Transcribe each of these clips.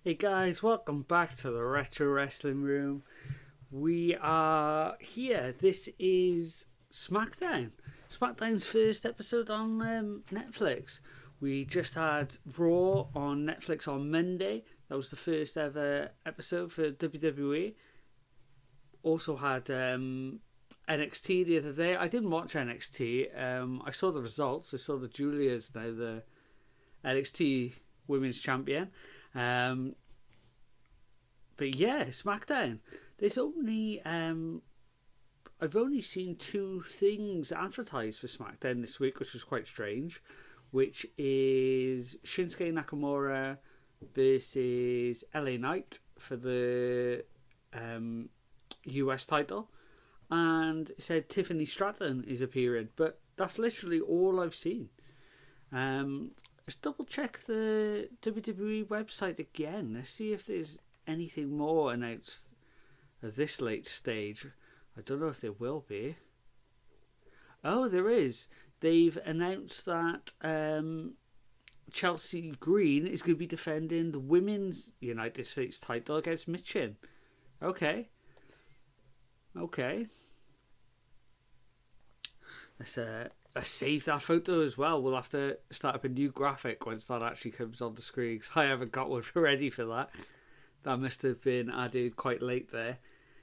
Hey guys, welcome back to the Retro Wrestling Room. We are here. This is Smackdown. Smackdown's first episode on Netflix. We just had Raw on Netflix on Monday. That was the first ever episode for WWE. Also had NXT the other day. I didn't watch NXT. I saw the results. I saw that Julia's now the NXT Women's Champion. But yeah, SmackDown. There's only I've only seen two things advertised for SmackDown this week, which was quite strange. Which is Shinsuke Nakamura versus LA Knight for the US title, and it said Tiffany Stratton is appearing, but that's literally all I've seen. Let's double check the WWE website again. Let's see if there's anything more announced at this late stage. I don't know if there will be. Oh, there is. They've announced that Chelsea Green is going to be defending the Women's United States title against Michin. Okay. Let's save that photo as well. We'll have to start up a new graphic once that actually comes on the screen, because I haven't got one ready for that. That must have been added quite late there.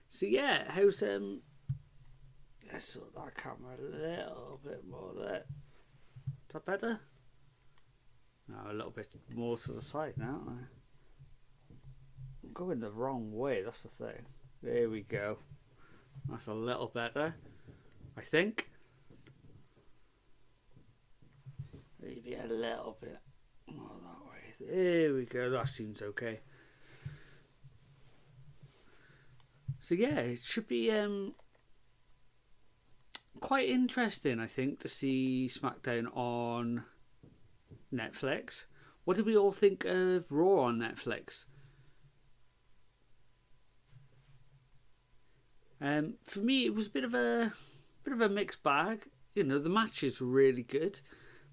So yeah, how's let's sort that camera a little bit more there. Is that better? No, a little bit more to the side now. I'm going the wrong way, that's the thing. There we go. That's a little better, I think. Maybe a little bit more that way. There we go. That seems okay. So yeah, it should be quite interesting, I think, to see SmackDown on Netflix. What did we all think of Raw on Netflix? For me, it was a bit of a mixed bag. The matches were really good,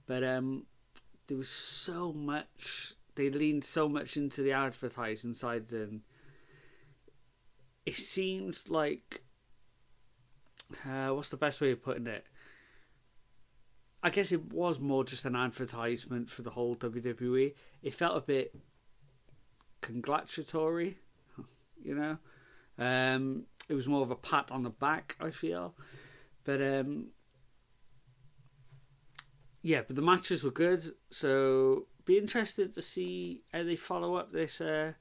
but there was so much. They leaned so much into the advertising side, and it seems like what's the best way of putting it? I guess it was more just an advertisement for the whole WWE. It felt a bit congratulatory, It was more of a pat on the back, I feel. But yeah, but the matches were good, so be interested to see how they follow up this with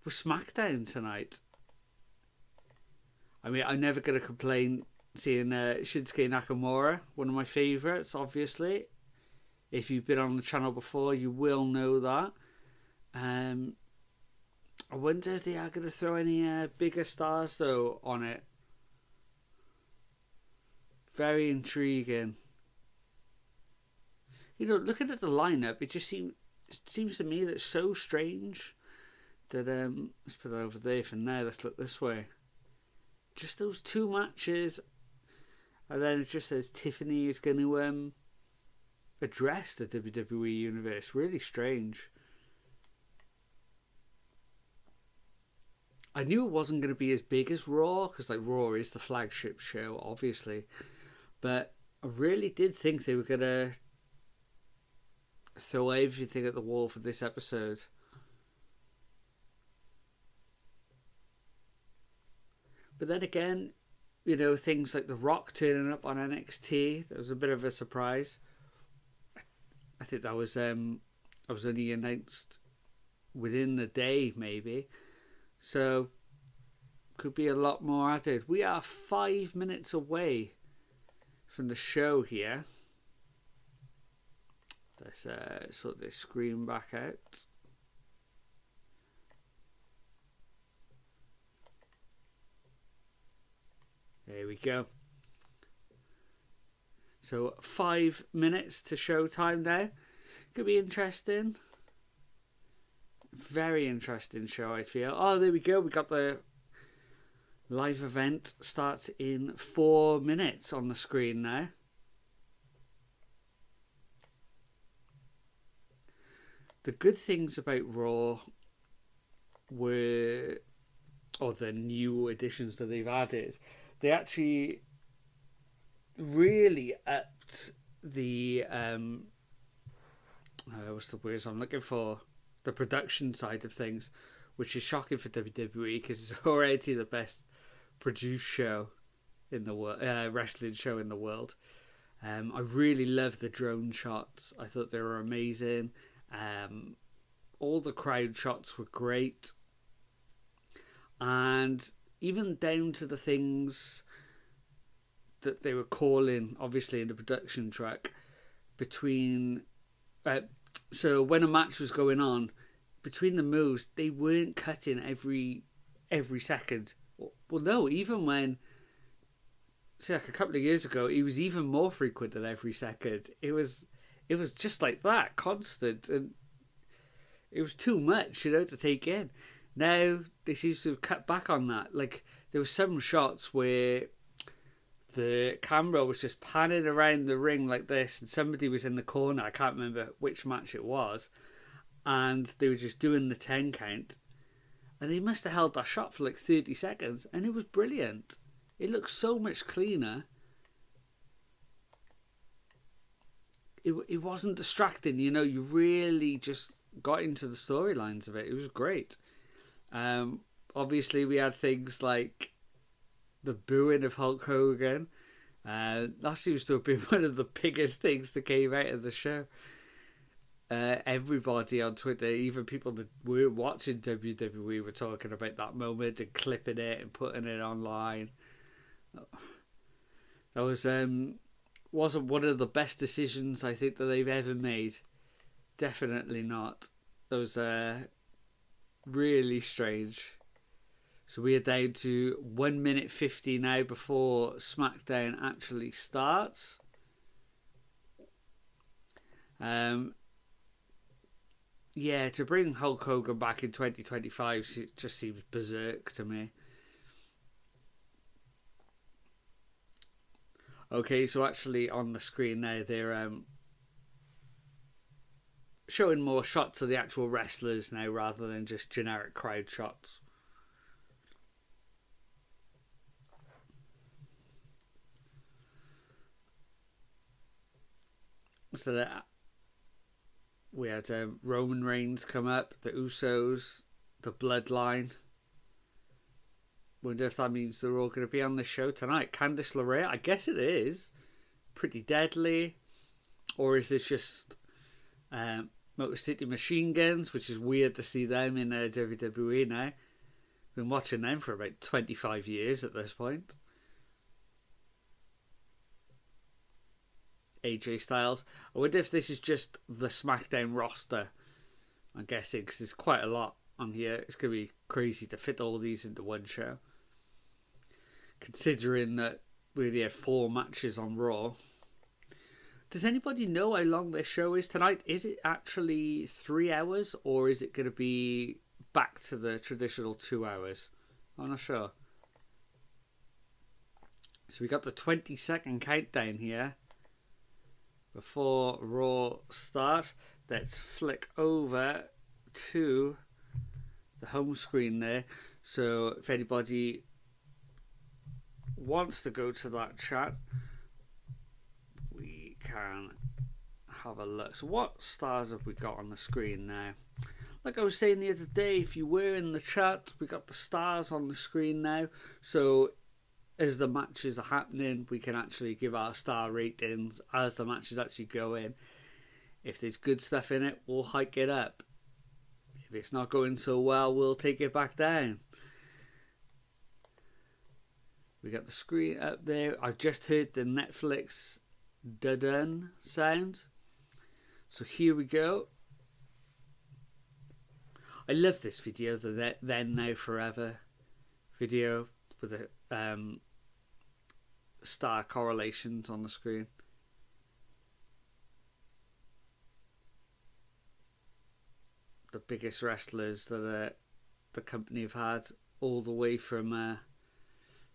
SmackDown tonight. I mean, I'm never going to complain seeing Shinsuke Nakamura, one of my favourites, obviously. If you've been on the channel before, you will know that. I wonder if they are going to throw any bigger stars, though, on it. Very intriguing. Looking at the lineup, it seems to me that it's so strange that let's put that over there for now. Let's look this way. Just those two matches, and then it just says Tiffany is going to address the WWE universe. Really strange. I knew it wasn't going to be as big as Raw, because Raw is the flagship show, obviously, but I really did think they were going to throw everything at the wall for this episode. But then again, things like The Rock turning up on NXT, that was a bit of a surprise. I think that was only announced within the day, maybe. So, could be a lot more added. We are 5 minutes away from the show here. Let's sort this screen back out. There we go. So 5 minutes to showtime now. Could be interesting. Very interesting show, I feel. Oh, there we go. We got the live event starts in 4 minutes on the screen now. the good things about Raw were, or the new additions that they've added, they actually really upped the what's the words I'm looking for? The production side of things, which is shocking for WWE because it's already the best produced show in the world, wrestling show in the world. I really love the drone shots. I thought they were amazing. All the crowd shots were great. And even down to the things that they were calling, obviously, in the production track, between... so when a match was going on, between the moves, they weren't cutting every second. Well, no, even when... See, like a couple of years ago, it was even more frequent than every second. It was just like that, constant, and it was too much, to take in. Now they seem to have cut back on that. Like there were some shots where the camera was just panning around the ring like this, and somebody was in the corner. I can't remember which match it was, and they were just doing the 10 count, and they must have held that shot for like 30 seconds, and it was brilliant. It looks so much cleaner. It wasn't distracting, you really just got into the storylines of it. It was great. Obviously, we had things like the booing of Hulk Hogan. That seems to have been one of the biggest things that came out of the show. Everybody on Twitter, even people that weren't watching WWE, were talking about that moment and clipping it and putting it online. That wasn't one of the best decisions I think that they've ever made. Definitely not. That was really strange. So we are down to 1 minute 50 now before Smackdown actually starts. Yeah, to bring Hulk Hogan back in 2025 just seems berserk to me. Okay, so actually on the screen now they're showing more shots of the actual wrestlers now rather than just generic crowd shots. So that we had Roman Reigns come up, the Usos, the Bloodline. Wonder if that means they're all going to be on the show tonight. Candice LeRae, I guess it is. Pretty Deadly. Or is this just Motor City Machine Guns, which is weird to see them in WWE now. Been watching them for about 25 years at this point. AJ Styles. I wonder if this is just the SmackDown roster. I'm guessing, because there's quite a lot on here. It's going to be crazy to fit all these into one show. Considering that we only had 4 matches on Raw. Does anybody know how long this show is tonight? Is it actually 3 hours, or is it going to be back to the traditional 2 hours? I'm not sure. So we got the 20-second countdown here before Raw starts. Let's flick over to the home screen there. So if anybody wants to go to that chat, we can have a look. So what stars have we got on the screen now? Like I was saying the other day, if you were in the chat, we got the stars on the screen now. So as the matches are happening, we can actually give our star ratings as the matches actually go in. If there's good stuff in it, we'll hike it up. If it's not going so well, we'll take it back down. We got the screen up there. I've just heard the Netflix dun sound. So here we go. I love this video, the Then Now Forever video with the star correlations on the screen. The biggest wrestlers that the company have had, all the way from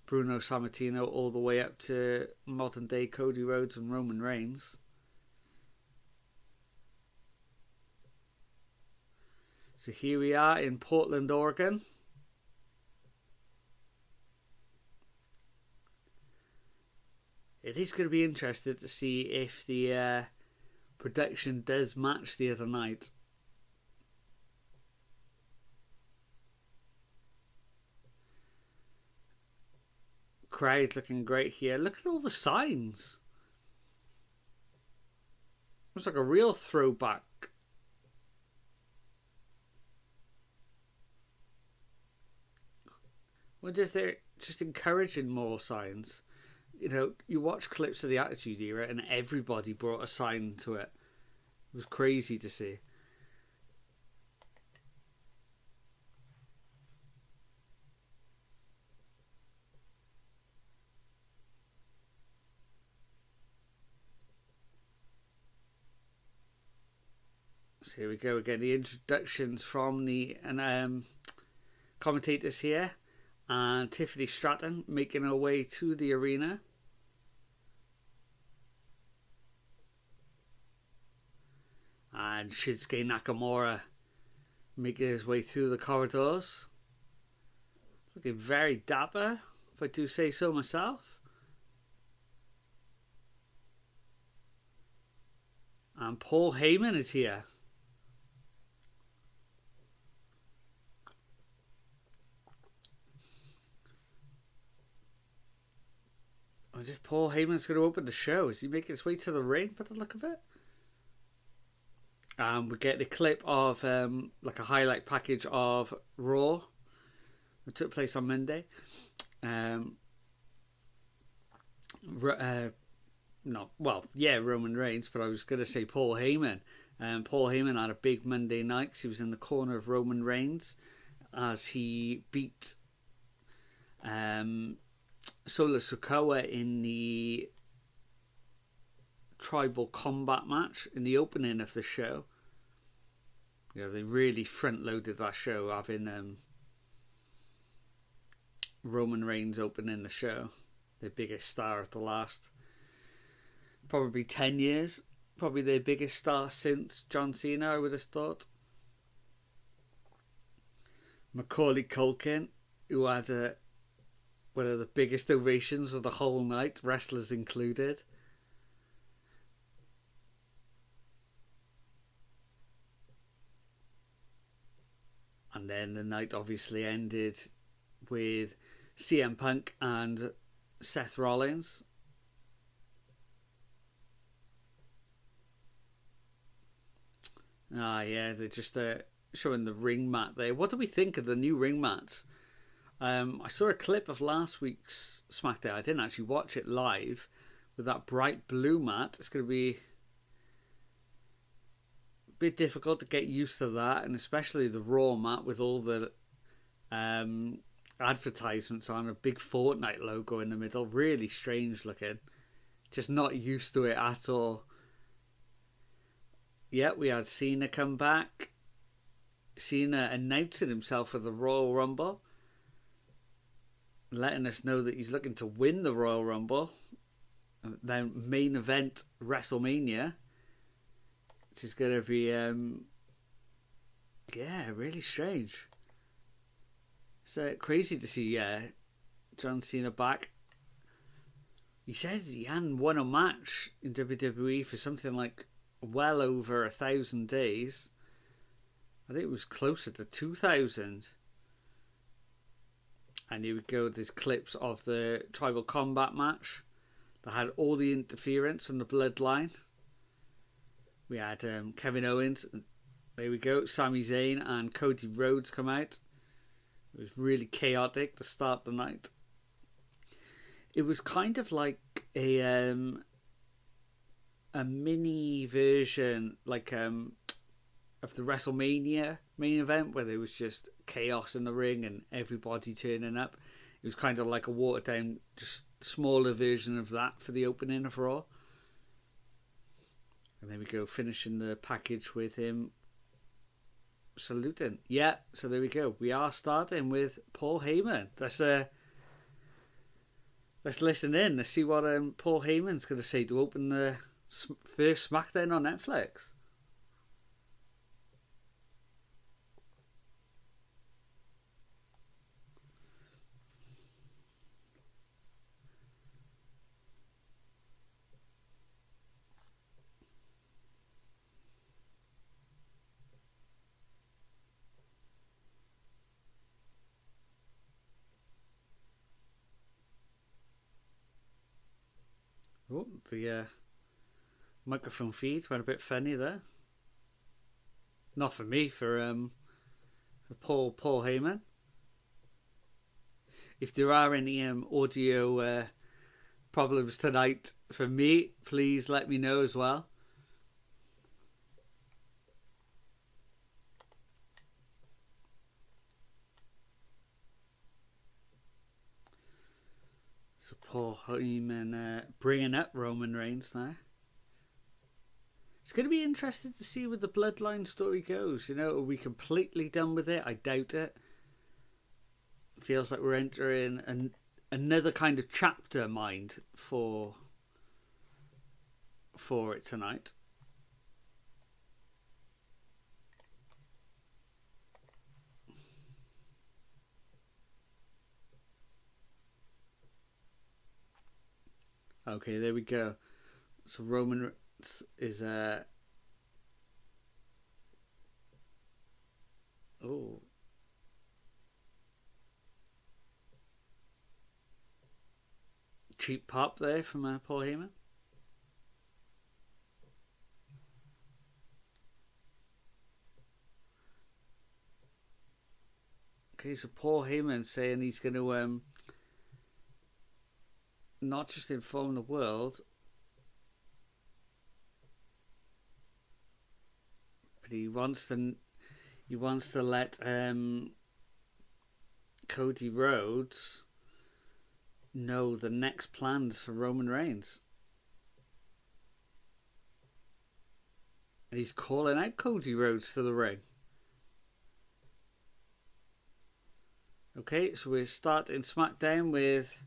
Bruno Sammartino all the way up to modern day Cody Rhodes and Roman Reigns. So here we are in Portland, Oregon. It is going to be interesting to see if the production does match the other night. Crowd looking great here. Look at all the signs. Looks like a real throwback. Wonder if they're just encouraging more signs. You know, you watch clips of the Attitude Era and everybody brought a sign to it. It was crazy to see. So here we go again. The introductions from the commentators here. And Tiffany Stratton making her way to the arena. And Shinsuke Nakamura making his way through the corridors. Looking very dapper, if I do say so myself. And Paul Heyman is here. I wonder if Paul Heyman's going to open the show. Is he making his way to the ring by the look of it? We get the clip of like a highlight package of Raw that took place on Monday. Roman Reigns, but I was going to say Paul Heyman. Paul Heyman had a big Monday night because he was in the corner of Roman Reigns as he beat Solo Sikoa in the tribal combat match in the opening of the show. You know, they really front loaded that show, having Roman Reigns opening the show, the biggest star of the last probably 10 years, probably their biggest star since John Cena, I would have thought. Macaulay Culkin, who had one of the biggest ovations of the whole night, wrestlers included. And then the night obviously ended with CM Punk and Seth Rollins. They're just showing the ring mat there. What do we think of the new ring mats? I saw a clip of last week's Smackdown. I didn't actually watch it live. With that bright blue mat, it's going to be bit difficult to get used to that, and especially the Raw mat with all the advertisements on a big Fortnite logo in the middle. Really strange looking. Just not used to it at all. Yeah, we had Cena come back. Cena announcing himself for the Royal Rumble, letting us know that he's looking to win the Royal Rumble. And then main event WrestleMania, which is going to be, really strange. It's crazy to see John Cena back. He said he hadn't won a match in WWE for something like well over 1,000 days. I think it was closer to 2,000. And here we go, there's clips of the Tribal Combat match that had all the interference from the Bloodline. We had Kevin Owens, there we go, Sami Zayn and Cody Rhodes come out. It was really chaotic to start the night. It was kind of like a mini version, like of the WrestleMania main event, where there was just chaos in the ring and everybody turning up. It was kind of like a watered down, just smaller version of that for the opening of Raw. And then we go, finishing the package with him saluting. Yeah, so there we go. We are starting with Paul Heyman. Let's listen in. Let's see what Paul Heyman's going to say to open the first Smackdown on Netflix. Oh, the microphone feed went a bit funny there. Not for me, for Paul Heyman. If there are any audio problems tonight for me, please let me know as well. So Paul Heyman bringing up Roman Reigns now. It's going to be interesting to see where the Bloodline story goes. You know, are we completely done with it? I doubt it. Feels like we're entering another kind of chapter, mind, for it tonight. Okay, there we go. So Roman is cheap pop there from Paul Heyman. Okay, so Paul Heyman saying he's going to not just inform the world, but he wants to let Cody Rhodes know the next plans for Roman Reigns. And he's calling out Cody Rhodes to the ring. Okay, so we're starting SmackDown with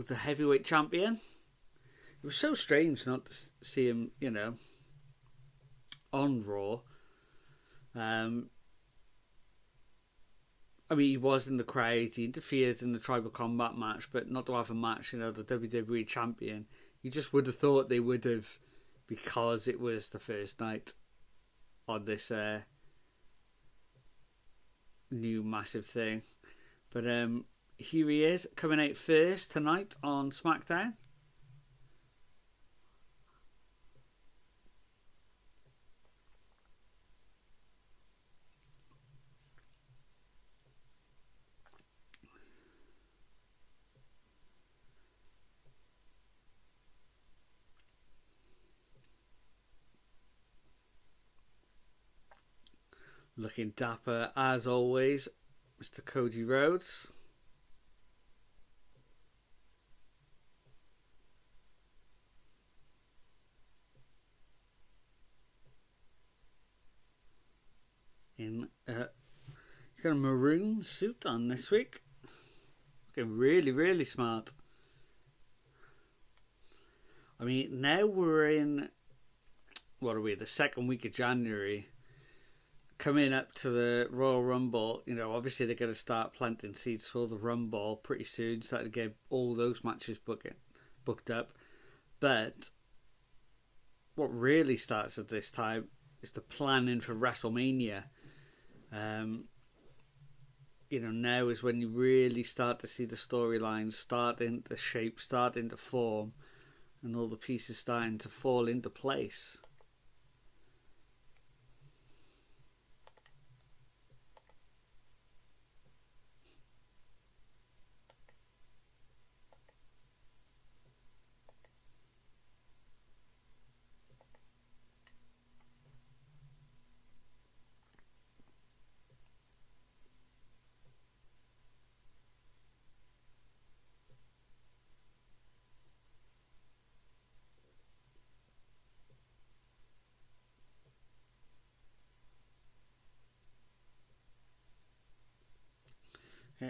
the heavyweight champion. It was so strange not to see him, you know, on Raw. I mean, he was in the crowd, he interfered in the Tribal Combat match, but not to have a match, you know, the WWE champion. You just would have thought they would have, because it was the first night on this new massive thing. But here he is, coming out first tonight on SmackDown. Looking dapper as always, Mr. Cody Rhodes. He's got a maroon suit on this week. Looking really, really smart. I mean, now we're in, what are we, the second week of January. Coming up to the Royal Rumble, you know, obviously they're going to start planting seeds for the Rumble pretty soon, start to get all those matches booked up. But what really starts at this time is the planning for WrestleMania. You know, now is when you really start to see the storylines starting to shape, starting to form, and all the pieces starting to fall into place.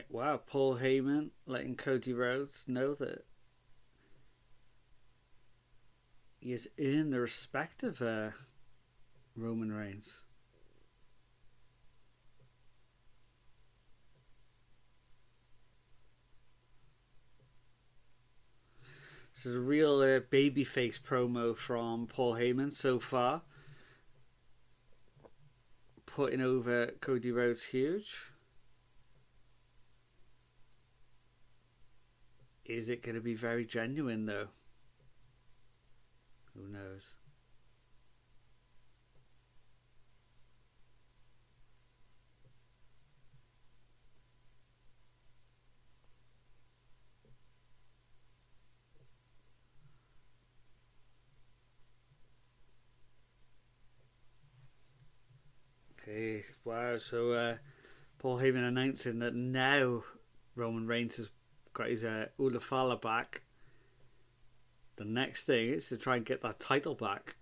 Wow, Paul Heyman letting Cody Rhodes know that he has earned the respect of Roman Reigns. This is a real babyface promo from Paul Heyman so far. Putting over Cody Rhodes huge. Is it going to be very genuine, though? Who knows? Okay, wow. So Paul Heyman announcing that now Roman Reigns has got his Ulafala back. The next thing is to try and get that title back.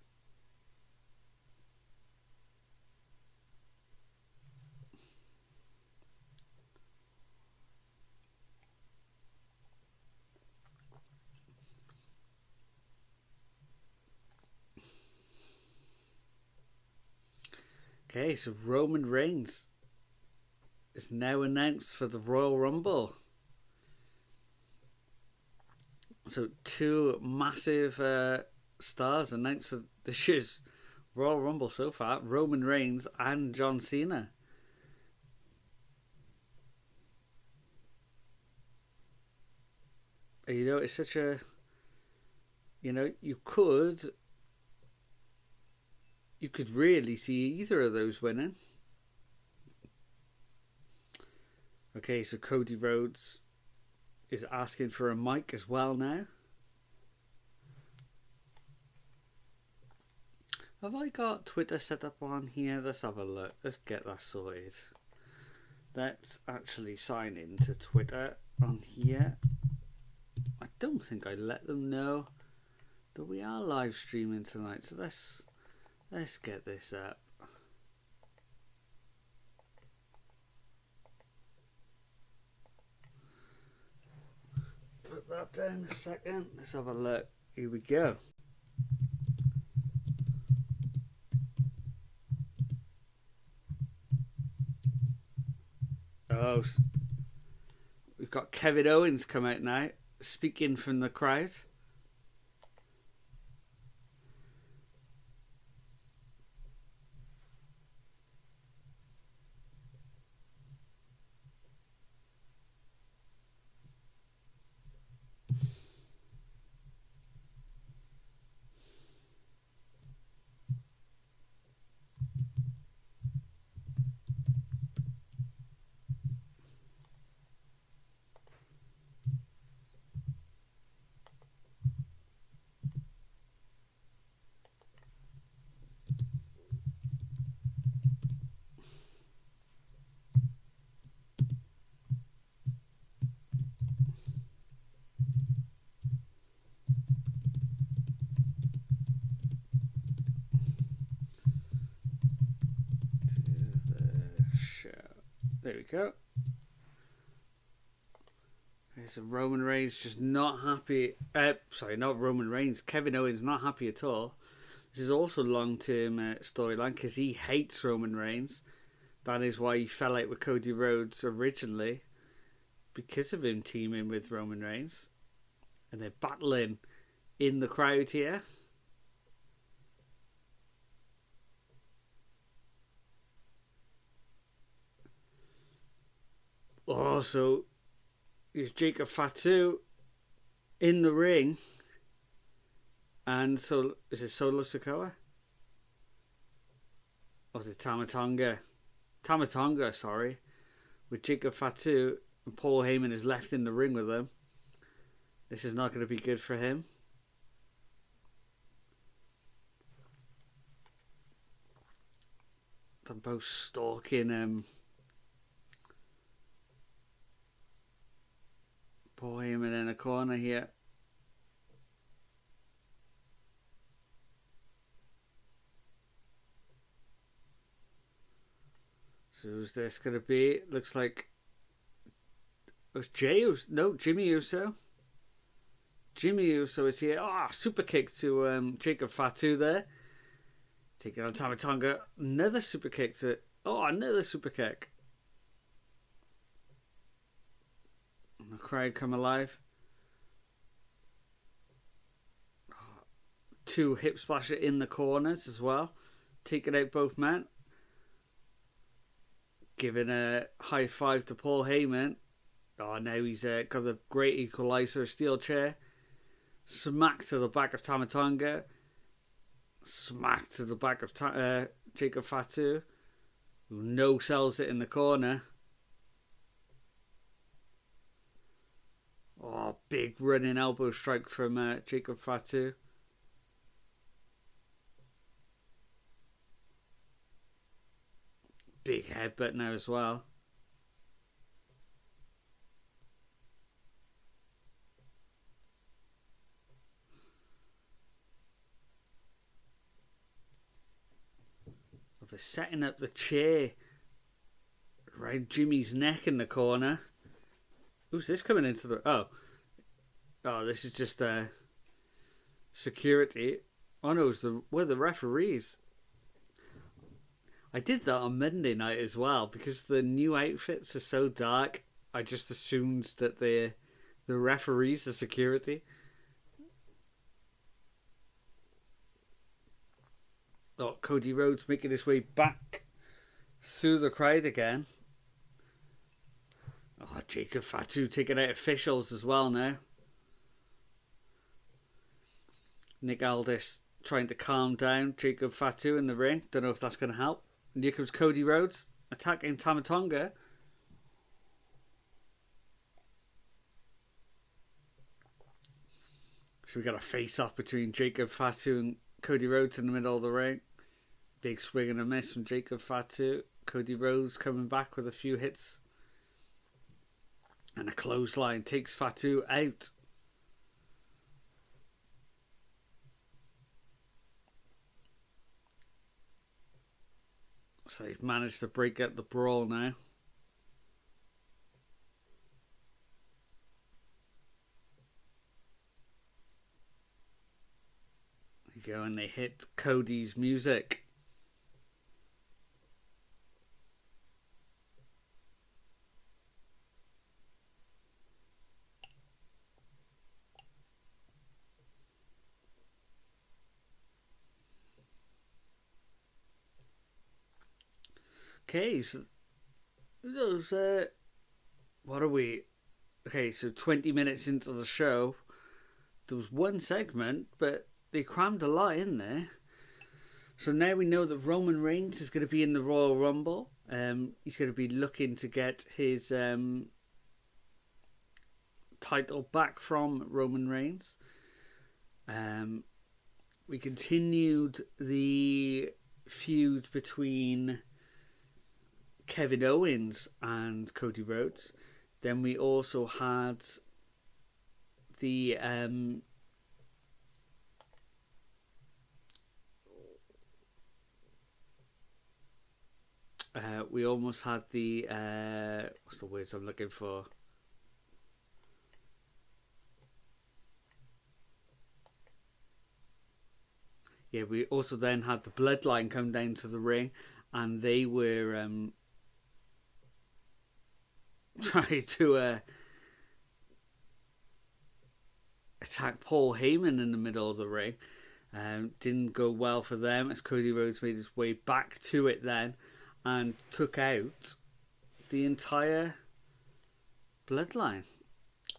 Okay, so Roman Reigns is now announced for the Royal Rumble. So two massive stars announced for this year's Royal Rumble so far. Roman Reigns and John Cena. You know, it's such a... You know, you could really see either of those winning. Okay, so Cody Rhodes is asking for a mic as well now. Have I got Twitter set up on here? Let's have a look. Let's get that sorted. Let's actually sign in to Twitter on here. I don't think I let them know that we are live streaming tonight. So let's get this up. Put that down a second. Let's have a look. Here we go. Oh, we've got Kevin Owens come out now, speaking from the crowd. There we go. So Roman Reigns just not happy. Sorry, not Roman Reigns. Kevin Owens not happy at all. This is also long-term storyline because he hates Roman Reigns. That is why he fell out with Cody Rhodes originally, because of him teaming with Roman Reigns. And they're battling in the crowd here. Also, is Jacob Fatu in the ring, and so is it Solo Sikoa? Or is it Tamatonga? Tamatonga, sorry. With Jacob Fatu and Paul Heyman is left in the ring with them. This is not going to be good for him. They're both stalking Paul Heyman in a corner here. So who's this going to be? Looks like it was Jimmy Uso. Jimmy Uso is here. Super kick to Jacob Fatu there. Taking on Tamatonga. Another super kick to... another super kick. The crowd come alive. Two hip splasher in the corners as well. Taking out both men. Giving a high five to Paul Heyman. Oh, now he's got the great equalizer, steel chair. Smack to the back of Tamatonga. Smack to the back of Jacob Fatu, who no-sells it in the corner. Oh, big running elbow strike from Jacob Fatu. Big headbutt now as well. They're setting up the chair around Jimmy's neck in the corner. Who's this coming into the... Oh, this is just security. Oh no, we're the referees. I did that on Monday night as well, because the new outfits are so dark. I just assumed that the referees are security. Oh, Cody Rhodes making his way back through the crowd again. Oh, Jacob Fatu taking out officials as well now. Nick Aldis trying to calm down Jacob Fatu in the ring. Don't know if that's going to help. And here comes Cody Rhodes attacking Tamatonga. So we got a face-off between Jacob Fatu and Cody Rhodes in the middle of the ring. Big swing and a miss from Jacob Fatu. Cody Rhodes coming back with a few hits. And a clothesline takes Fatu out. So they've managed to break up the brawl now. There you go, and they hit Cody's music. Okay, so those what are we? Okay, so 20 minutes into the show, there was one segment, but they crammed a lot in there. So now we know that Roman Reigns is going to be in the Royal Rumble. He's going to be looking to get his title back from Roman Reigns. We continued the feud between Kevin Owens and Cody Rhodes. Then we also had the we almost had the what's the words I'm looking for? Yeah, we also then had the Bloodline come down to the ring, and they were trying to attack Paul Heyman in the middle of the ring. Didn't go well for them, as Cody Rhodes made his way back to it then and took out the entire Bloodline,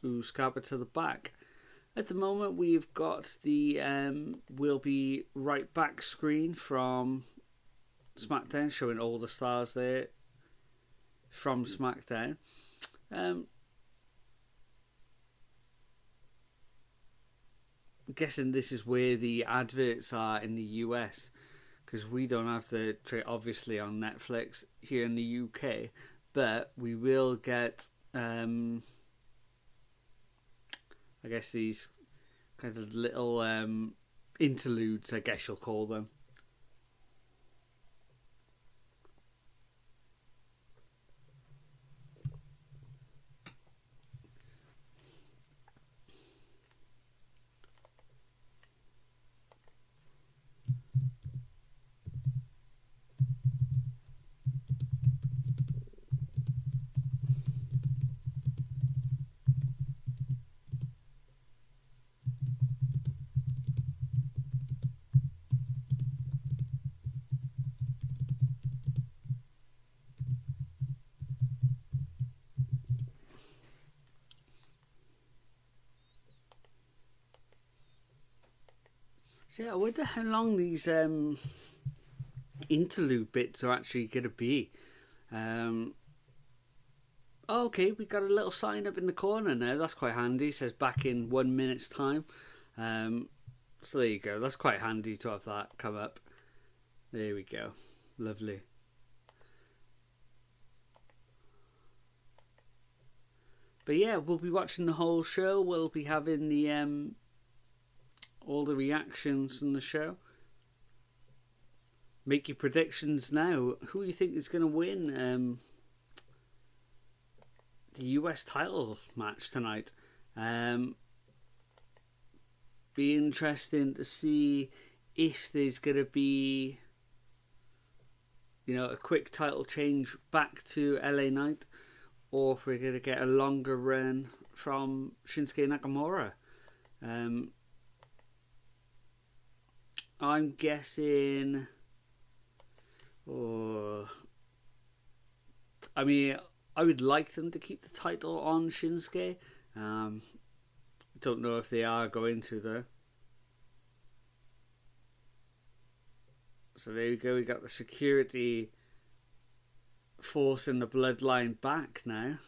who scabbered to the back. At the moment, we've got the We'll Be Right Back screen from Smackdown, showing all the stars there from Smackdown. I'm guessing this is where the adverts are in the US, because we don't have the trade obviously on Netflix here in the UK, but we will get I guess these kind of little interludes, I guess you'll call them. So yeah, I wonder how long these interlude bits are actually going to be. Okay, we got a little sign up in the corner now. That's quite handy. It says back in 1 minute's time. So there you go. That's quite handy to have that come up. There we go. Lovely. But yeah, we'll be watching the whole show. We'll be having the all the reactions from the show. Make your predictions now. Who do you think is going to win the US title match tonight? Be interesting to see if there's going to be, a quick title change back to LA Knight, or if we're going to get a longer run from Shinsuke Nakamura. I'm guessing... I would like them to keep the title on Shinsuke. Don't know if they are going to, though. So there we go. We got the security forcing the bloodline back now.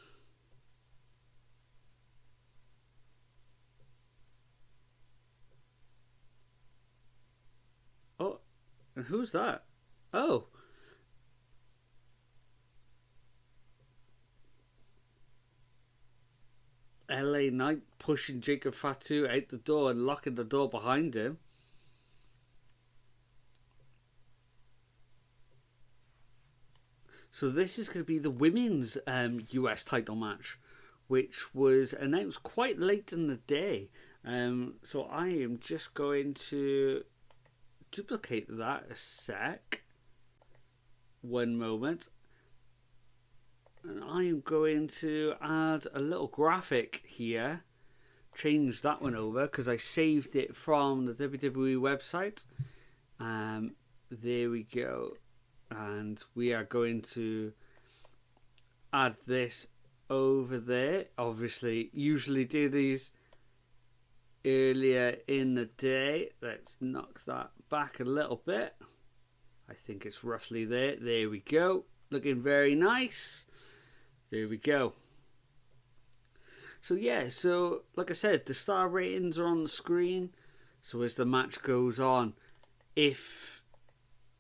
Oh, and who's that? Oh. LA Knight pushing Jacob Fatu out the door and locking the door behind him. So this is going to be the women's US title match, which was announced quite late in the day. So I am just going to duplicate that a sec. One moment. And I am going to add a little graphic here. Change that one over because I saved it from the WWE website. There we go. And we are going to add this over there. Obviously, usually do these earlier in the day. Let's knock that back a little bit. I think it's roughly there. There we go. Looking very nice. There we go. So yeah, so like I said, the star ratings are on the screen. So as the match goes on, if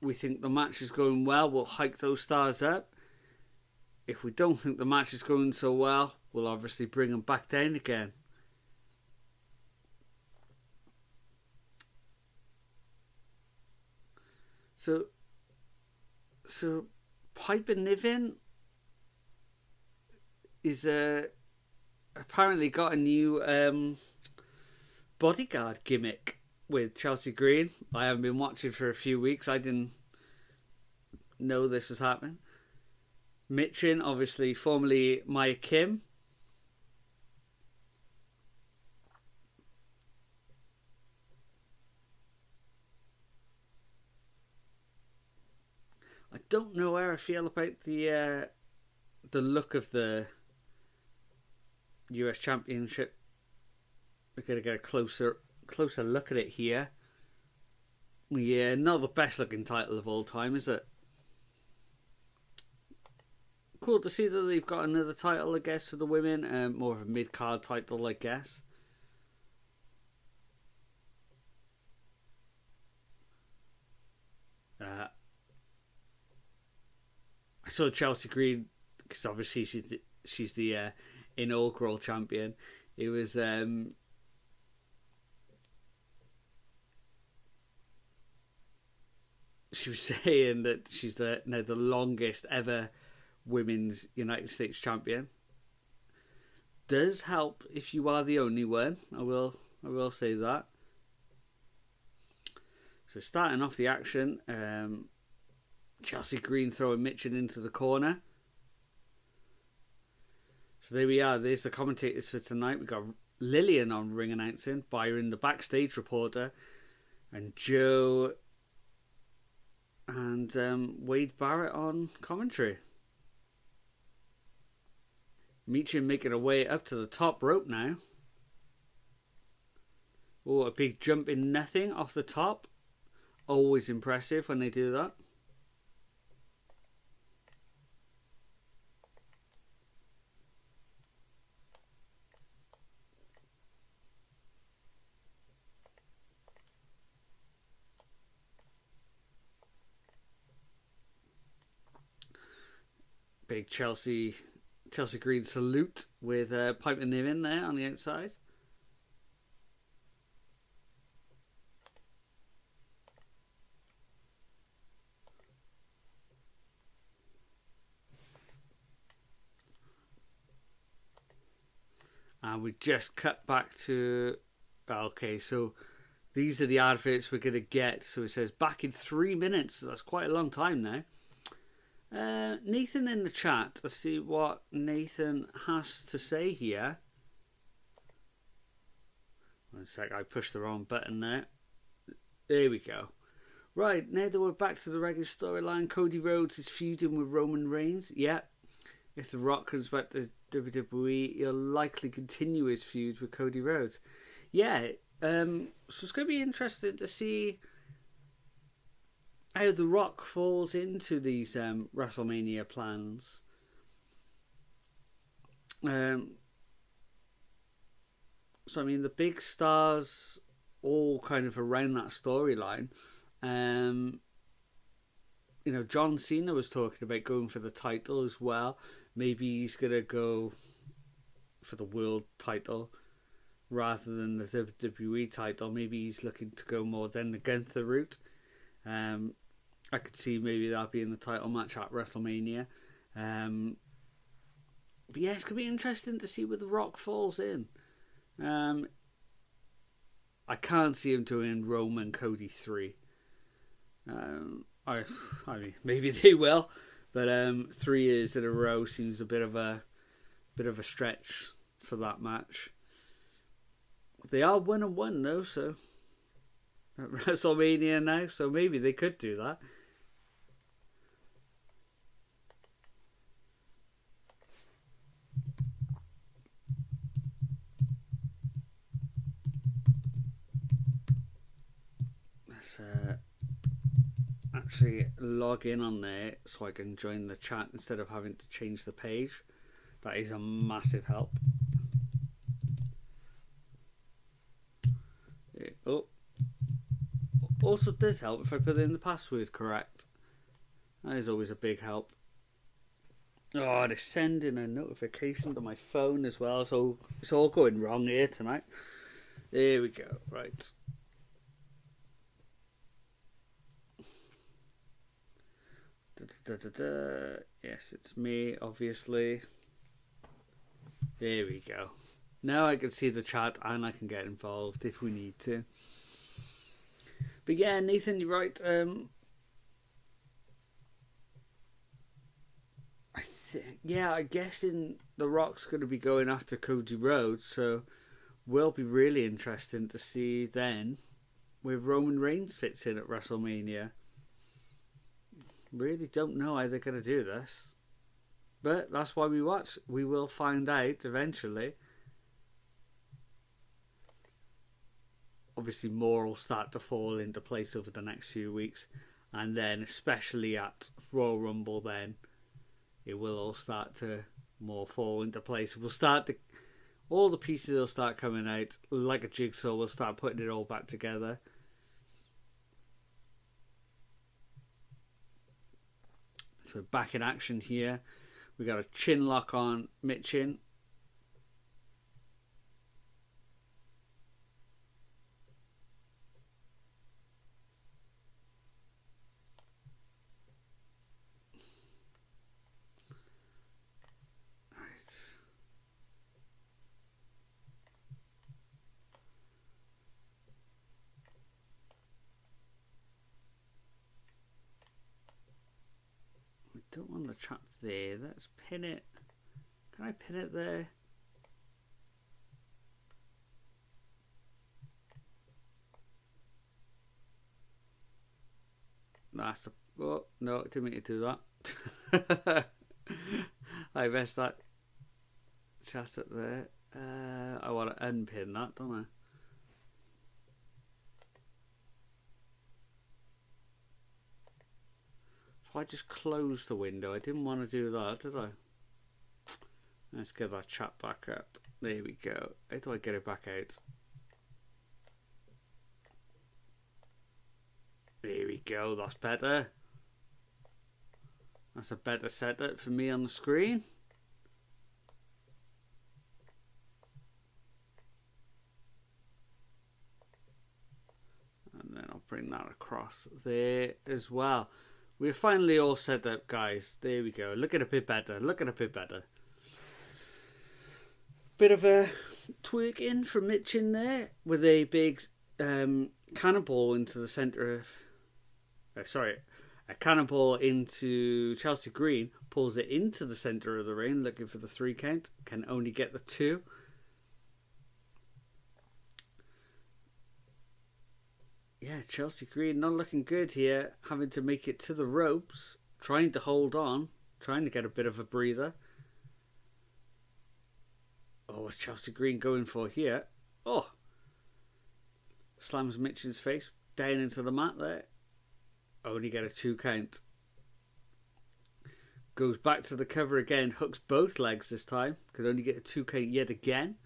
we think the match is going well, we'll hike those stars up. If we don't think the match is going so well, we'll obviously bring them back down again. So Piper Niven is apparently got a new bodyguard gimmick with Chelsea Green. I haven't been watching for a few weeks. I didn't know this was happening. Michin, obviously, formerly Maya Kim. I don't know how I feel about the look of the US Championship. We're going to get a closer look at it here. Yeah, not the best looking title of all time, is it? Cool to see that they've got another title, I guess, for the women. More of a mid-card title, I guess. I saw Chelsea Green, because obviously she's the inaugural champion. It was she was saying that she's now the longest ever women's United States champion. Does help if you are the only one. I will say that. So starting off the action, Chelsea Green throwing Michin into the corner. So there we are. There's the commentators for tonight. We've got Lillian on ring announcing, Byron the backstage reporter, and Joe and Wade Barrett on commentary. Michin making her way up to the top rope now. Oh, a big jump in nothing off the top. Always impressive when they do that. Big Chelsea Green salute with piping them in there on the outside. And we just cut back to... Okay, so these are the adverts we're going to get. So it says back in 3 minutes. That's quite a long time now. Nathan in the chat. Let's see what Nathan has to say here. One sec, I pushed the wrong button there. There we go. Right, now that we're back to the regular storyline, Cody Rhodes is feuding with Roman Reigns. Yep. If The Rock comes back to WWE, he'll likely continue his feud with Cody Rhodes. Yeah, so it's going to be interesting to see how The Rock falls into these WrestleMania plans. So, I mean, the big stars all kind of around that storyline. You know, John Cena was talking about going for the title as well. Maybe he's going to go for the world title rather than the WWE title. Maybe he's looking to go more than the Gunther route. I could see maybe that being the title match at WrestleMania. But yeah, it's going to be interesting to see where The Rock falls in. I can't see him doing Roman Cody 3. I mean, maybe they will, but 3 years in a row seems a bit of a stretch for that match. They are 1-1 though, so at WrestleMania now, so maybe they could do that. Let's actually log in on there so I can join the chat instead of having to change the page. That is a massive help. Oh, also does help if I put in the password correct. That is always a big help. Oh, they're sending a notification to my phone as well, so it's all going wrong here tonight. There we go. Right. Yes, it's me, obviously. There we go. Now I can see the chat and I can get involved if we need to. But yeah, Nathan, you're right. I guess The Rock's going to be going after Cody Rhodes, so will be really interesting to see then where Roman Reigns fits in at WrestleMania. Really don't know how they're going to do this, but that's why we watch. We will find out eventually. Obviously, more will start to fall into place over the next few weeks, and then especially at Royal Rumble, then it will all start to more fall into place. We'll start to, all the pieces will start coming out like a jigsaw. We'll start putting it all back together. So back in action here. We got a chin lock on Michin. Don't want the trap there. Let's pin it. Can I pin it there? That's a... Oh, no, I didn't mean to do that. I messed that chat up there. I want to unpin that, don't I? I just closed the window? I didn't want to do that, did I? Let's get that chat back up. There we go. How do I get it back out? There we go. That's better. That's a better setup for me on the screen. And then I'll bring that across there as well. We're finally all set up, guys. There we go. Looking a bit better. Looking a bit better. Bit of a twerk in from Mitch in there with a big cannonball into the centre of... a cannonball into Chelsea Green. Pulls it into the centre of the ring, looking for the 3 count. Can only get the 2. Yeah, Chelsea Green not looking good here. Having to make it to the ropes. Trying to hold on. Trying to get a bit of a breather. Oh, what's Chelsea Green going for here? Oh. Slams Mitch's face down into the mat there. Only get a 2 count. Goes back to the cover again. Hooks both legs this time. Could only get a 2 count yet again.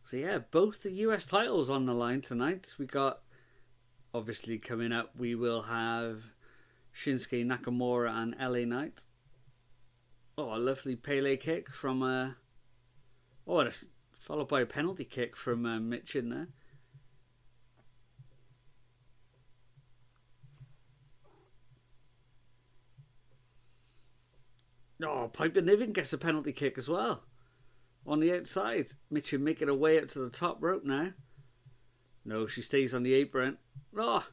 So yeah, both the US titles on the line tonight. We got, obviously coming up, we will have Shinsuke Nakamura and LA Knight. Oh, a lovely Pele kick from... followed by a penalty kick from Mitch in there. Oh, Piper Niven gets a penalty kick as well. On the outside. Mitchell making her way up to the top rope now. No, she stays on the apron. Oh!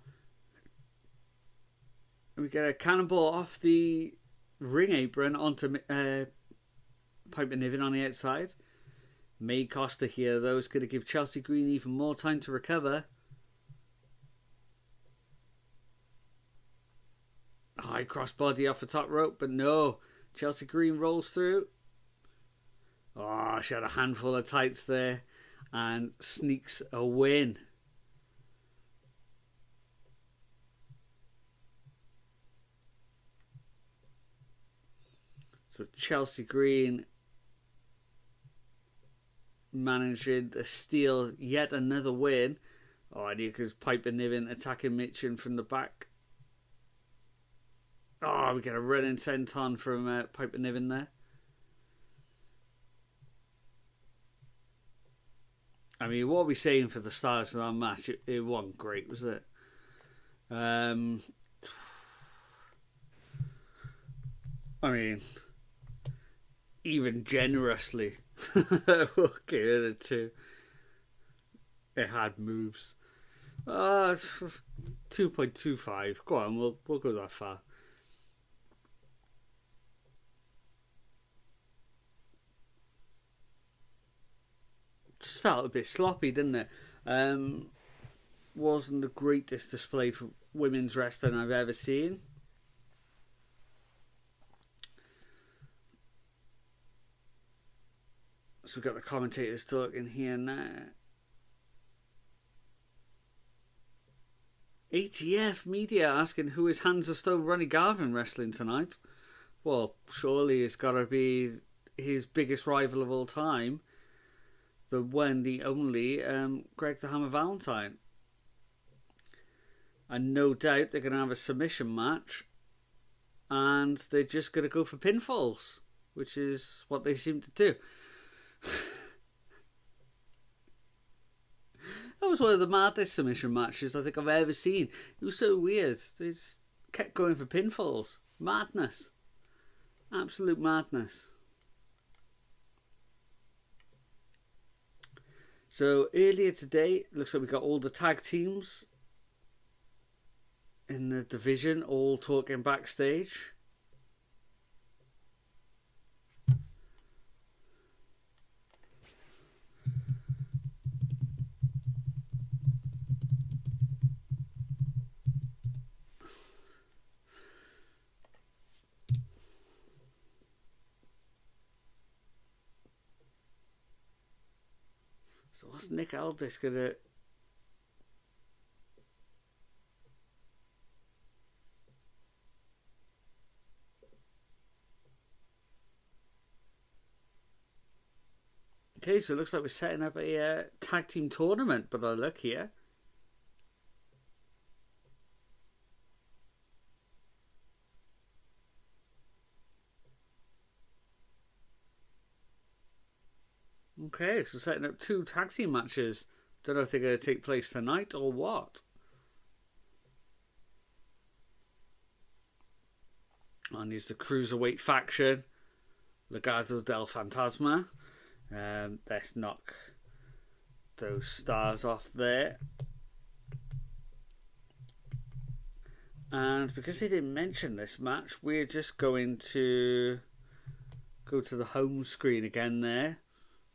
And we get a cannonball off the ring apron onto Piper Niven on the outside. May cost her here, though. It's going to give Chelsea Green even more time to recover. High crossbody off the top rope, but no. Chelsea Green rolls through. Oh, she had a handful of tights there and sneaks a win. So Chelsea Green managing to steal yet another win. Oh, I knew because Piper Niven attacking Mitchin from the back. Oh, we get a running senton from Piper Niven there. I mean, what are we saying for the stars of that match? It wasn't great, was it? I mean, even generously, we'll give it a 2. It had moves. 2.25. Go on, we'll go that far. Just felt a bit sloppy, didn't it? Wasn't the greatest display for women's wrestling I've ever seen. So we've got the commentators talking here now. ATF media asking who is Hansa Stone Ronnie Garvin wrestling tonight. Well, surely it's got to be his biggest rival of all time. The one, the only, Greg the Hammer Valentine. And no doubt they're going to have a submission match. And they're just going to go for pinfalls. Which is what they seem to do. That was one of the maddest submission matches I think I've ever seen. It was so weird. They just kept going for pinfalls. Madness. Absolute madness. So earlier today, looks like we got all the tag teams in the division all talking backstage. So what's Nick Aldis gonna... Okay, so it looks like we're setting up a tag team tournament, but I look here. Okay, so setting up 2 tag team matches. Don't know if they're going to take place tonight or what. And here's the Cruiserweight faction. Legado del Fantasma. Let's knock those stars off there. And because they didn't mention this match, we're just going to go to the home screen again there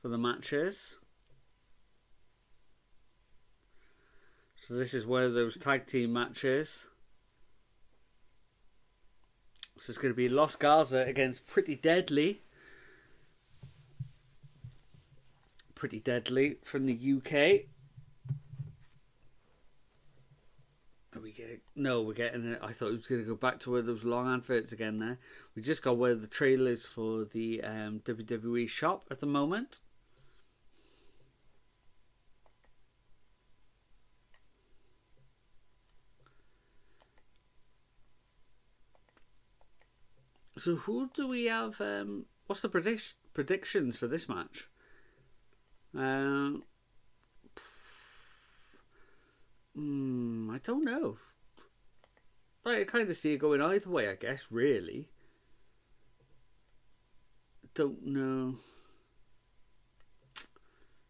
for the matches. So this is one of those tag team matches. So it's going to be Los Garza against Pretty Deadly. Pretty Deadly from the UK. Are we getting... No, we're getting it. I thought it was going to go back to where those long adverts again there. We just got where the trailers for the WWE shop at the moment. So who do we have? What's the predictions for this match? I don't know. I kind of see it going either way, I guess, really. Don't know.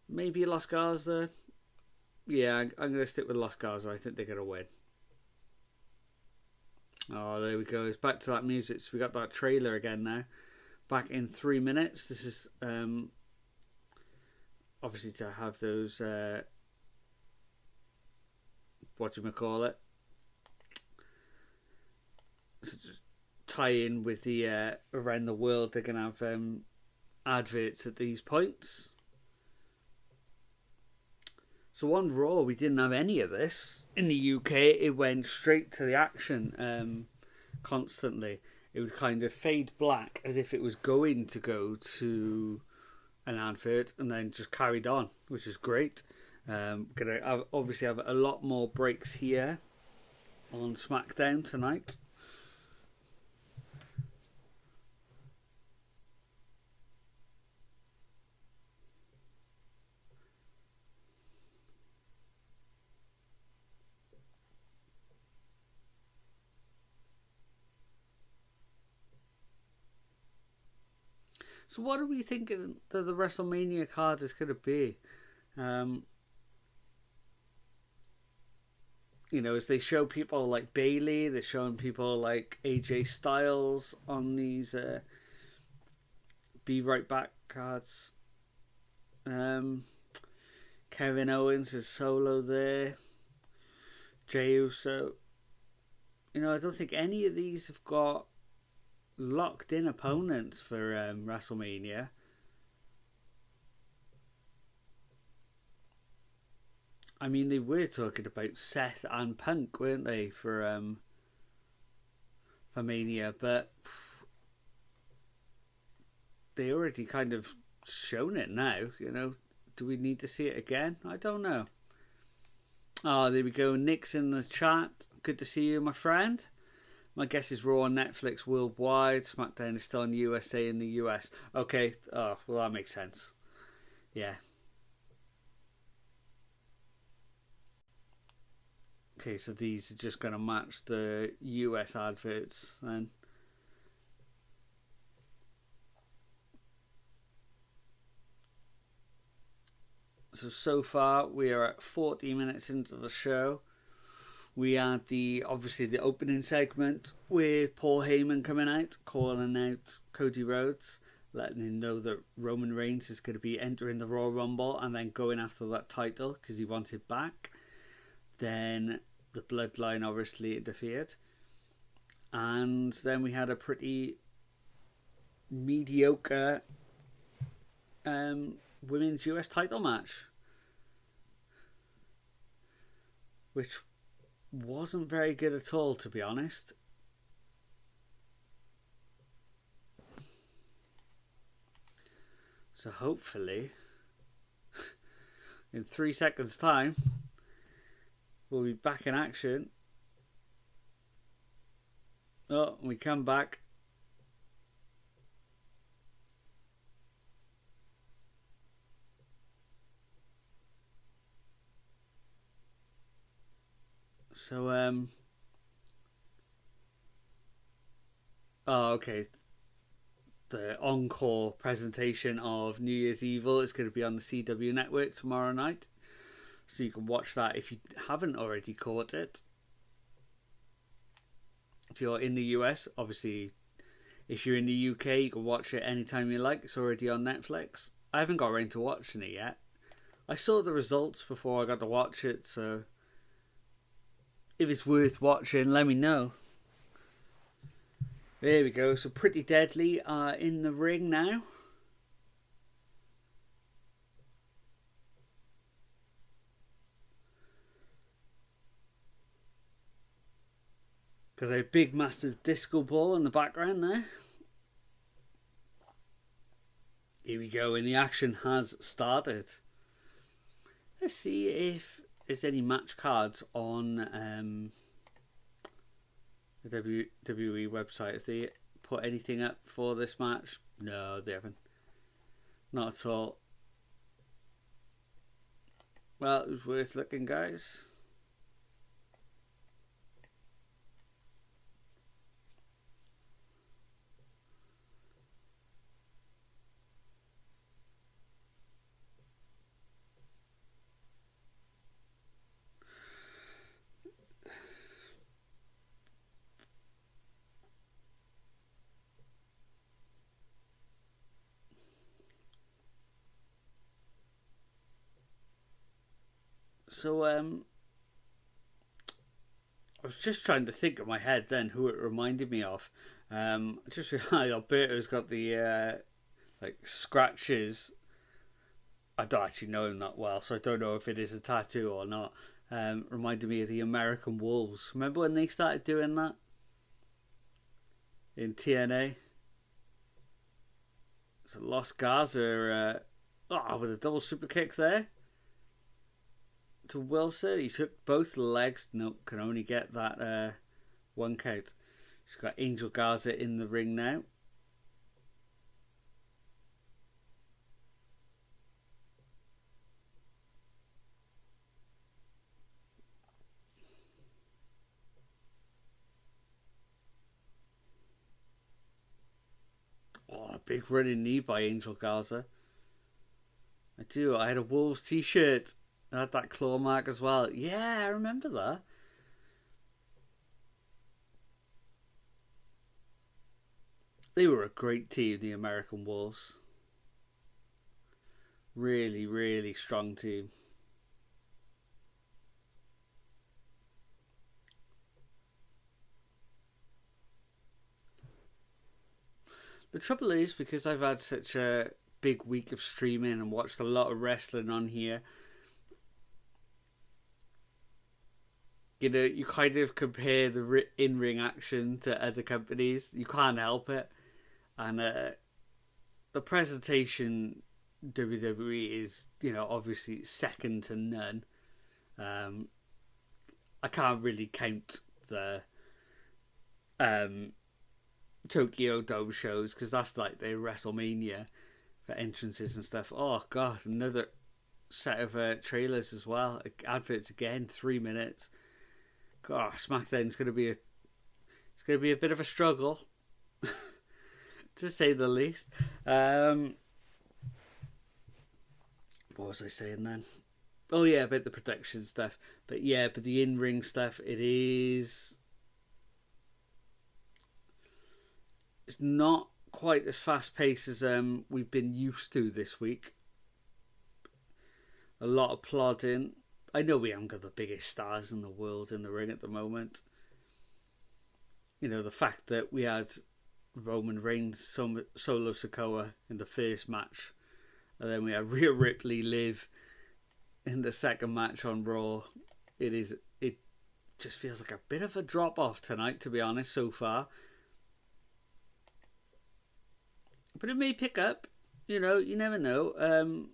Maybe Los Garza. Yeah, I'm going to stick with Los Garza. I think they're going to win. Oh, there we go. It's back to that music. So we got that trailer again now. Back in 3 minutes. This is obviously to have those whatchamacallit. So just tie in with the around the world. They're gonna have adverts at these points. So on Raw, we didn't have any of this. In the UK, it went straight to the action constantly. It would kind of fade black as if it was going to go to an advert and then just carried on, which is great. Gonna obviously have a lot more breaks here on Smackdown tonight. So what are we thinking that the WrestleMania card is going to be? You know, as they show people like Bayley, they're showing people like AJ Styles on these Be Right Back cards. Kevin Owens is solo there. Jey Uso. You know, I don't think any of these have got locked in opponents for WrestleMania. I mean, they were talking about Seth and Punk, weren't they, for Mania, but they already kind of shown it now. You know, do we need to see it again? I don't know. Oh, there we go. Nick's in the chat. Good to see you, my friend. My guess is Raw on Netflix worldwide. SmackDown is still on USA in the US. Okay. Oh, well, that makes sense. Yeah. Okay, so these are just going to match the US adverts then. So far we are at 40 minutes into the show. We had obviously the opening segment with Paul Heyman coming out, calling out Cody Rhodes, letting him know that Roman Reigns is going to be entering the Royal Rumble and then going after that title because he wants it back. Then the Bloodline obviously interfered. And then we had a pretty mediocre women's US title match. which wasn't very good at all, to be honest. So hopefully, in 3 seconds' time, we'll be back in action. Oh, we come back. So, oh, okay. The encore presentation of New Year's Evil is going to be on the CW network tomorrow night. So you can watch that if you haven't already caught it. If you're in the US, obviously, if you're in the UK, you can watch it anytime you like. It's already on Netflix. I haven't got around to watching it yet. I saw the results before I got to watch it, so if it's worth watching, let me know. There we go. So Pretty Deadly are in the ring now. Got a big massive disco ball in the background there. Here we go, and the action has started. Let's see if there's any match cards on the WWE website. If they put anything up for this match. No, they haven't. Not at all. Well, it was worth looking, guys. So, I was just trying to think in my head then who it reminded me of. Just realised Alberto's got the like scratches. I don't actually know him that well, so I don't know if it is a tattoo or not. Reminded me of the American Wolves. Remember when they started doing that in TNA? So Los Garza with a double super kick there to Wilson. He took both legs. No, can only get that one count. He's got Angel Garza in the ring now. Oh, a big running knee by Angel Garza. I do. I had a Wolves t-shirt. I had that claw mark as well. Yeah, I remember that. They were a great team, the American Wolves. Really, really strong team. The trouble is, because I've had such a big week of streaming and watched a lot of wrestling on here, you know, you kind of compare the in-ring action to other companies. You can't help it. And the presentation WWE is, you know, obviously second to none. I can't really count the Tokyo Dome shows because that's like the WrestleMania for entrances and stuff. Oh god, another set of trailers as well. Adverts again, 3 minutes. God, SmackDown's going to be a bit of a struggle, to say the least. What was I saying then? Oh yeah, about the production stuff. But the in-ring stuff, it's not quite as fast-paced as we've been used to this week. A lot of plodding. I know we haven't got the biggest stars in the world in the ring at the moment. You know, the fact that we had Roman Reigns Solo Sikoa in the first match, and then we had Rhea Ripley live in the second match on Raw. It just feels like a bit of a drop off tonight, to be honest, so far. But it may pick up. You never know.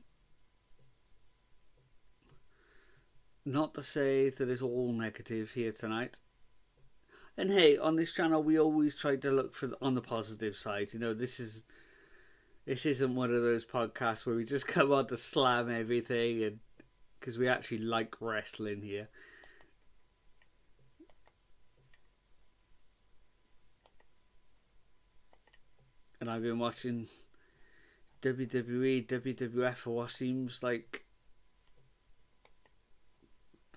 Not to say that it's all negative here tonight. And hey, on this channel, we always try to look on the positive side. This isn't one of those podcasts where we just come on to slam everything, and because we actually like wrestling here. And I've been watching WWE, WWF for what seems like,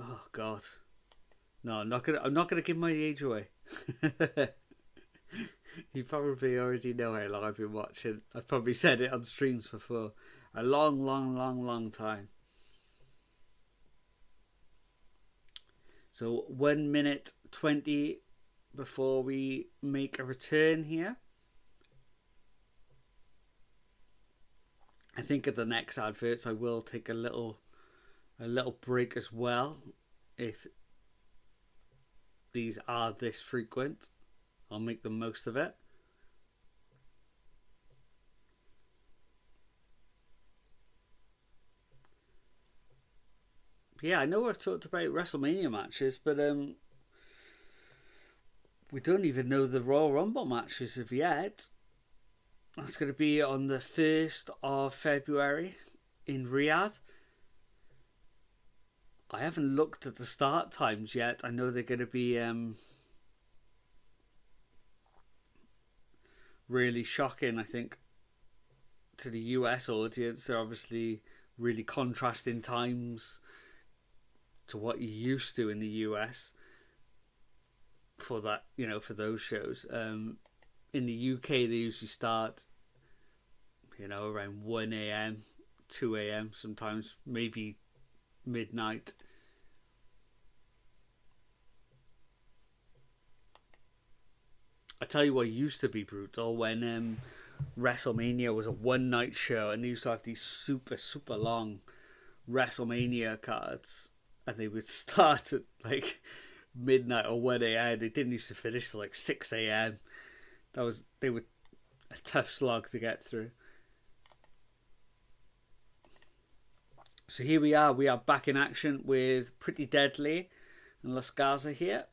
oh God, no, I'm not gonna give my age away. You probably already know how long I've been watching. I've probably said it on streams before. A long time. So 1 minute 20 before we make a return here. I think at the next adverts I will take a little break as well, if these are this frequent. I'll make the most of it. Yeah, I know I've talked about WrestleMania matches, but we don't even know the Royal Rumble matches of yet. That's going to be on the 1st of February in Riyadh. I haven't looked at the start times yet. I know they're going to be really shocking, I think, to the US audience. They're obviously really contrasting times to what you're used to in the US for that, for those shows. In the UK, they usually start, around 1 a.m., 2 a.m., sometimes maybe midnight. I tell you what used to be brutal, when WrestleMania was a one-night show, and they used to have these super, super long WrestleMania cards, and they would start at like midnight or 1 a.m. They didn't used to finish till like 6 a.m. They were a tough slog to get through. So here we are back in action with Pretty Deadly and Las Garza here.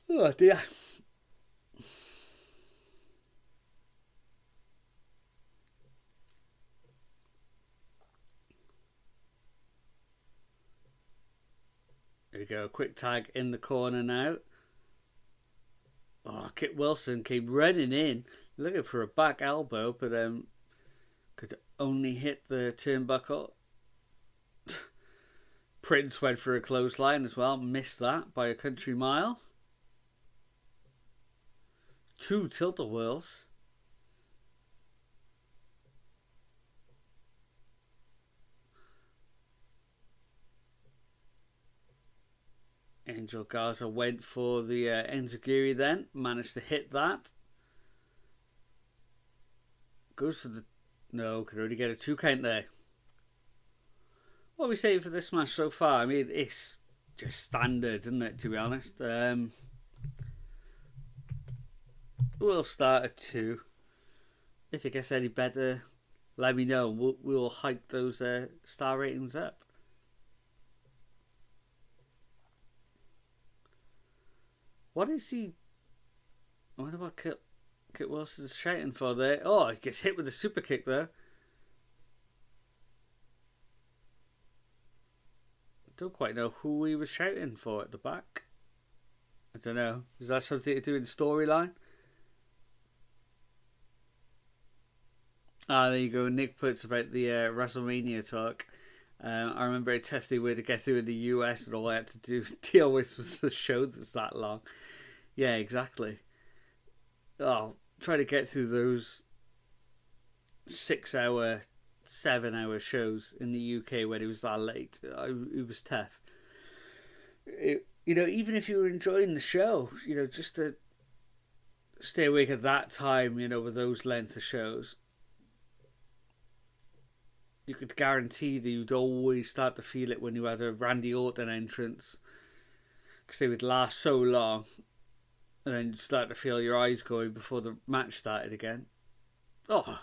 Oh dear. There we go, quick tag in the corner now. Oh, Kit Wilson came running in, looking for a back elbow, but could only hit the turnbuckle. Prince went for a clothesline as well, missed that by a country mile. 2 tilt-a-whirls. Angel Garza went for the enziguri then, managed to hit that. Goes to the... No, could only get a 2 count there. What are we saying for this match so far? I mean, it's just standard, isn't it, to be honest? We'll start at 2. If it gets any better, let me know. We'll hike those star ratings up. What is he... I wonder what Kit Wilson's shouting for there. Oh, he gets hit with a super kick there. I don't quite know who he was shouting for at the back. I don't know. Is that something to do with the storyline? Ah, there you go. Nick puts about the WrestleMania talk. I remember how tough they were to get through in the US, and all I had to deal with was the show that's that long. Yeah, exactly. Oh, try to get through those 6-hour, 7-hour shows in the UK when it was that late. It was tough. Even if you were enjoying the show, just a stay awake at that time, you know, with those length of shows, you could guarantee that you'd always start to feel it when you had a Randy Orton entrance, because they would last so long, and then you'd start to feel your eyes going before the match started again. Oh.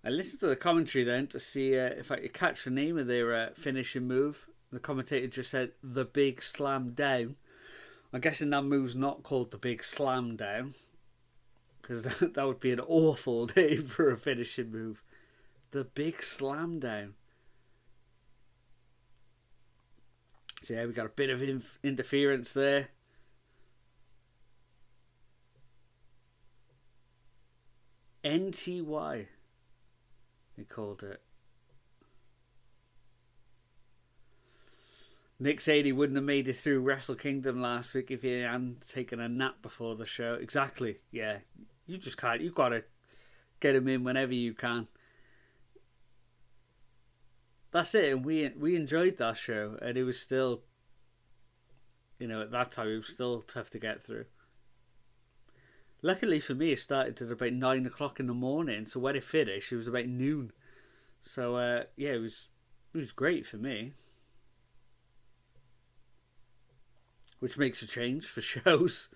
I listened to the commentary then to see if I could catch the name of their finishing move. The commentator just said, the big slam down. I'm guessing that move's not called the big slam down, because that would be an awful name for a finishing move. The big slam down. So yeah, we got a bit of interference there. NTY, they called it. Nick said he wouldn't have made it through Wrestle Kingdom last week if he hadn't taken a nap before the show. Exactly, yeah. You just can't. You've got to get him in whenever you can. That's it, and we enjoyed that show, and it was still, you know, at that time, it was still tough to get through. Luckily for me, it started at about 9 o'clock in the morning, so when it finished, it was about noon. So, yeah, it was great for me. Which makes a change for shows.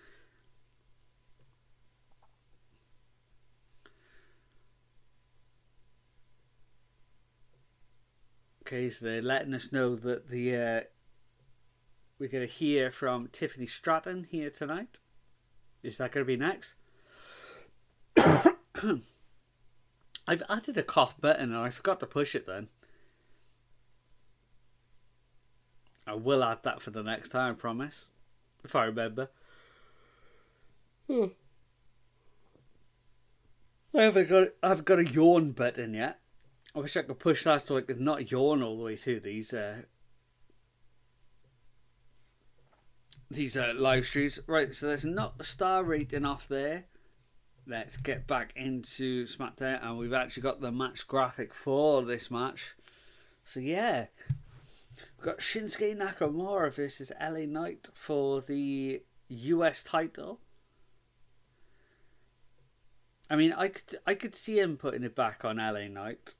Okay, so they're letting us know that we're going to hear from Tiffany Stratton here tonight. Is that going to be next? I've added a cough button and I forgot to push it then. I will add that for the next time, I promise. If I remember. I haven't got a yawn button yet. I wish I could push that so I could not yawn all the way through these live streams. Right, so there's not the star rating off there. Let's get back into Smackdown, and we've actually got the match graphic for this match. So yeah, we've got Shinsuke Nakamura versus LA Knight for the US title. I mean, I could see him putting it back on LA Knight.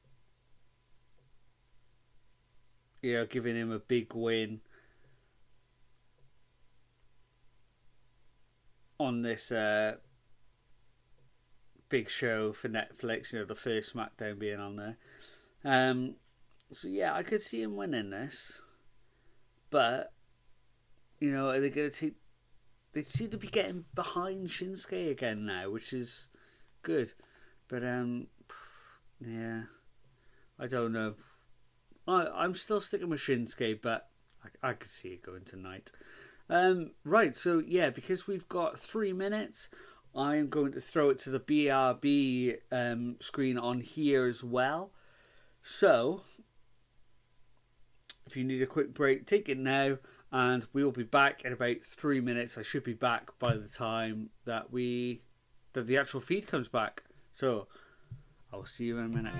You know, giving him a big win on this big show for Netflix, you know, the first Smackdown being on there. So yeah, I could see him winning this, but you know, are they going to take? They seem to be getting behind Shinsuke again now, which is good, but yeah, I don't know. I'm still sticking with Shinsuke, but I could see it going tonight. Right, so yeah, because we've got 3 minutes, I'm going to throw it to the BRB screen on here as well. So, if you need a quick break, take it now, and we will be back in about 3 minutes. I should be back by the time that the actual feed comes back. So, I'll see you in a minute.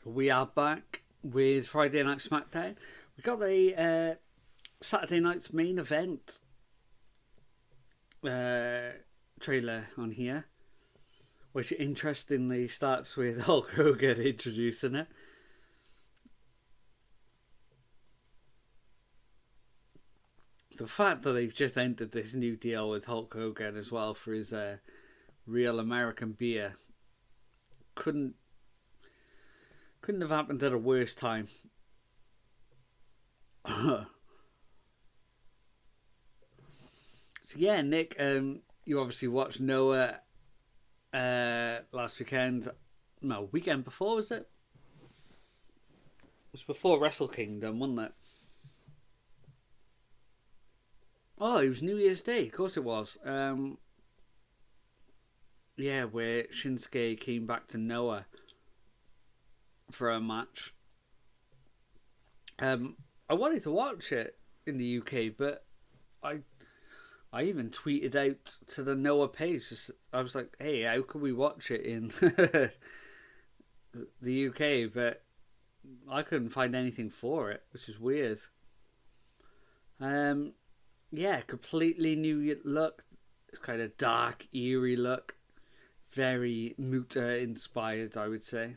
We are back with Friday Night Smackdown. We got a Saturday night's main event trailer on here, which interestingly starts with Hulk Hogan introducing it. The fact that they've just entered this new deal with Hulk Hogan as well for his Real American beer couldn't have happened at a worse time. So yeah, Nick, you obviously watched Noah last weekend. No, weekend before, was it? It was before Wrestle Kingdom, wasn't it? Oh, it was New Year's Day. Of course it was. Yeah, where Shinsuke came back to Noah for a match. I wanted to watch it in the UK, but I even tweeted out to the Noah page. I was like, "Hey, how can we watch it in the UK?" But I couldn't find anything for it, which is weird. Yeah, completely new look. It's kind of dark, eerie look. Very Muta inspired, I would say.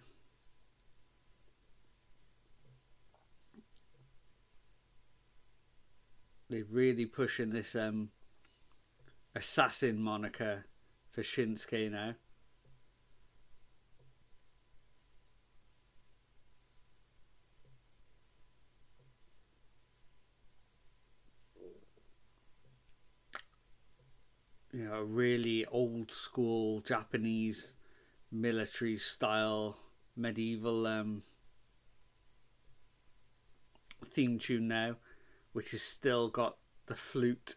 They're really pushing this assassin moniker for Shinsuke now. You know, really old school Japanese military style medieval theme tune now, which has still got the flute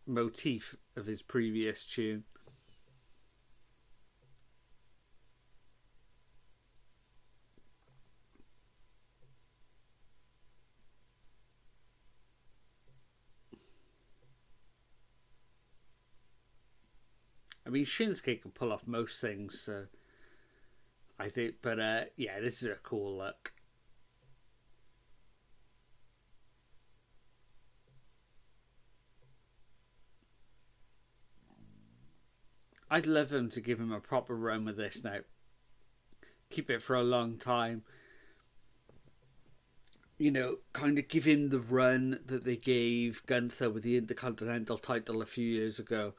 motif of his previous tune. I mean, Shinsuke can pull off most things, so I think, but yeah, this is a cool look. I'd love him to give him a proper run with this now. Keep it for a long time. You know, kind of give him the run that they gave Gunther with the Intercontinental title a few years ago.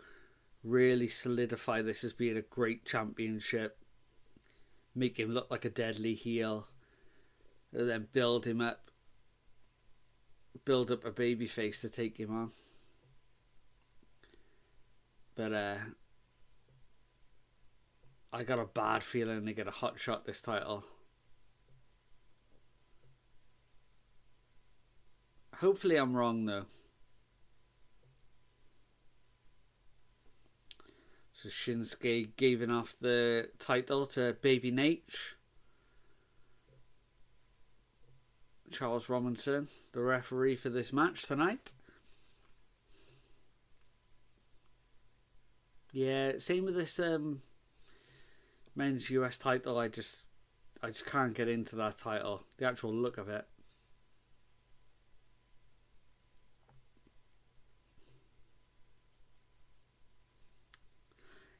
Really solidify this as being a great championship. Make him look like a deadly heel. And then build him up. Build up a babyface to take him on. But I got a bad feeling they get a hot shot this title. Hopefully I'm wrong though. So Shinsuke giving off the title to Baby Nate. Charles Robinson, the referee for this match tonight. Yeah, same with this men's US title. I just can't get into that title. The actual look of it.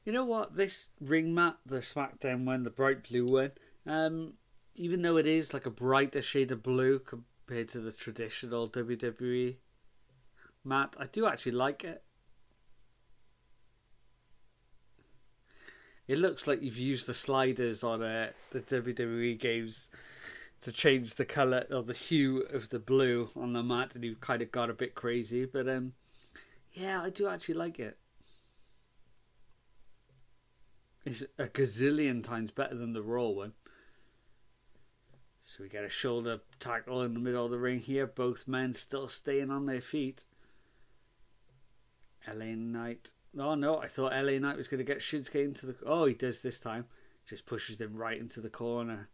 You know what? This ring mat, the Smackdown one, the bright blue one, even though it is like a brighter shade of blue compared to the traditional WWE mat, I do actually like it. It looks like you've used the sliders on the WWE games to change the colour or the hue of the blue on the mat, and you've kind of got a bit crazy. But yeah, I do actually like it. It's a gazillion times better than the Raw one. So we get a shoulder tackle in the middle of the ring here. Both men still staying on their feet. LA Knight. Oh no, I thought LA Knight was going to get Shinsuke into the... Oh, he does this time. Just pushes him right into the corner.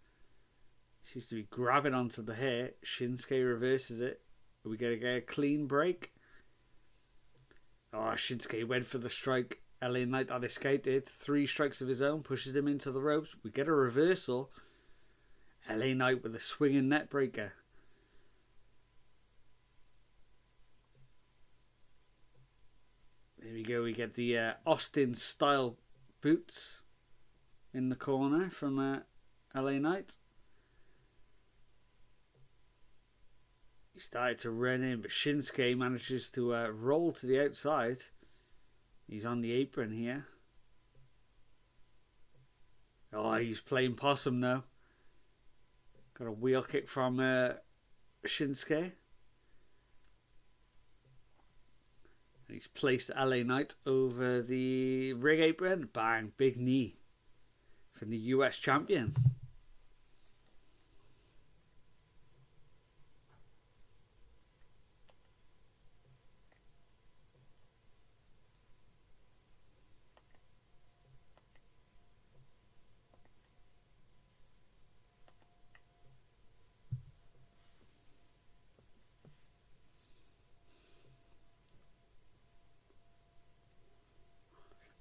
Seems to be grabbing onto the hair. Shinsuke reverses it. Are we going to get a clean break? Oh, Shinsuke went for the strike. LA Knight had escaped it. 3 strikes of his own, pushes him into the ropes. We get a reversal. LA Knight with a swinging net breaker. There we go. We get the Austin style boots in the corner from LA Knight. He started to run in, but Shinsuke manages to roll to the outside. He's on the apron here. Oh, he's playing possum now. Got a wheel kick from Shinsuke. And he's placed LA Knight over the ring apron. Bang, big knee from the US champion.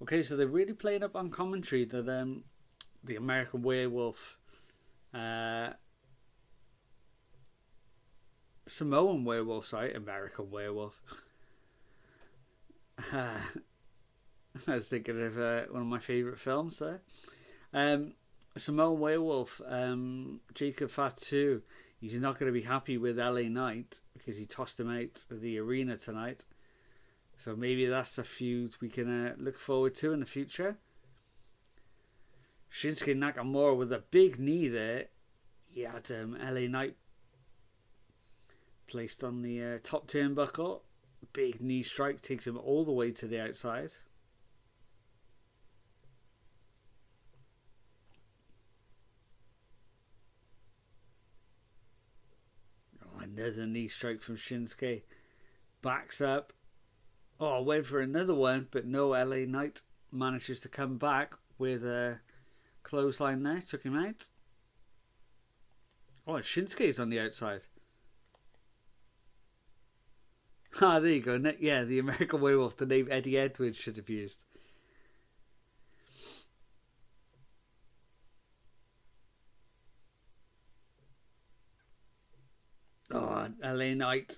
Okay, so they're really playing up on commentary that the American Werewolf, Samoan Werewolf, sorry, American Werewolf. I was thinking of one of my favourite films there. Samoan Werewolf, Jacob Fatu, he's not going to be happy with LA Knight because he tossed him out of the arena tonight. So maybe that's a feud we can look forward to in the future. Shinsuke Nakamura with a big knee there. He had LA Knight placed on the top turnbuckle. Big knee strike takes him all the way to the outside. Oh, another knee strike from Shinsuke. Backs up. Oh, went for another one, but no, LA Knight manages to come back with a clothesline there. Took him out. Oh, Shinsuke's on the outside. Ah, there you go. Yeah, the American Werewolf, the name Eddie Edwards should have used. Oh, LA Knight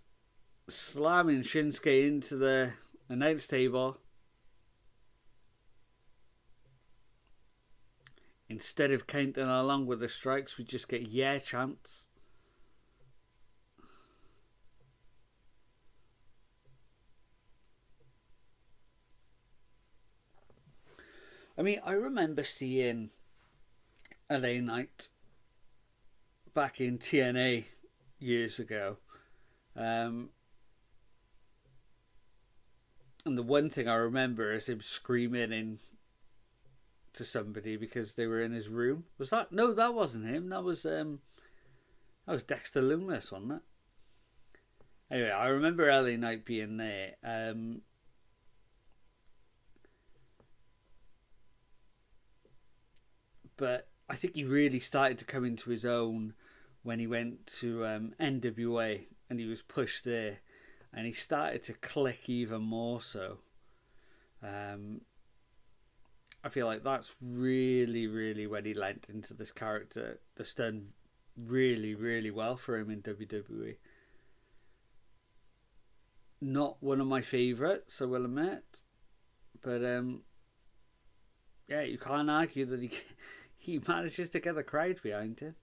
slamming Shinsuke into the announce table. Instead of counting along with the strikes, we just get yeah chants. I mean, I remember seeing LA Knight back in TNA years ago. And the one thing I remember is him screaming to somebody because they were in his room. Was that? No, that wasn't him. That was Dexter Lumis, wasn't it? Anyway, I remember LA Knight being there. But I think he really started to come into his own when he went to NWA and he was pushed there. And he started to click even more so. I feel like that's really, really when he lent into this character that's done really, really well for him in WWE. Not one of my favourites, I will admit. But, yeah, you can't argue that he manages to get the crowd behind him.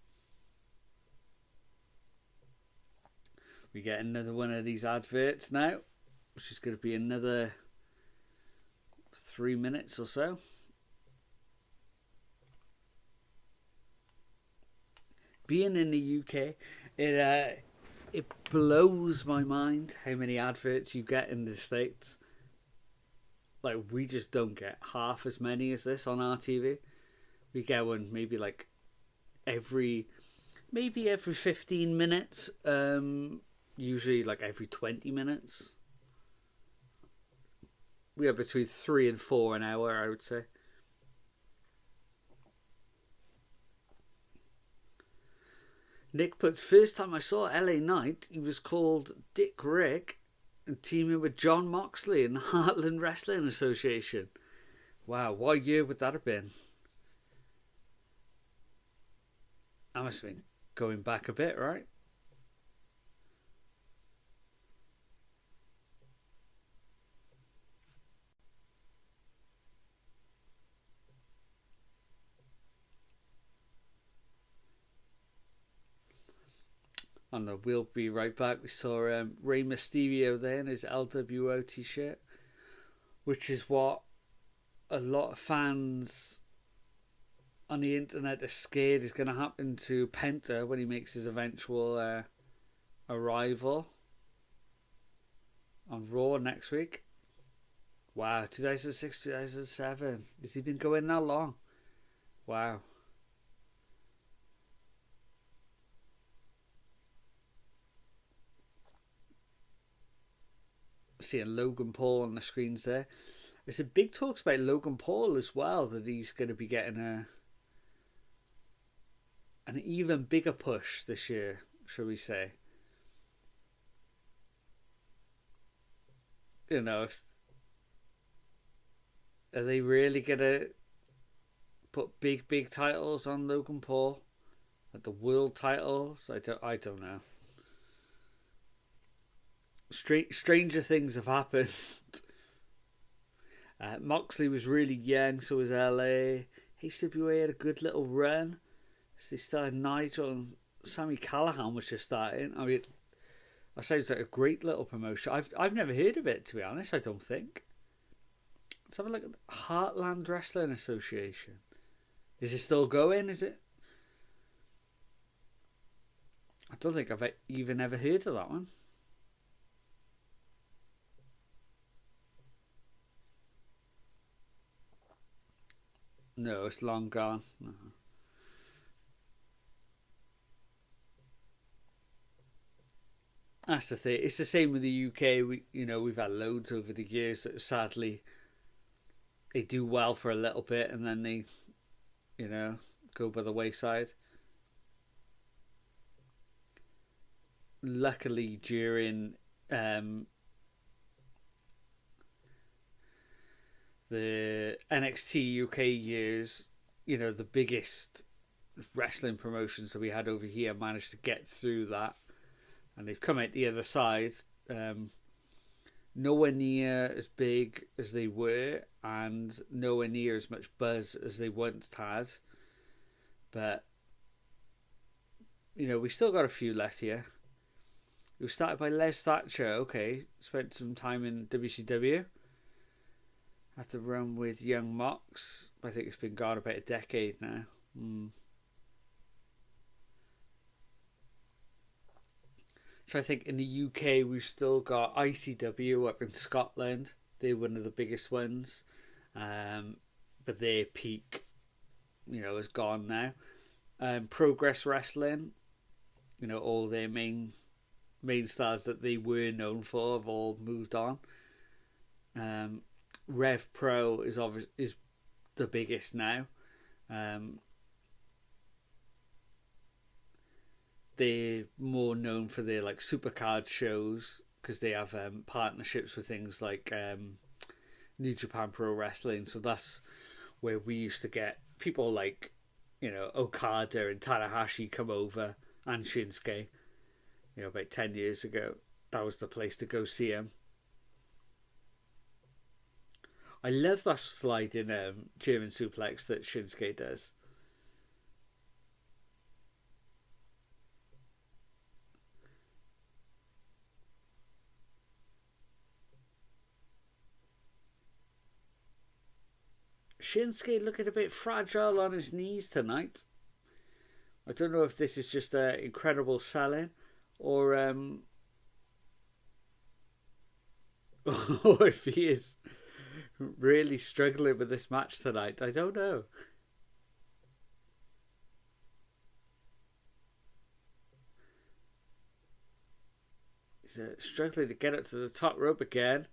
We get another one of these adverts now, which is going to be another 3 minutes or so. Being in the UK, it blows my mind how many adverts you get in the States. Like, we just don't get half as many as this on our TV. We get one maybe like every 15 minutes. Usually like every 20 minutes. We have between 3 and 4 an hour, I would say. Nick puts, first time I saw LA Knight, he was called Dick Rick and teaming with John Moxley in the Heartland Wrestling Association. Wow, what year would that have been? I must have been going back a bit, right? And we'll be right back. We saw Rey Mysterio there in his LWO t-shirt, which is what a lot of fans on the internet are scared is going to happen to Penta when he makes his eventual arrival on Raw next week. Wow, 2006, 2007. Has he been going that long? Wow. Seeing Logan Paul on the screens there. There's a big talks about Logan Paul as well, that he's going to be getting an even bigger push this year, shall we say. You know, are they really going to put big titles on Logan Paul? Like the world titles? I don't know. Stranger things have happened. Moxley was really young, so was LA. HWA had a good little run. So they started Nigel, and Sammy Callahan was just starting. I mean, that sounds like a great little promotion. I've never heard of it, to be honest. I don't think. Let's have a look at the Heartland Wrestling Association. Is it still going? Is it? I don't think I've even ever heard of that one. No, it's long gone. No. That's the thing. It's the same with the UK. We've had loads over the years that sadly they do well for a little bit and then they, go by the wayside. Luckily, during the NXT UK years, the biggest wrestling promotions that we had over here managed to get through that, and they've come out the other side. Nowhere near as big as they were, and nowhere near as much buzz as they once had. But we still got a few left here. It was started by Les Thatcher. Okay, spent some time in WCW. Had to run with Young Mox. I think it's been gone about a decade now. So I think in the UK we've still got ICW up in Scotland. They're one of the biggest ones. But their peak, is gone now. Progress Wrestling, all their main stars that they were known for have all moved on. Rev Pro is the biggest now. They're more known for their supercard shows because they have partnerships with things like New Japan Pro Wrestling. So that's where we used to get people like Okada and Tanahashi come over, and Shinsuke. About 10 years ago, that was the place to go see him. I love that sliding German suplex that Shinsuke does. Shinsuke looking a bit fragile on his knees tonight. I don't know if this is just incredible selling or or if he is really struggling with this match tonight. I don't know. He's struggling to get up to the top rope again.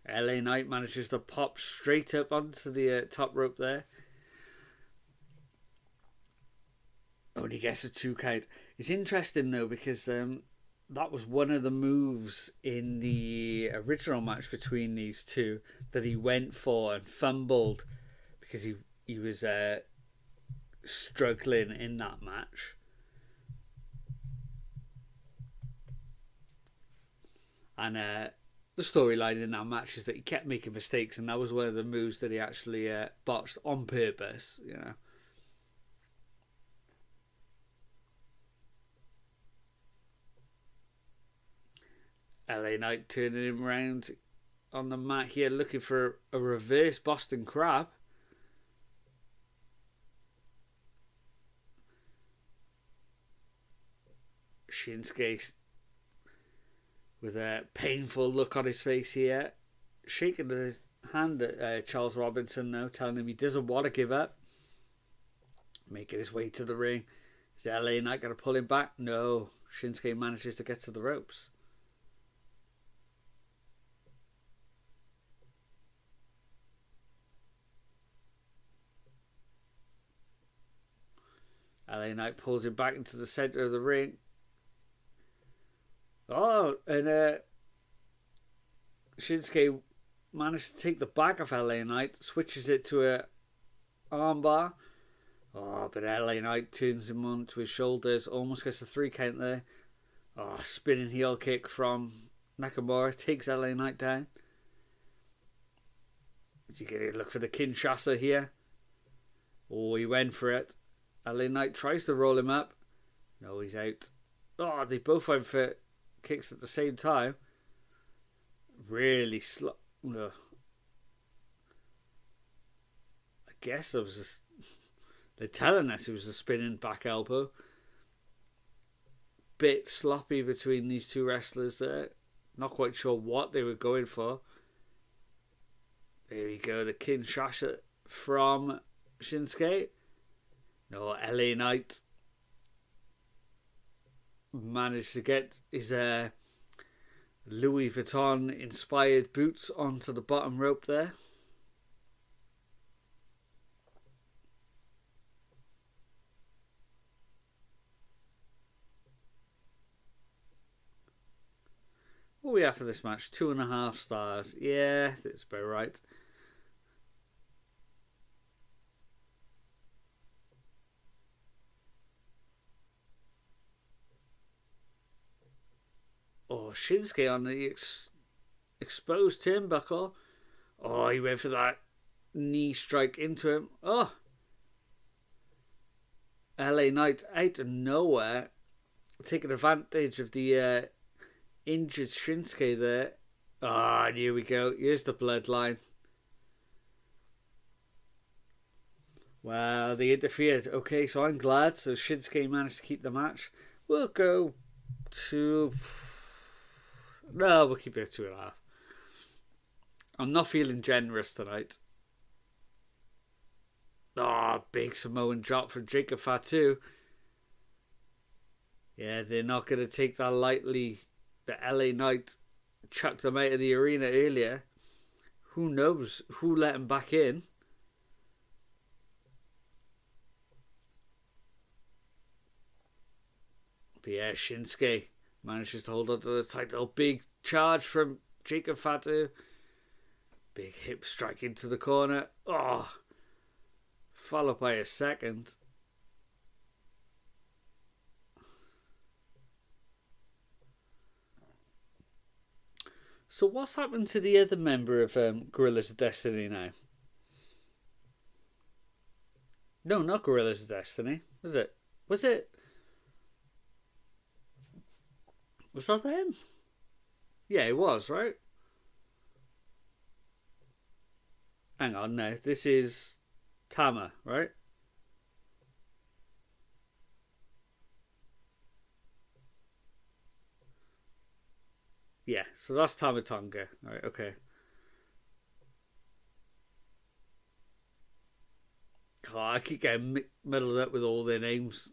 LA Knight manages to pop straight up onto the top rope there. Oh, and he gets a 2 count. It's interesting though because that was one of the moves in the original match between these two that he went for and fumbled because he was struggling in that match. And the storyline in that match is that he kept making mistakes, and that was one of the moves that he actually botched on purpose, you know. LA Knight turning him around on the mat here, looking for a reverse Boston Crab. Shinsuke with a painful look on his face here, shaking his hand at Charles Robinson now, telling him he doesn't want to give up. Making his way to the ring. Is LA Knight going to pull him back? No. Shinsuke manages to get to the ropes. LA Knight pulls him back into the center of the ring. Oh, and Shinsuke managed to take the back of LA Knight, switches it to a armbar. Oh, but LA Knight turns him onto his shoulders, almost gets a 3 count there. Oh, spinning heel kick from Nakamura, takes LA Knight down. Is he going to look for the Kinshasa here? Oh, he went for it. LA Knight tries to roll him up. No, he's out. Oh, they both went for kicks at the same time. Really slow. I guess it was just... They're telling us it was a spinning back elbow. Bit sloppy between these two wrestlers there. Not quite sure what they were going for. There we go. The Kinshasa from Shinsuke. No, LA Knight managed to get his Louis Vuitton inspired boots onto the bottom rope there. What are we at for this match? 2.5 stars. Yeah, that's about right. Oh, Shinsuke on the exposed turnbuckle. Oh, he went for that knee strike into him. Oh. LA Knight out of nowhere, taking advantage of the injured Shinsuke there. Ah, here we go. Here's the bloodline. Well, they interfered. Okay, so I'm glad. So Shinsuke managed to keep the match. We'll go to... No, we'll keep it at 2.5. I'm not feeling generous tonight. Oh, big Samoan drop from Jacob Fatu. Yeah, they're not going to take that lightly. The LA Knight chucked them out of the arena earlier. Who knows who let him back in? But yeah, Shinsuke manages to hold on to the title. Big charge from Jacob Fatu. Big hip strike into the corner. Oh, followed by a second. So what's happened to the other member of Gorillas of Destiny now? No, not Gorillas of Destiny. Was it? Was that them? Yeah, it was, right? Hang on now. This is Tama, right? Yeah, so that's Tama Tonga. Right, okay. God, I keep getting muddled up with all their names.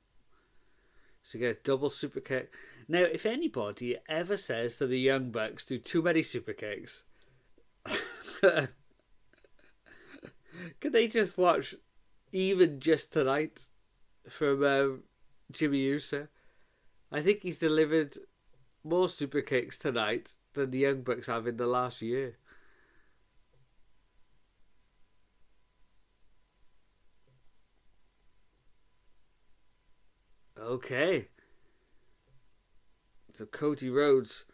So you get double super kick. Now, if anybody ever says that the Young Bucks do too many super kicks, could they just watch even just tonight from Jimmy Uso? I think he's delivered more super kicks tonight than the Young Bucks have in the last year. Okay. So Cody Rhodes.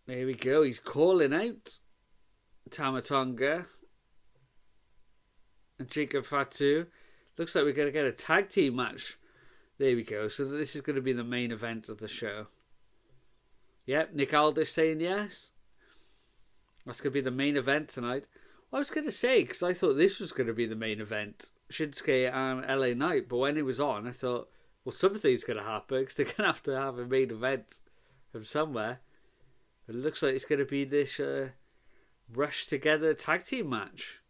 There we go. He's calling out Tama Tonga and Jacob Fatu. Looks like we're going to get a tag team match. There we go. So this is going to be the main event of the show. Yep, Nick Aldis saying yes. That's going to be the main event tonight. Well, I was going to say, because I thought this was going to be the main event, Shinsuke and LA Knight. But when it was on, I thought, well, something's going to happen because they're going to have a main event from somewhere. But it looks like it's going to be this rush together tag team match.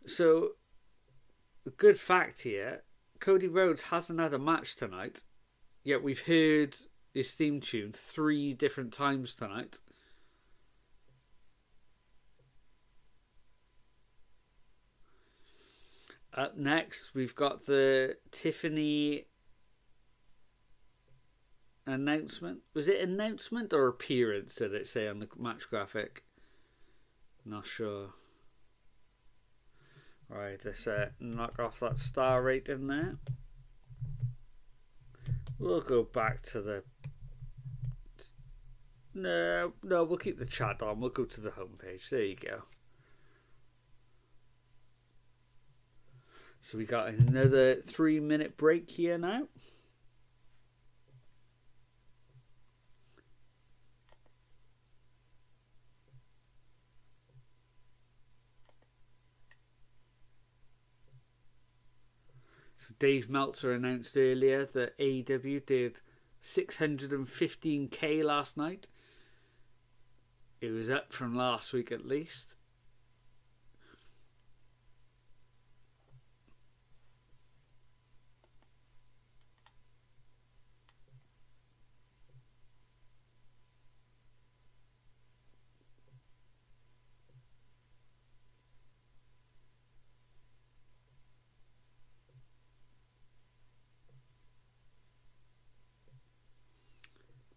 So, a good fact here, Cody Rhodes hasn't had a match tonight, yet we've heard his theme tune 3 different times tonight. Up next, we've got the Tiffany announcement. Was it announcement or appearance, did it say on the match graphic? Not sure. Right, let's knock off that star rating there. We'll go back to the... No, we'll keep the chat on. We'll go to the homepage. There you go. So we got another 3-minute break here now. So Dave Meltzer announced earlier that AEW did 615k last night. It was up from last week at least.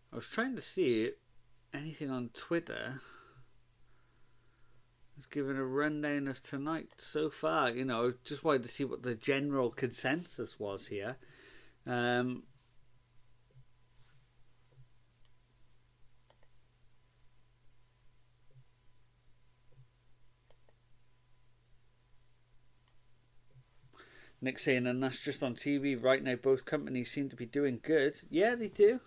I was trying to see anything on Twitter. I was given a rundown of tonight so far. You know, I just wanted to see what the general consensus was here. Nick saying, and that's just on TV right now. Both companies seem to be doing good. Yeah, they do.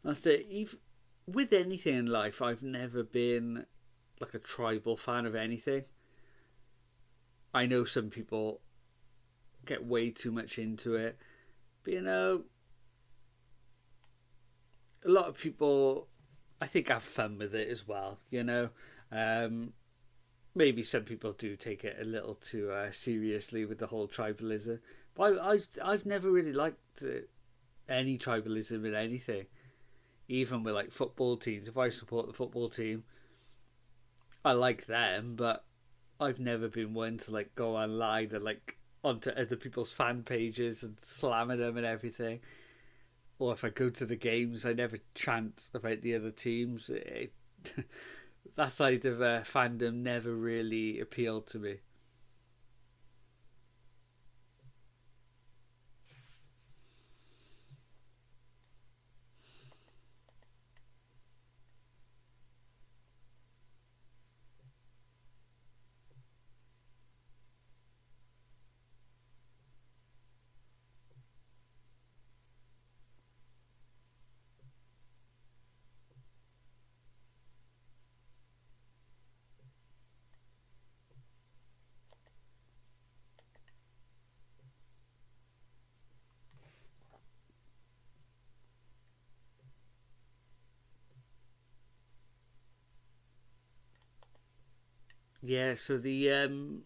That's it. With anything in life, I've never been like a tribal fan of anything. I know some people get way too much into it, but you know, a lot of people, I think, have fun with it as well. You know, maybe some people do take it a little too seriously with the whole tribalism, but I've never really liked any tribalism in anything. Even with like football teams, if I support the football team, I like them, but I've never been one to like go online and like onto other people's fan pages and slamming them and everything. Or if I go to the games, I never chant about the other teams. That side of fandom never really appealed to me. Yeah, so the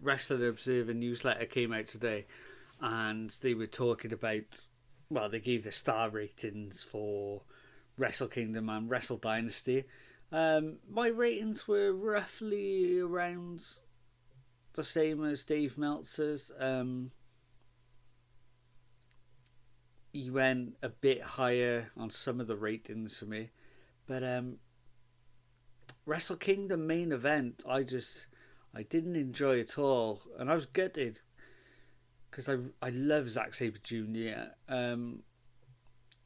Wrestling Observer newsletter came out today, and they were talking about, well, they gave the star ratings for Wrestle Kingdom and Wrestle Dynasty. My ratings were roughly around the same as Dave Meltzer's. He went a bit higher on some of the ratings for me, but Wrestle Kingdom main event, I didn't enjoy at all, and I was gutted because I love Zack Sabre Jr.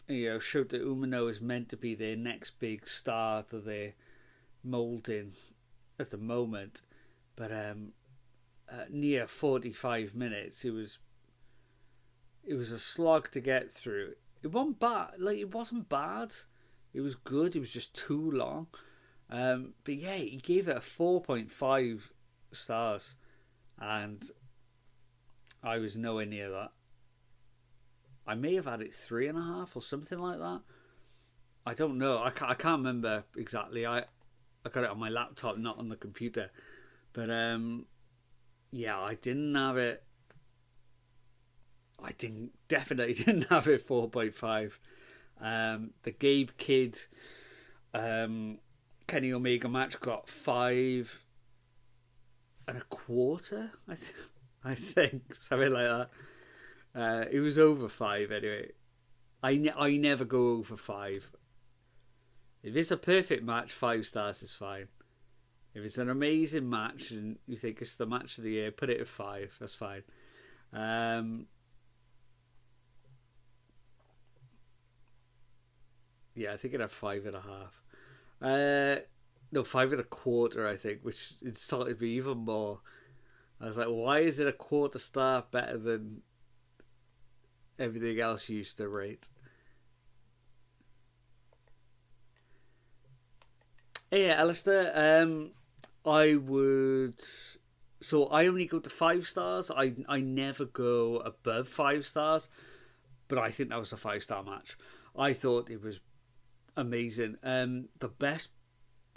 Shota Umino is meant to be their next big star that they're molding at the moment, but near 45 minutes, it was a slog to get through. It wasn't bad. Like, it wasn't bad. It was good. It was just too long. But yeah, he gave it a 4.5 stars, and I was nowhere near that. I may have had it 3.5 or something like that. I don't know. I can't remember exactly. I got it on my laptop, not on the computer. But yeah, I didn't have it. Definitely didn't have it 4.5. The Gabe Kidd Kenny Omega match got 5.25. I think something like that. It was over 5 anyway. I never go over 5. If it's a perfect match, 5 stars is fine. If it's an amazing match and you think it's the match of the year, put it at 5. That's fine. Yeah, I think it had 5.5. No, 5.25, I think, which insulted me even more. I was like, why is it a quarter star better than everything else you used to rate? Yeah, Alistair, I would. So I only go to 5 stars. I never go above 5 stars, but I think that was a 5 star match. I thought it was amazing. The best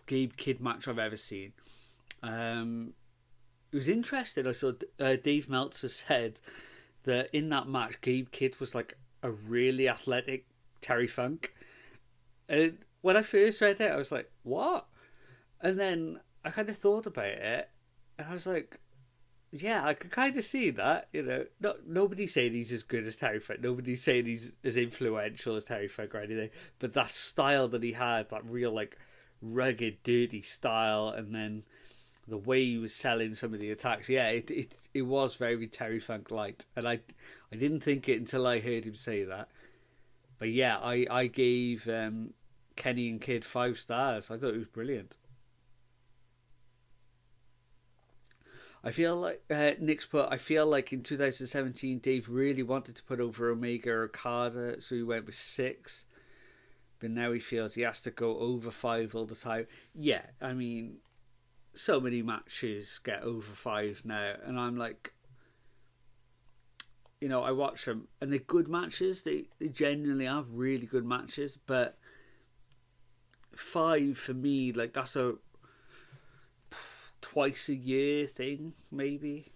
Gabe Kidd match I've ever seen. It was interesting. I saw Dave Meltzer said that in that match, Gabe Kidd was like a really athletic Terry Funk. And when I first read it, I was like, what? And then I kind of thought about it, and I was like, yeah, I could kind of see that. Nobody's saying he's as good as Terry Funk. Nobody's saying he's as influential as Terry Funk or anything. But that style that he had, that real like rugged, dirty style, and then the way he was selling some of the attacks, yeah, it was very Terry Funk light. And I didn't think it until I heard him say that. But yeah, I gave Kenny and Kidd 5 stars. I thought it was brilliant. I feel like Nick's put. I feel like in 2017, Dave really wanted to put over Omega or Okada, so he went with 6. But now he feels he has to go over 5 all the time. Yeah, I mean, so many matches get over 5 now, and I'm like, I watch them, and they're good matches. They genuinely have really good matches, but 5 for me, like, that's a twice a year thing, maybe.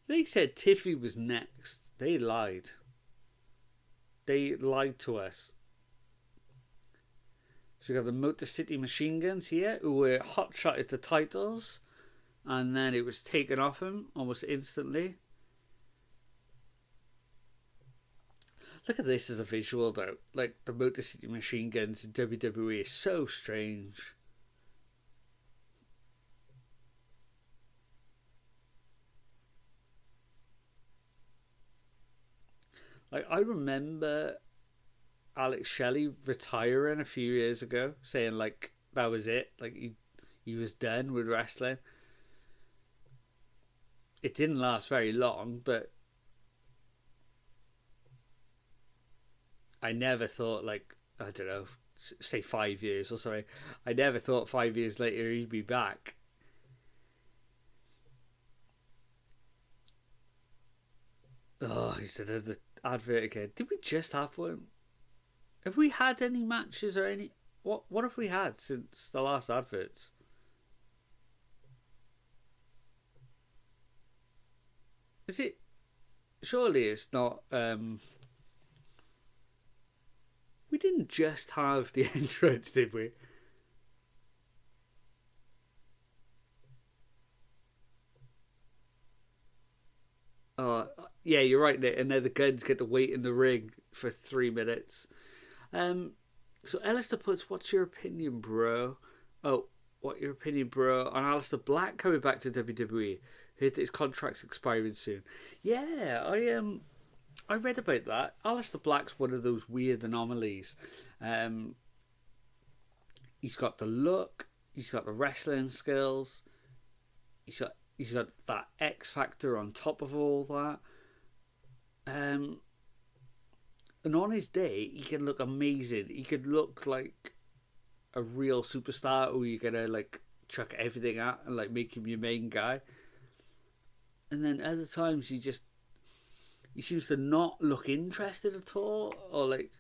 They said Tiffy was next. They lied. They lied to us. So we got the Motor City Machine Guns here, who were hot shot at the titles, and then it was taken off him almost instantly. Look at this as a visual, though. Like, the Motor City Machine Guns in WWE is so strange. Like, I remember Alex Shelley retiring a few years ago, saying, like, that was it. Like, he was done with wrestling. It didn't last very long, but I never thought, like, I don't know, say 5 years or something. I never thought 5 years later he'd be back. Oh, he said the advert again. Did we just have one? Have we had any matches or any? What have we had since the last adverts? Is it? Surely it's not. We didn't just have the entrance, did we? Oh, yeah, you're right, Nick. And then the guns get to wait in the ring for 3 minutes. Um, so Alistair puts, "What's your opinion, bro?" Oh, what your opinion, bro, on Alistair Black coming back to WWE? Heard that his contract's expiring soon. Yeah, I read about that. Alistair Black's one of those weird anomalies. Um, he's got the look, he's got the wrestling skills, he's got that X factor on top of all that. Um, and on his day, he can look amazing. He could look like a real superstar who you're gonna like chuck everything at and like make him your main guy. And then other times he seems to not look interested at all, or like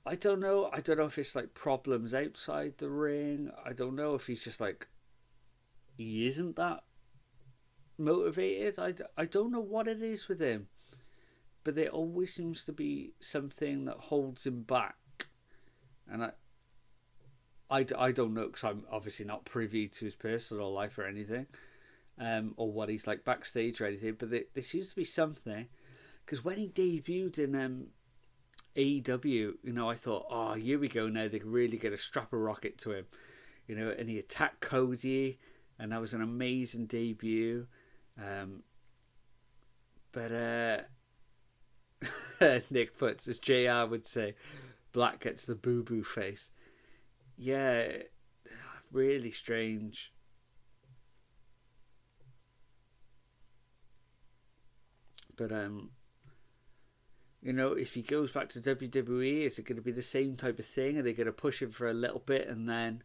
I don't know. I don't know if it's like problems outside the ring. I don't know if he's just like he isn't that motivated. I don't know what it is with him, but there always seems to be something that holds him back. And I don't know because I'm obviously not privy to his personal life or anything, or what he's like backstage or anything. But there seems to be something because when he debuted in AEW, I thought, oh, here we go now. They're really going to strap a rocket to him, and he attacked Cody, and that was an amazing debut. But Nick puts, as JR would say, Black gets the boo boo face. Yeah, really strange. But if he goes back to WWE, is it going to be the same type of thing? Are they going to push him for a little bit and then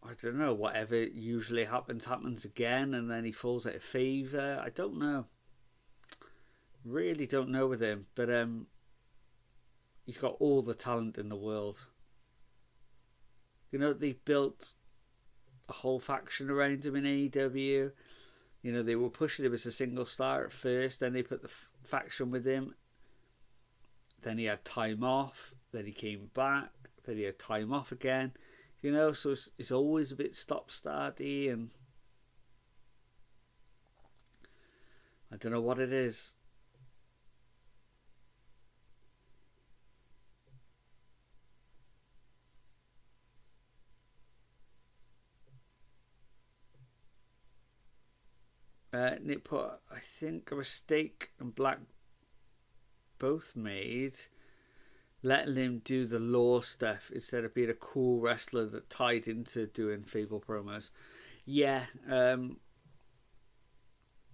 I don't know, whatever usually happens again, and then he falls out of favour? I don't know. Really don't know with him, but he's got all the talent in the world. They built a whole faction around him in AEW. They were pushing him as a single star at first, then they put the faction with him. Then he had time off, then he came back, then he had time off again. So it's always a bit stop-starty, and I don't know what it is. Nick put, I think a mistake and Black both made letting him do the law stuff instead of being a cool wrestler that tied into doing Fable promos. Yeah,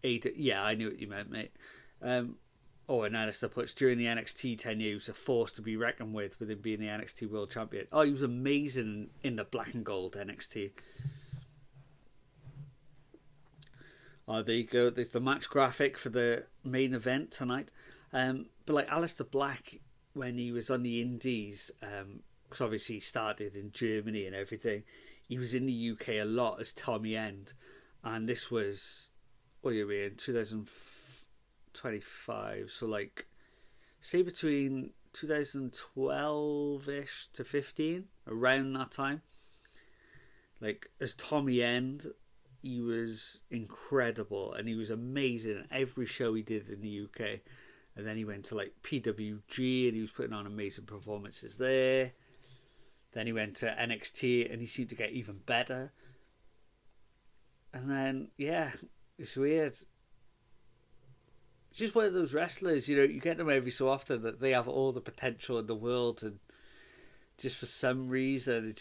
yeah, I knew what you meant, mate. And Alistair puts, during the NXT tenure, he was a force to be reckoned with him being the NXT World Champion. Oh, he was amazing in the black and gold NXT. Oh, there you go. There's the match graphic for the main event tonight. But like Alistair Black, when he was on the Indies, because obviously he started in Germany and everything, he was in the UK a lot as Tommy End. And this was, what are you in, 2025. So like, say between 2012-ish to 15, around that time. Like, as Tommy End, he was incredible and he was amazing at every show he did in the UK. And then he went to like PWG and he was putting on amazing performances there. Then he went to NXT and he seemed to get even better. And then, yeah, it's weird. It's just one of those wrestlers, you get them every so often that they have all the potential in the world, and just for some reason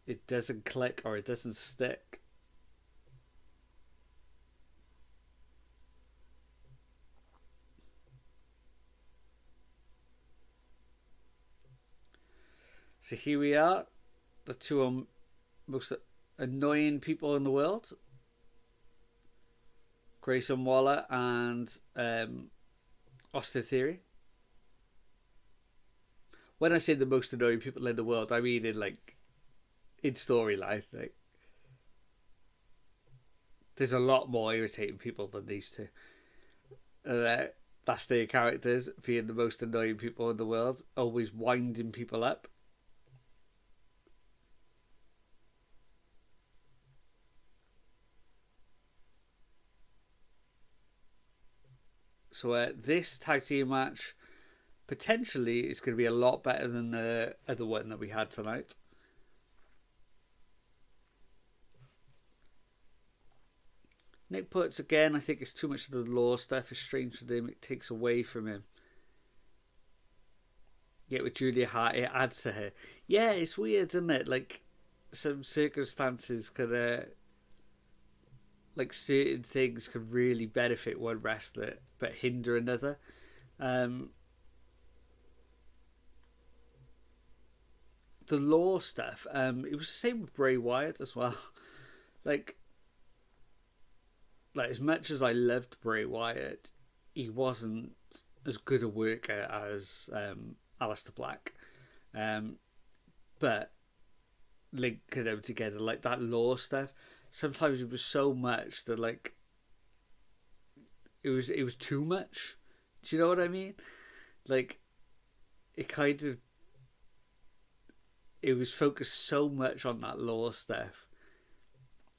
it doesn't click or it doesn't stick. So here we are, the two, most annoying people in the world. Grayson Waller and Austin Theory. When I say the most annoying people in the world, I mean in storyline. There's a lot more irritating people than these two. That's their characters, being the most annoying people in the world, always winding people up. So this tag team match potentially is going to be a lot better than the other one that we had tonight. Nick puts, again, I think it's too much of the law stuff. It's strange for them. It takes away from him. Yet with Julia Hart, it adds to her. Yeah, it's weird, isn't it? Some circumstances could... certain things could really benefit one wrestler but hinder another. The law stuff, it was the same with Bray Wyatt as well. As much as I loved Bray Wyatt, he wasn't as good a worker as Aleister Black. But linking them together, that law stuff, sometimes it was so much that it was too much. Do you know what I mean? It kind of, it was focused so much on that law stuff.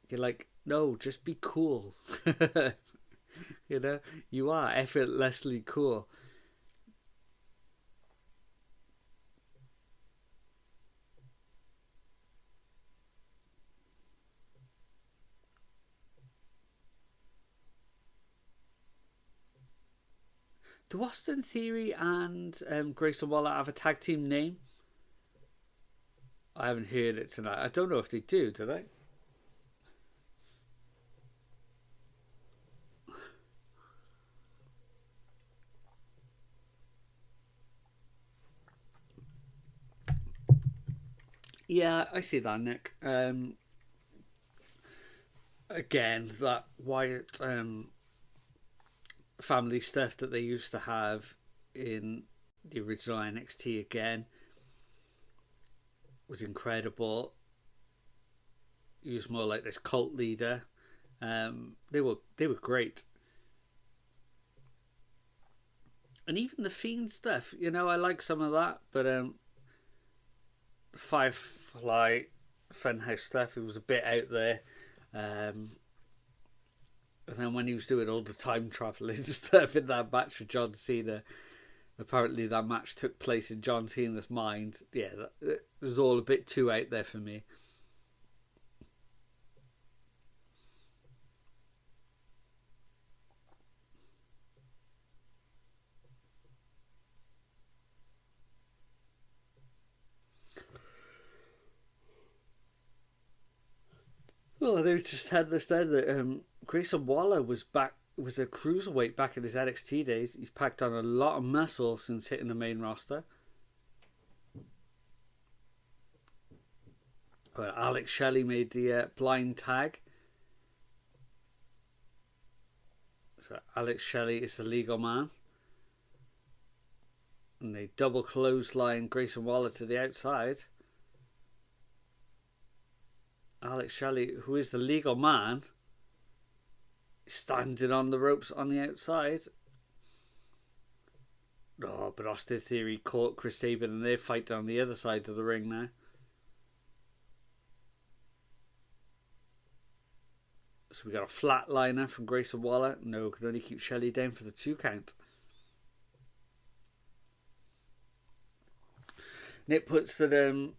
You're like, no, just be cool. You are effortlessly cool. Do Austin Theory and Grayson Waller have a tag team name? I haven't heard it tonight. I don't know if they do they? Yeah, I see that, Nick. Again, that Wyatt family stuff that they used to have in the original NXT again was incredible. He was more like this cult leader. They were great. And even the Fiend stuff, I like some of that, but Firefly Funhouse stuff, it was a bit out there. And then when he was doing all the time traveling stuff in that match with John Cena, apparently that match took place in John Cena's mind. Yeah, it was all a bit too out there for me. Well, they just had this then that Grayson Waller was a cruiserweight back in his NXT days. He's packed on a lot of muscle since hitting the main roster. But Alex Shelley made the blind tag. So Alex Shelley is the legal man. And they double clothesline Grayson Waller to the outside. Alex Shelley, who is the legal man, standing on the ropes on the outside. Oh, but Austin Theory caught Chris Sabin and they're fighting on the other side of the ring now. So we got a flatliner from Grayson Waller. No, could only keep Shelley down for the 2 count. Nick puts that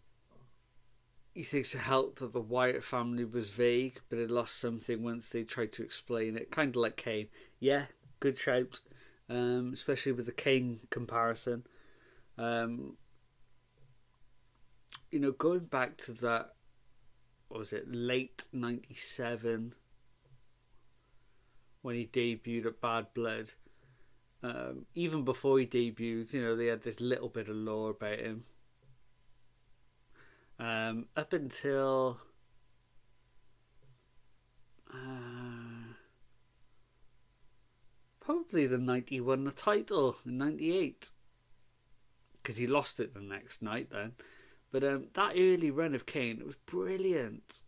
he thinks the health of the Wyatt family was vague, but it lost something once they tried to explain it. Kind of like Kane. Yeah, good shout. Especially with the Kane comparison. Going back to that, what was it, late 97, when he debuted at Bad Blood. Even before he debuted, they had this little bit of lore about him. Up until probably the night he won the title in '98, because he lost it the next night then. But that early run of Kane, it was brilliant.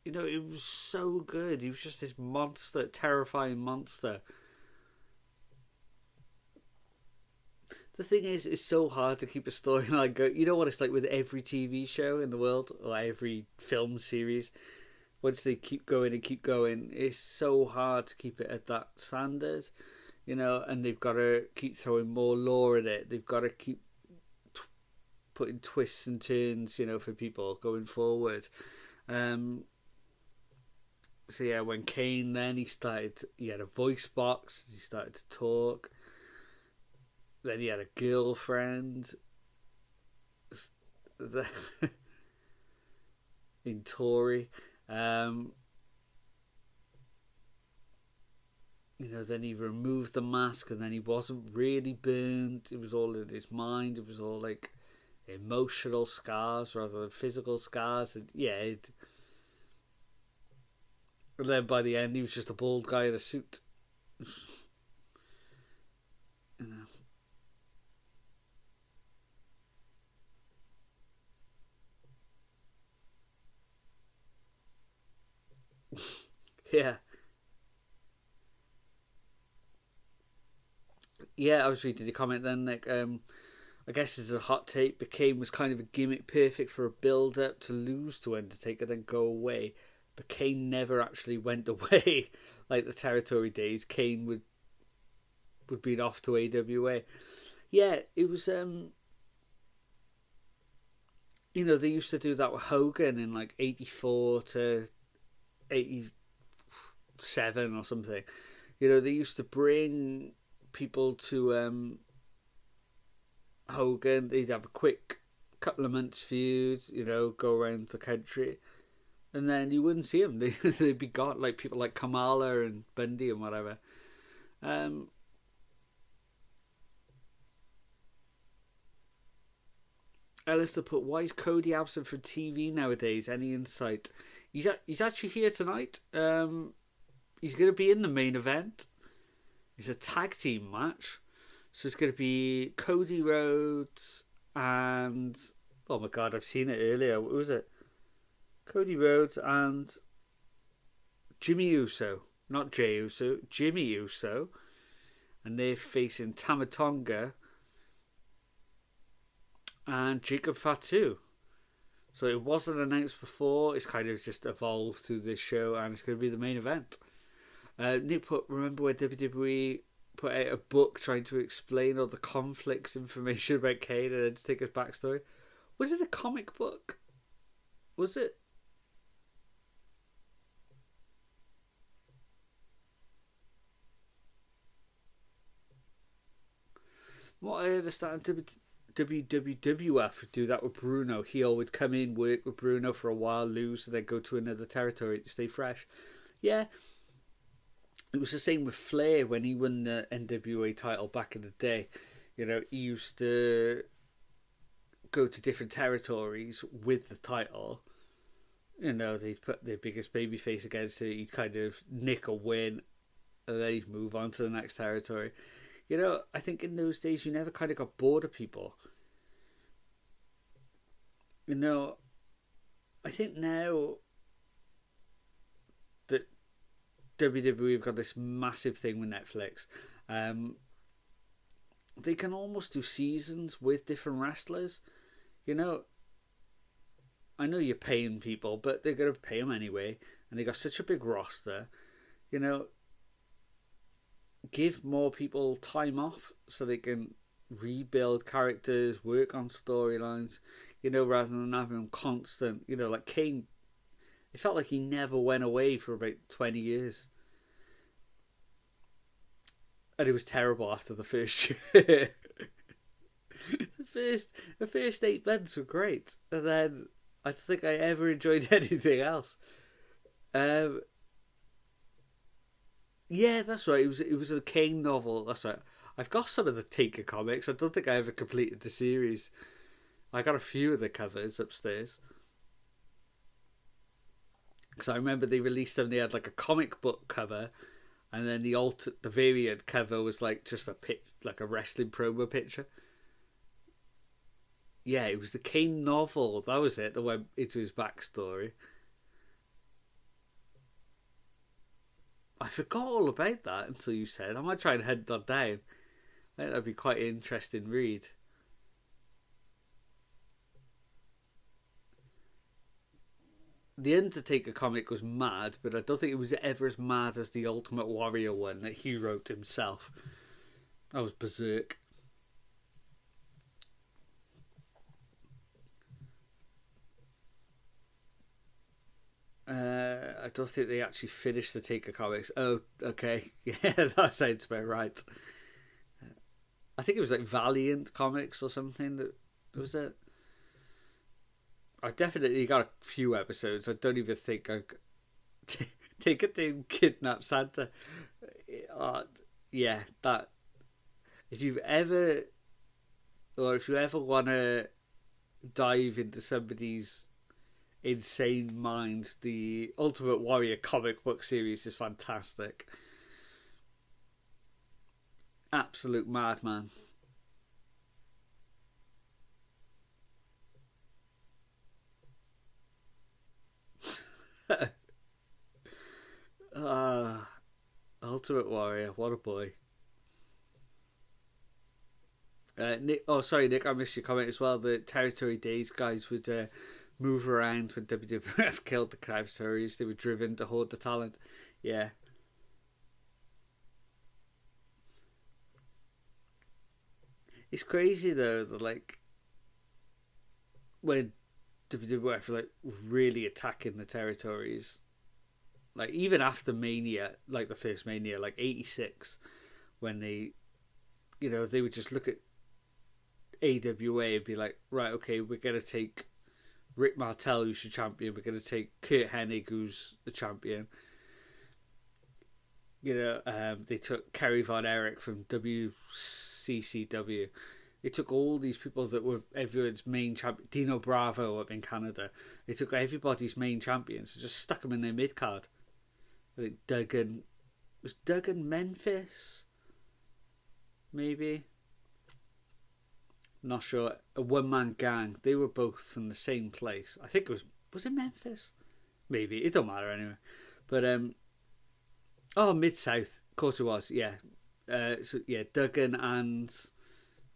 You know, it was so good. He was just this monster, terrifying monster. The thing is, it's so hard to keep a storyline going. You know what it's like with every TV show in the world, or every film series. Once they keep going and keep going, it's so hard to keep it at that standard. You know, and they've got to keep throwing more lore in it. They've got to keep putting twists and turns, you know, for people going forward. So yeah, when Kane then he had a voice box, he started to talk. Then he had a girlfriend in Tori. You know, then he removed the mask, and then he wasn't really burnt. It was all in his mind. It was all like emotional scars rather than physical scars. And yeah, and then by the end, he was just a bald guy in a suit. You know. Yeah. Yeah, I was reading the comment then, like, I guess it's a hot take, but Kane was kind of a gimmick perfect for a build-up to lose to Undertaker, then go away. But Kane never actually went away. Like the territory days, Kane would be off to AWA. Yeah, it was, you know, they used to do that with Hogan in like 84 to 87 or something. You know, they used to bring people to Hogan. They'd have a quick couple of months feud, you know, go around the country, and then you wouldn't see them. They'd be gone, like people like Kamala and Bundy and whatever. Alistair put, why is Cody absent from TV nowadays? Any insight? He's actually here tonight. He's going to be in the main event. It's a tag team match. So it's going to be Cody Rhodes and... Oh my god, I've seen it earlier. What was it? Cody Rhodes and Jimmy Uso. Not Jey Uso. Jimmy Uso. And they're facing Tama Tonga and Jacob Fatu. So it wasn't announced before. It's kind of just evolved through this show, and it's going to be the main event. Nick put, remember when WWE put out a book trying to explain all the conflicts information about Kane and Undertaker's backstory? Was it a comic book? Was it? What I understand, WWF would do that with Bruno. Heel would come in, work with Bruno for a while, lose, and then go to another territory to stay fresh. Yeah. It was the same with Flair when he won the NWA title back in the day. You know, he used to go to different territories with the title. You know, they'd put their biggest babyface against it. He'd kind of nick a win, and then he'd move on to the next territory. You know, I think in those days you never kind of got bored of people. You know, I think now that WWE have got this massive thing with Netflix, they can almost do seasons with different wrestlers. You know, I know you're paying people, but they're going to pay them anyway, and they got such a big roster. You know, give more people time off so they can rebuild characters, work on storylines, you know, rather than having them constant. You know, like Kane, it felt like he never went away for about 20 years. And it was terrible after the first year. The first 8 months were great. And then I don't think I ever enjoyed anything else. Yeah, that's right. It was a Kane novel. That's right. I've got some of the Taker comics. I don't think I ever completed the series. I got a few of the covers upstairs. Because I remember they released them. They had like a comic book cover, and then the variant cover was like just like a wrestling promo picture. Yeah, it was the Kane novel. That was it. That went into his backstory. I forgot all about that until you said. I might try and head that down. I think that'd be quite an interesting read. The Undertaker comic was mad, but I don't think it was ever as mad as the Ultimate Warrior one that he wrote himself. That was berserk. I don't think they actually finished the Taker comics. Oh, okay. Yeah, that sounds about right. I think it was like Valiant Comics or something. That was it. I definitely got a few episodes. I don't even think I Taker didn't kidnap Santa. Yeah, that. If you ever want to dive into somebody's insane mind, the Ultimate Warrior comic book series is fantastic. Absolute madman. Ultimate Warrior, what a boy. Nick, Nick, I missed your comment as well. The Territory Days guys would move around when WWF killed the territories. They were driven to hoard the talent. Yeah. It's crazy though that like when WWF like really attacking the territories, like even after Mania, like the first Mania, like '86, when they would just look at AWA and be like, right, okay, we're gonna take Rick Martel, who's the champion. We're going to take Kurt Hennig, who's the champion. They took Kerry Von Erich from WCCW. They took all these people that were everyone's main champion. Dino Bravo up in Canada. They took everybody's main champions and just stuck them in their mid card. I think Duggan Memphis? Maybe. Not sure. A one-man gang. They were both in the same place. I think it was it Memphis? Maybe. It don't matter anyway. But Mid-South. Of course it was. Yeah. Duggan and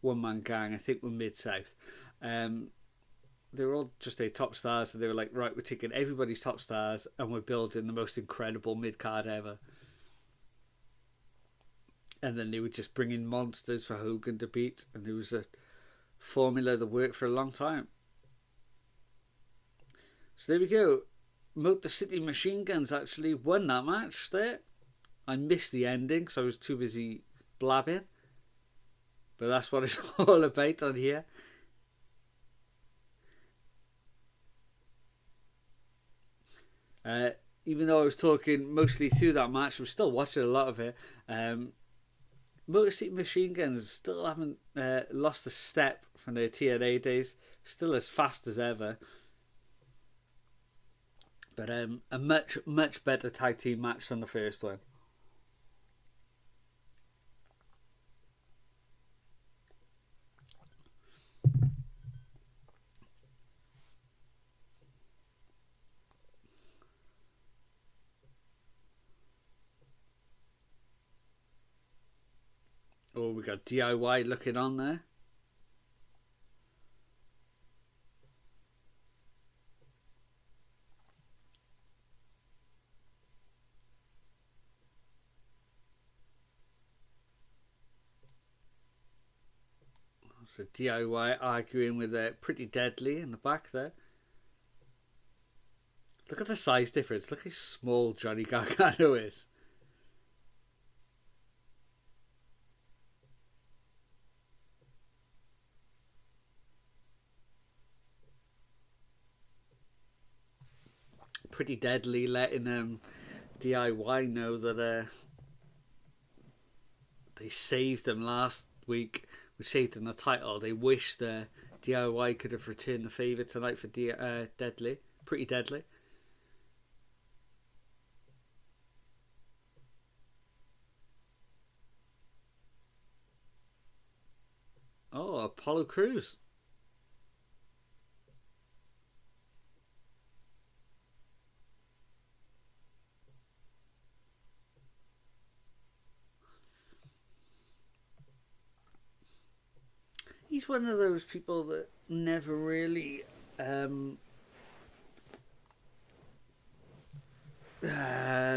one-man gang, I think, were Mid-South. They were all just their top stars, and they were like, right, we're taking everybody's top stars and we're building the most incredible mid-card ever. And then they would just bring in monsters for Hogan to beat, and there was a formula that worked for a long time. So there we go. Motor City Machine Guns actually won that match there. I missed the ending because I was too busy blabbing. But that's what it's all about on here. Even though I was talking mostly through that match, I'm still watching a lot of it. Motor City Machine Guns still haven't lost a step from their TNA days. Still as fast as ever. But a much, much better tag team match than the first one. Oh, we got DIY looking on there. So DIY arguing with Pretty Deadly in the back there. Look at the size difference. Look how small Johnny Gargano is. Pretty Deadly letting DIY know that they saved them last week, which saved them the title. They wish DIY could have returned the favour tonight for Deadly. Pretty Deadly. Apollo Crews. He's one of those people that never really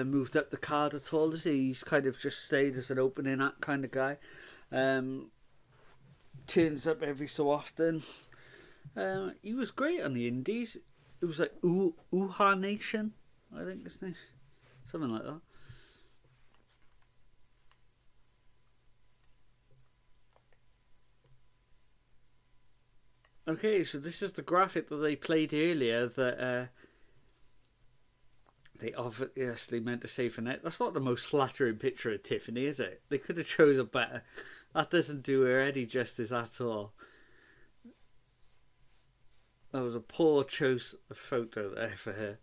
moved up the card at all. He's kind of just stayed as an opening act kind of guy. Turns up every so often. He was great on the indies. It was like Uha Nation, I think his name, something like that. Okay, so this is the graphic that they played earlier that they obviously meant to say for net. That's not the most flattering picture of Tiffany, is it? They could have chosen better. That doesn't do her any justice at all. That was a poor choice of photo there for her.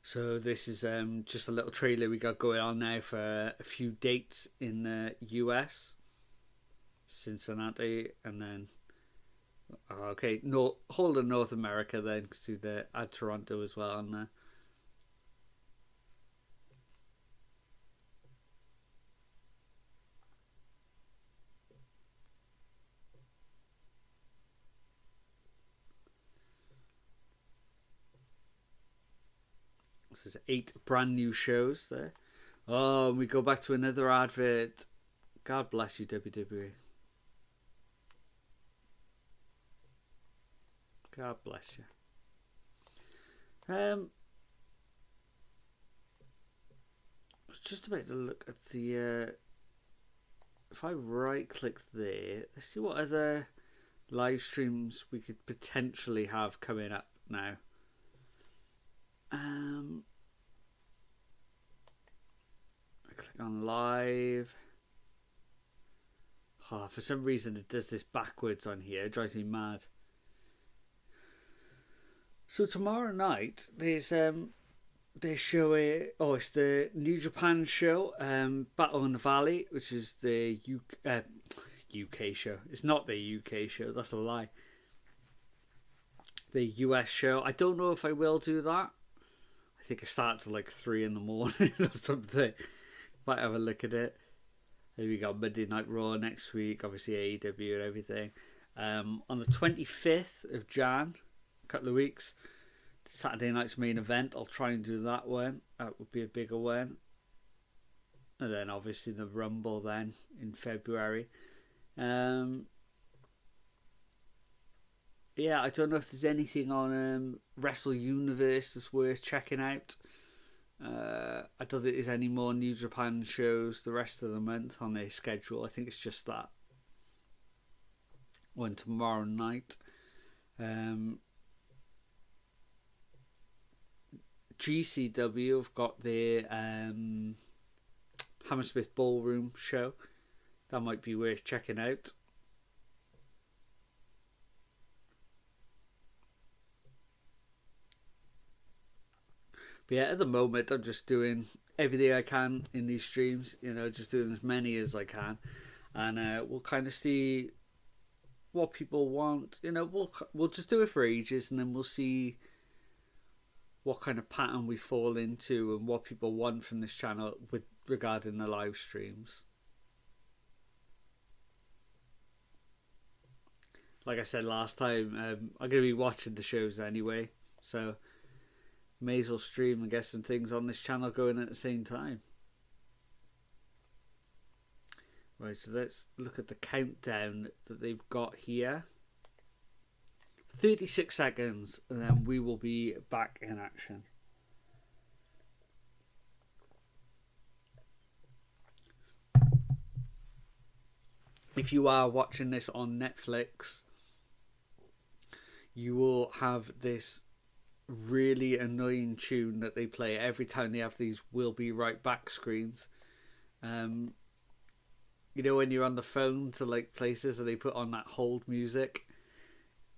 So this is just a little trailer we got going on now for a few dates in the US, Cincinnati, and then whole of North America. Then see the add Toronto as well on there. There's 8 brand new shows there. Oh, and we go back to another advert. God bless you, WWE. God bless you. I was just about to look at the. If I right click there, let's see what other live streams we could potentially have coming up now. I click on live. Oh, for some reason it does this backwards on here. It drives me mad. So tomorrow night there's they're showing. Oh, it's the New Japan show, Battle in the Valley, which is the UK show. It's not the UK show. That's a lie. The US show. I don't know if I will do that. I think it starts at like 3 in the morning or something. Might have a look at it. Then we got Monday Night Raw next week, obviously AEW and everything. On the 25th of Jan, a couple of weeks, Saturday night's main event. I'll try and do that one. That would be a bigger one. And then obviously the Rumble then in February. Yeah, I don't know if there's anything on Wrestle Universe that's worth checking out. I don't think there's any more New Japan shows the rest of the month on their schedule. I think it's just that one tomorrow night. GCW have got their Hammersmith Ballroom show. That might be worth checking out. But yeah, at the moment I'm just doing everything I can in these streams, just doing as many as I can, and we'll kind of see what people want. We'll just do it for ages, and then we'll see what kind of pattern we fall into and what people want from this channel with regarding the live streams. Like I said last time, I'm going to be watching the shows anyway, so may as well stream and get some things on this channel going at the same time. Right, so let's look at the countdown that they've got here. 36 seconds, and then we will be back in action. If you are watching this on Netflix, you will have this really annoying tune that they play every time they have these "We'll be right back" screens. When you're on the phone to like places and they put on that hold music,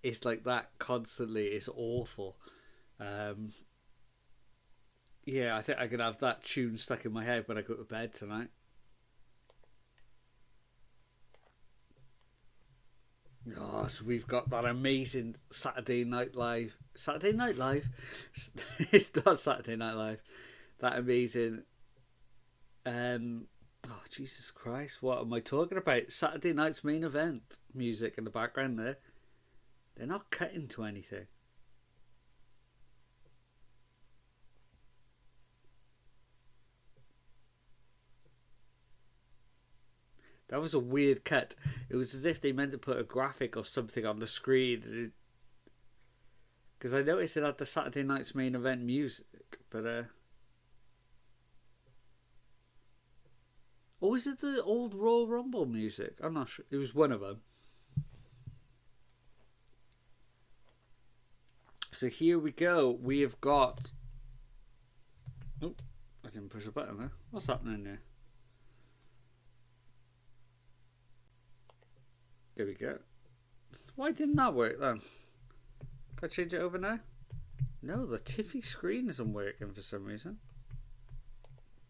it's like that constantly. It's awful. Yeah, I think I could have that tune stuck in my head when I go to bed tonight. Oh, so we've got that amazing Saturday Night Live. Saturday Night Live? It's not Saturday Night Live. That amazing. Oh, Jesus Christ. What am I talking about? Saturday night's main event music in the background there. They're not cutting to anything. That was a weird cut. It was as if they meant to put a graphic or something on the screen. Because I noticed it had the Saturday night's main event music. But, or was it the old Royal Rumble music? I'm not sure. It was one of them. So here we go. We have got... Oh, I didn't push a button there. What's happening there? Here we go. Why didn't that work then? Can I change it over now? No, the Tiffy screen isn't working for some reason.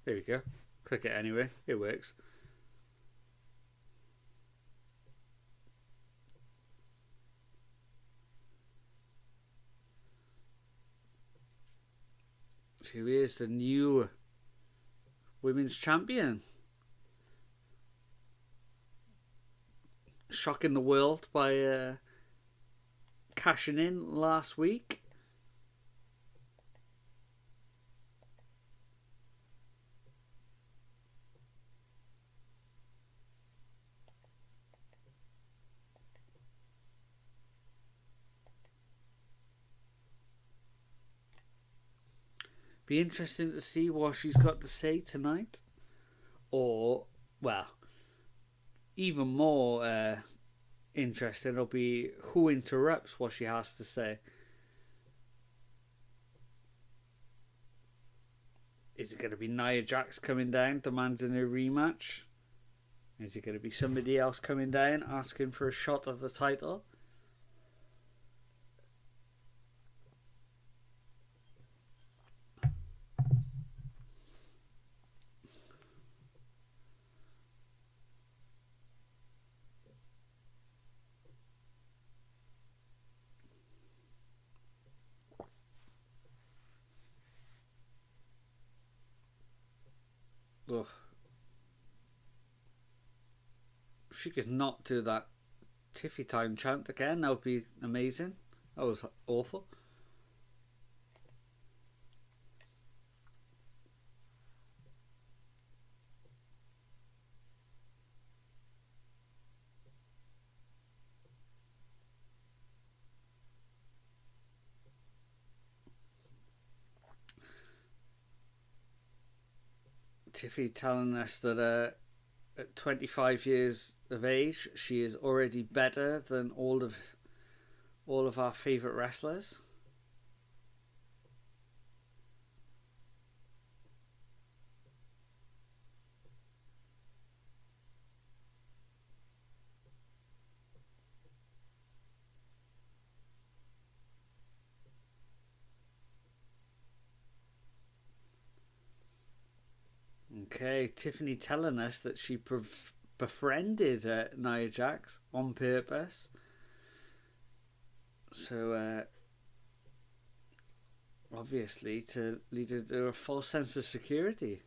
There we go. Click it anyway. It works. So here's the new women's champion. Shocking the world by cashing in last week. Be interesting to see what she's got to say tonight. Or, well, even more interesting will be who interrupts what she has to say. Is it going to be Nia Jax coming down demanding a rematch? Is it going to be somebody else coming down asking for a shot at the title? Ugh. If she could not do that Tiffy time chant again, that would be amazing. That was awful. Tiffy telling us that at 25 years of age, she is already better than all of our favourite wrestlers. Okay, Tiffany telling us that she befriended Nia Jax on purpose. So, obviously, to lead her to a false sense of security.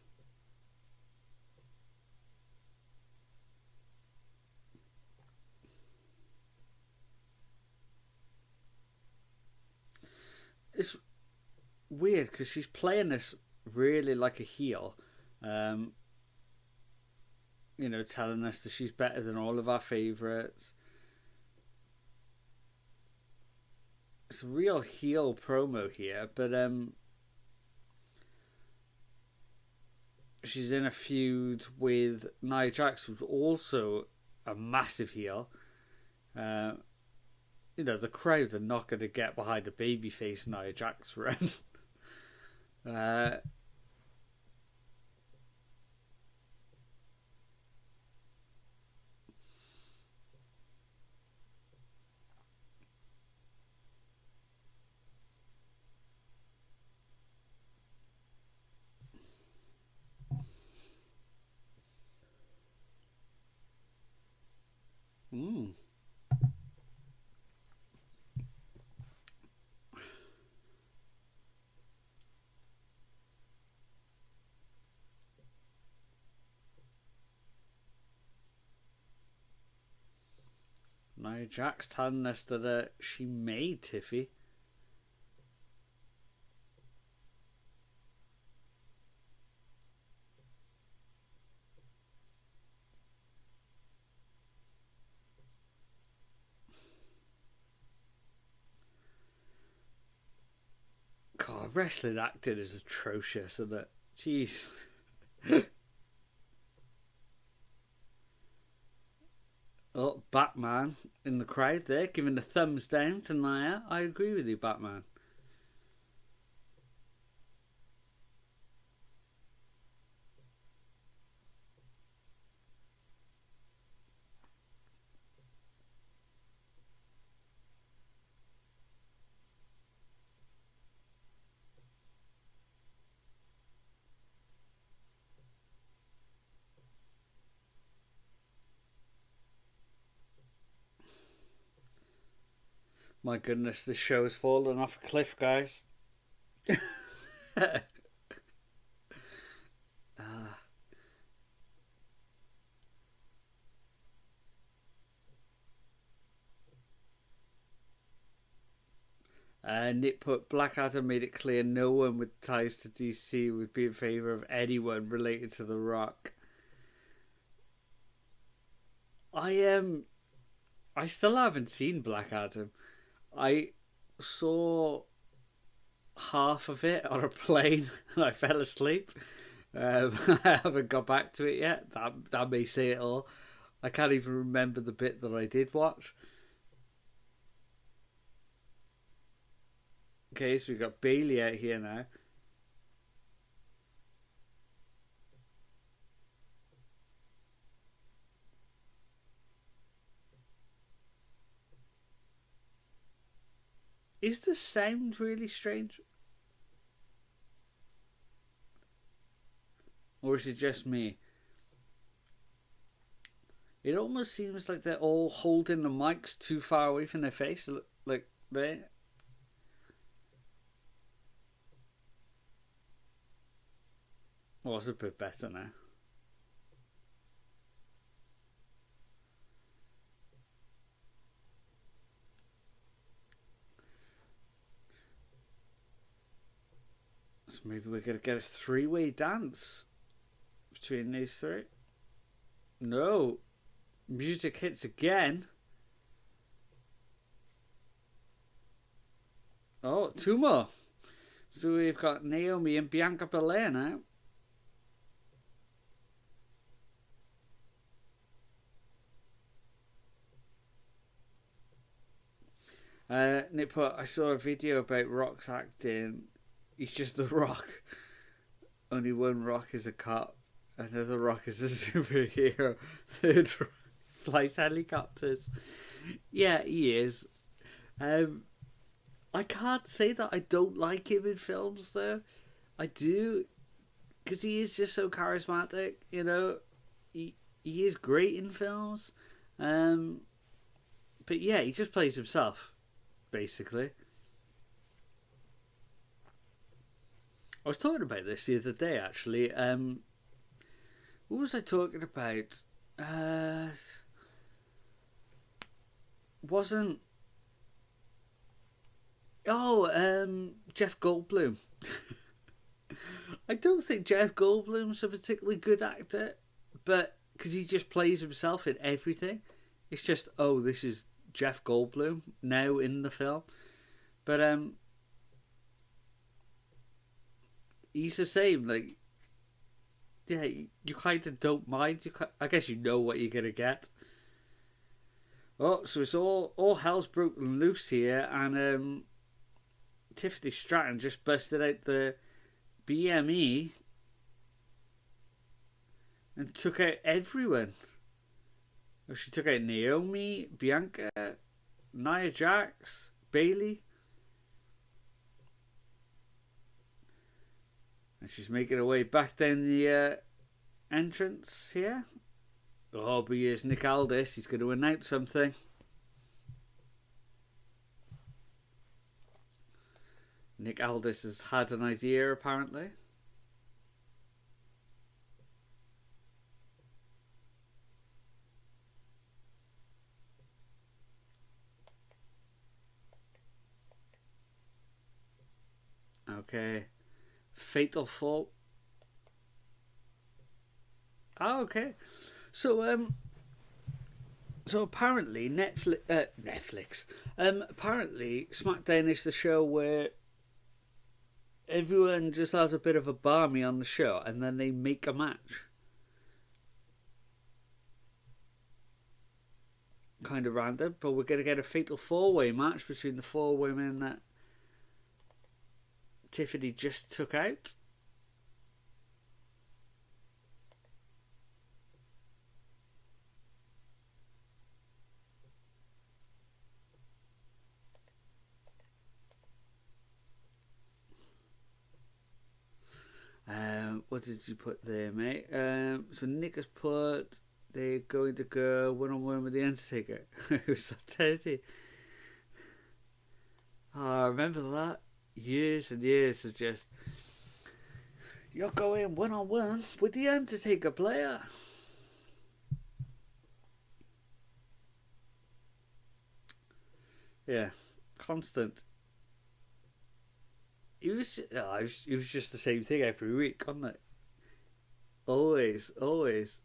It's weird because she's playing this really like a heel. You know, telling us that she's better than all of our favourites. It's a real heel promo here, but she's in a feud with Nia Jax, who's also a massive heel. You know, the crowd are not going to get behind the babyface Nia Jax run. Nia Jax telling us that she made Tiffy. God, wrestling acting is atrocious, isn't it? Jeez. Oh, Batman in the crowd there, giving the thumbs down to Nia. I agree with you, Batman. My goodness, this show has fallen off a cliff, guys. Nick put Black Adam made it clear no one with ties to DC would be in favour of anyone related to The Rock. I still haven't seen Black Adam. I saw half of it on a plane and I fell asleep. I haven't got back to it yet. That may say it all. I can't even remember the bit that I did watch. Okay, so we've got Bailey out here now. Is the sound really strange? Or is it just me? It almost seems like they're all holding the mics too far away from their face. Like there. Well, it's a bit better now. So maybe we're going to get a three-way dance between these three. No. Music hits again. Oh, two more. So we've got Naomi and Bianca Belair now. Nick put, I saw a video about Rock's acting. He's just The Rock. Only one Rock is a cop. Another Rock is a superhero. Third Rock flies helicopters. Yeah, he is. I can't say that I don't like him in films, though. I do. Because he is just so charismatic, you know. He is great in films. But yeah, he just plays himself, basically. I was talking about this the other day, actually. What was I talking about? Wasn't... Oh, Jeff Goldblum. I don't think Jeff Goldblum's a particularly good actor, but because he just plays himself in everything. It's just, oh, this is Jeff Goldblum now in the film. But he's the same. Like, yeah, you kind of don't mind. I guess you know what you're gonna get. Oh, so it's all hell's broken loose here, and Tiffany Stratton just busted out the BME and took out everyone. She took out Naomi, Bianca, Nia Jax, Bailey. And she's making her way back down the entrance here. Oh, but here's Nick Aldis. He's going to announce something. Nick Aldis has had an idea, apparently. Okay. Fatal Four. Oh, okay. So so apparently Netflix. Apparently SmackDown is the show where everyone just has a bit of a barmy on the show, and then they make a match. Kind of random, but we're going to get a fatal four-way match between the four women that Tiffany just took out. What did you put there, mate? So Nick has put they're going to go one-on-one with the Undertaker. Who's that, Teddy? Oh, I remember that. Years and years of just, you're going one-on-one with the Undertaker, player. Yeah, constant. It was just the same thing every week, wasn't it? Always, always.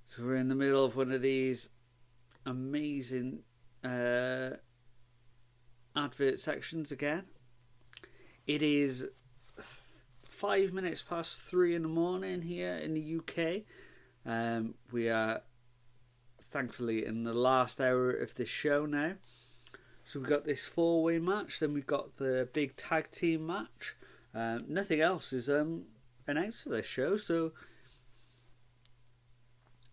So we're in the middle of one of these amazing advert sections again. It is 5 minutes past 3 in the morning here in the UK. We are thankfully in the last hour of this show now. So we've got this four-way match, then we've got the big tag team match. Nothing else is announced for this show, so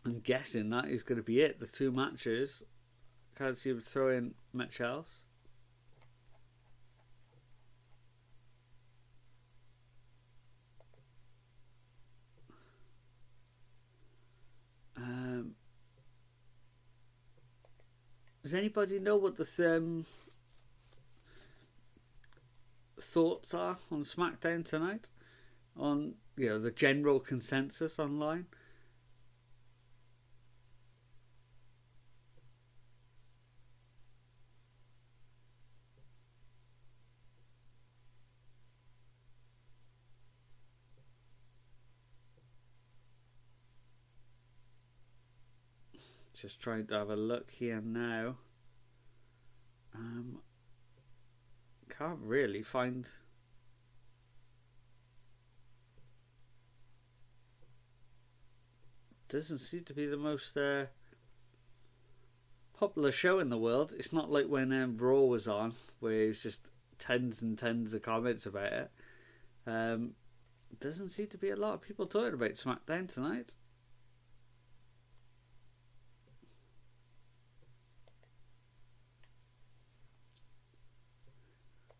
I'm guessing that is going to be it. The two matches. Can't see them throwing much else. Does anybody know what the thoughts are on SmackDown tonight? On the general consensus online? Just trying to have a look here now. Can't really find. Doesn't seem to be the most popular show in the world. It's not like when Raw was on, where it was just tons and tons of comments about it. Doesn't seem to be a lot of people talking about SmackDown tonight.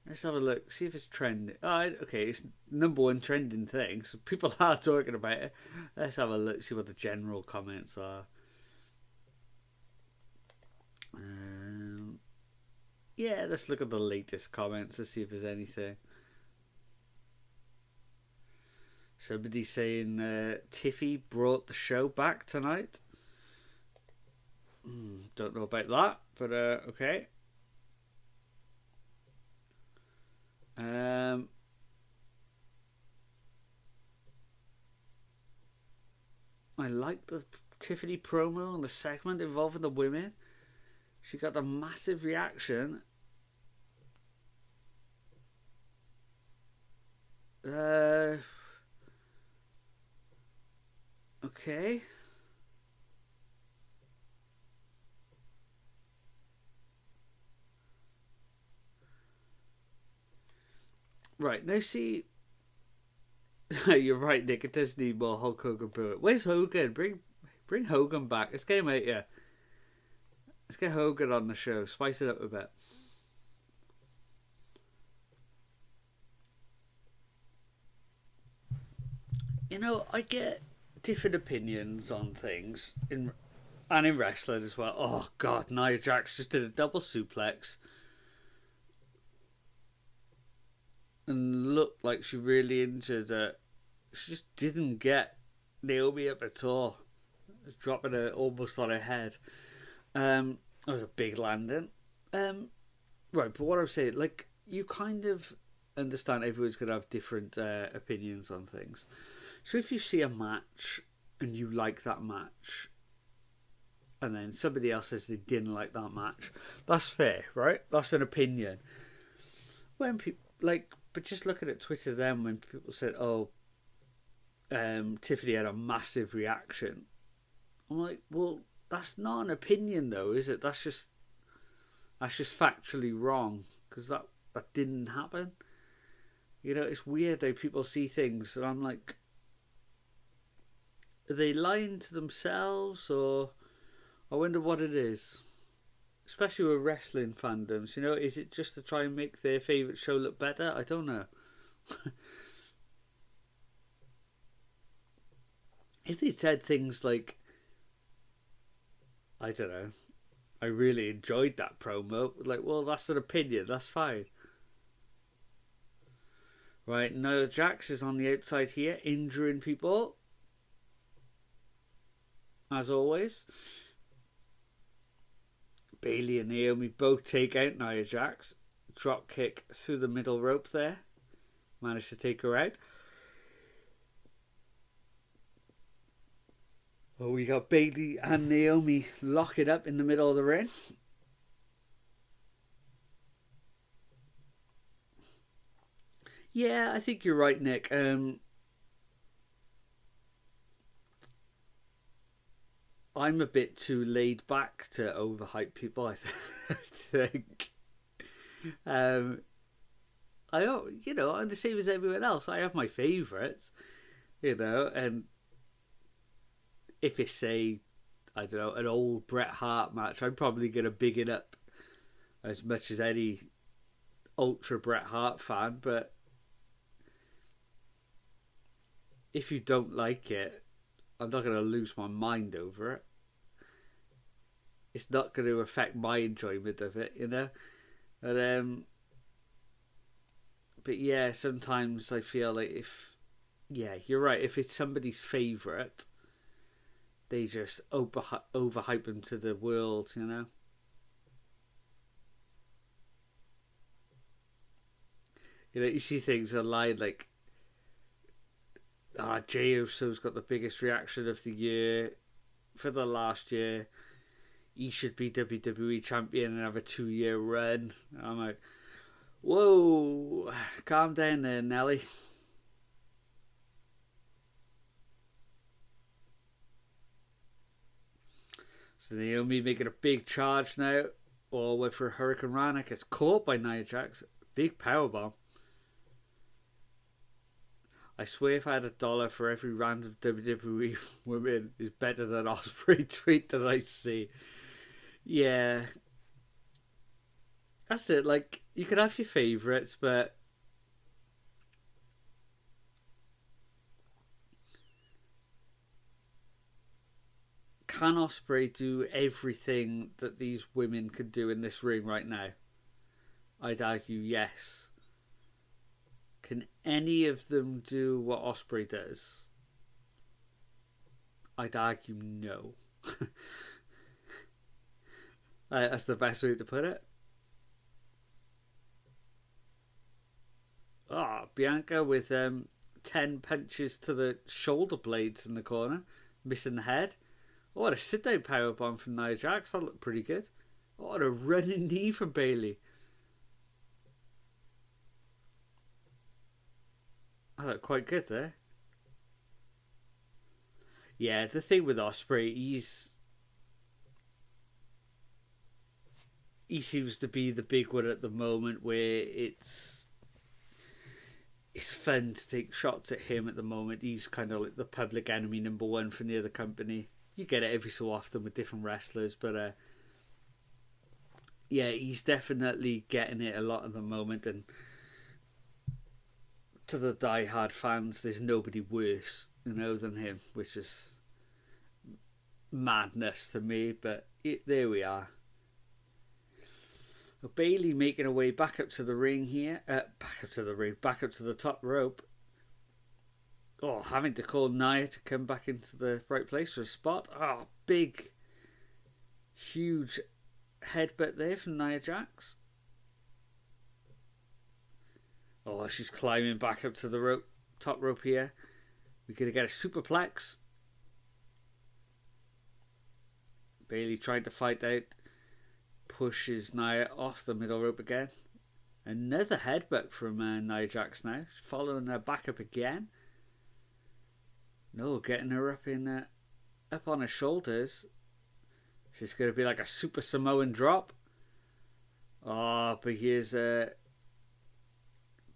Let's have a look, see if it's trending. Oh, okay, it's number one trending thing, so people are talking about it. Let's have a look, see what the general comments are. Yeah, let's look at the latest comments to see if there's anything. Somebody saying Tiffy brought the show back tonight. Don't know about that, but okay. I like the Tiffany promo and the segment involving the women. She got a massive reaction. Okay. Right, now see... You're right, Nick. It does need more Hulk Hogan Brewer. Where's Hogan? Bring Hogan back. Let's get him out here. Let's get Hogan on the show. Spice it up a bit. I get different opinions on things and in wrestling as well. Oh God, Nia Jax just did a double suplex and looked like she really injured her. She just didn't get Naomi up at all. Dropping her almost on her head. That was a big landing. Right, but what I'm saying, like, you kind of understand everyone's going to have different opinions on things. So if you see a match and you like that match, and then somebody else says they didn't like that match, that's fair, right? That's an opinion. When people but just looking at Twitter then, when people said, "Oh, Tiffany had a massive reaction," I'm like, well, that's not an opinion though, is it? That's just factually wrong, because that didn't happen. You know, it's weird how people see things, and I'm like, are they lying to themselves, or I wonder what it is. Especially with wrestling fandoms, you know, is it just to try and make their favourite show look better? I don't know. If they said things like, I don't know, I really enjoyed that promo, like, well, that's an opinion, that's fine. Right, Nia Jax is on the outside here, injuring people. As always. Bayley and Naomi both take out Nia Jax. Drop kick through the middle rope there. Managed to take her out. Oh, we got Bayley and Naomi locking up in the middle of the ring. Yeah, I think you're right, Nick. I'm a bit too laid back to overhype people, I think. I don't, you know, I'm the same as everyone else. I have my favourites, you know, and if it's, say, I don't know, an old Bret Hart match, I'm probably going to big it up as much as any ultra Bret Hart fan, but if you don't like it, I'm not going to lose my mind over it. It's not going to affect my enjoyment of it, you know? And, but yeah, sometimes I feel like yeah, you're right, if it's somebody's favourite, they just overhype them to the world, you know? You know, you see things online like, Jey Uso's got the biggest reaction of the year for the last year. He should be WWE champion and have a 2-year run. And I'm like, whoa, calm down there, Nelly. So Naomi making a big charge now. All went for a Hurricane Rana. Gets caught by Nia Jax. Big powerbomb. I swear if I had $1 for every random WWE woman is better than Ospreay tweet that I see. Yeah. That's it. Like, you can have your favourites, but can Ospreay do everything that these women could do in this ring right now? I'd argue yes. Can any of them do what Ospreay does? I'd argue no. That's the best way to put it. Bianca with 10 punches to the shoulder blades in the corner, missing the head. What a sit-down powerbomb from Nia Jax. That looked pretty good. What a running knee from Bayley. That looked quite good there. Yeah, the thing with Ospreay, he seems to be the big one at the moment, where it's fun to take shots at him at the moment. He's kind of like the public enemy #1 from the other company. You get it every so often with different wrestlers, but yeah, he's definitely getting it a lot at the moment, and to the die-hard fans, there's nobody worse, you know, than him, which is madness to me, but there we are. Bayley making her way back up to the ring here. Back up to the top rope. Oh, having to call Nia to come back into the right place for a spot. Oh, big, huge headbutt there from Nia Jax. Oh, she's climbing back up to the rope, top rope here. We're going to get a superplex. Bayley trying to fight out. Pushes Nia off the middle rope again. Another headbutt from Nia Jax now. She's following her back up again. No, getting her up on her shoulders. She's going to be like a Super Samoan drop. Oh, but here's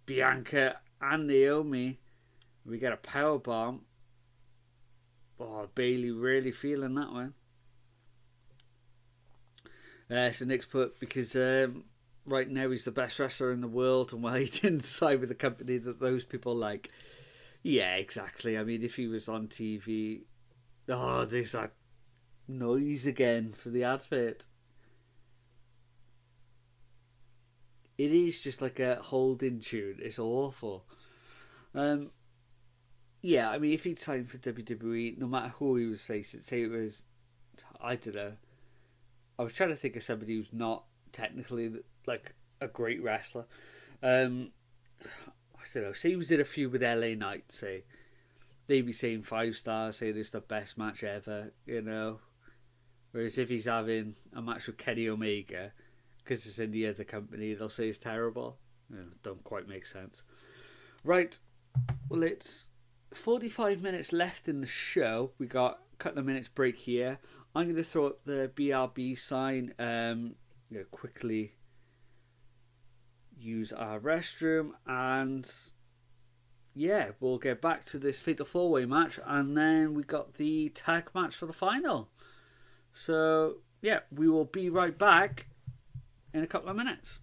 Bianca and Naomi. We get a power bomb. Oh, Bayley really feeling that one. So Nick's put, because right now he's the best wrestler in the world, and while he didn't side with the company that those people like. Yeah, exactly. I mean, if he was on TV... Oh, there's that noise again for the advert. It is just like a holding tune. It's awful. Yeah, I mean, if he'd signed for WWE, no matter who he was facing, say it was, I don't know, I was trying to think of somebody who's not technically like a great wrestler. I don't know, say he was in a feud with LA Knight, say. They'd be saying 5 stars, say this is the best match ever, you know. Whereas if he's having a match with Kenny Omega, because it's in the other company, they'll say it's terrible. Don't quite make sense. Right, well, it's 45 minutes left in the show. We got a couple of minutes break here. I'm going to throw up the BRB sign. Quickly use our restroom, and yeah, we'll get back to this Fatal 4-Way match, and then we got the tag match for the final. So yeah, we will be right back in a couple of minutes.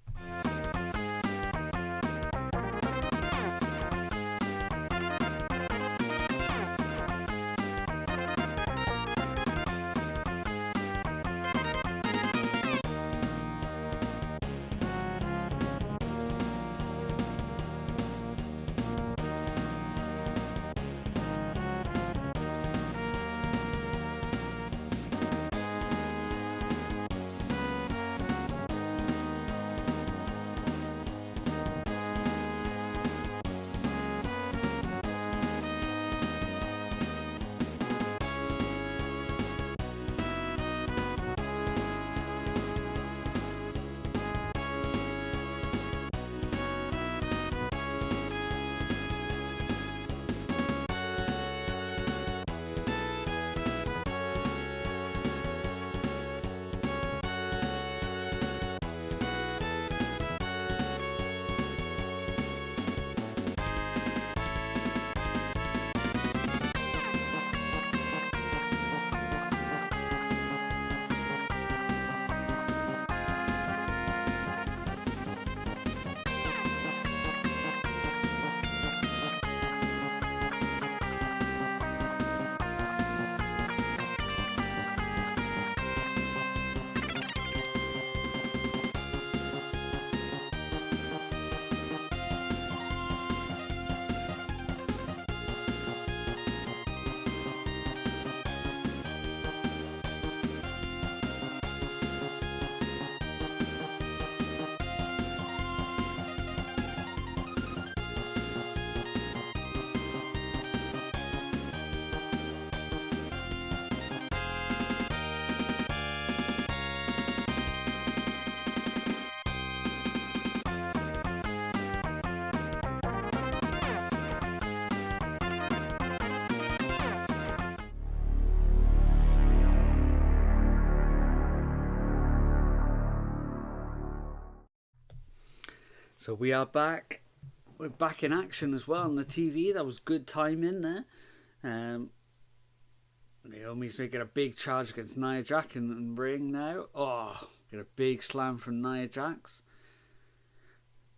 So we are back. We're back in action as well on the TV. That was good timing there. Naomi's making a big charge against Nia Jax in the ring now. Oh, get a big slam from Nia Jax.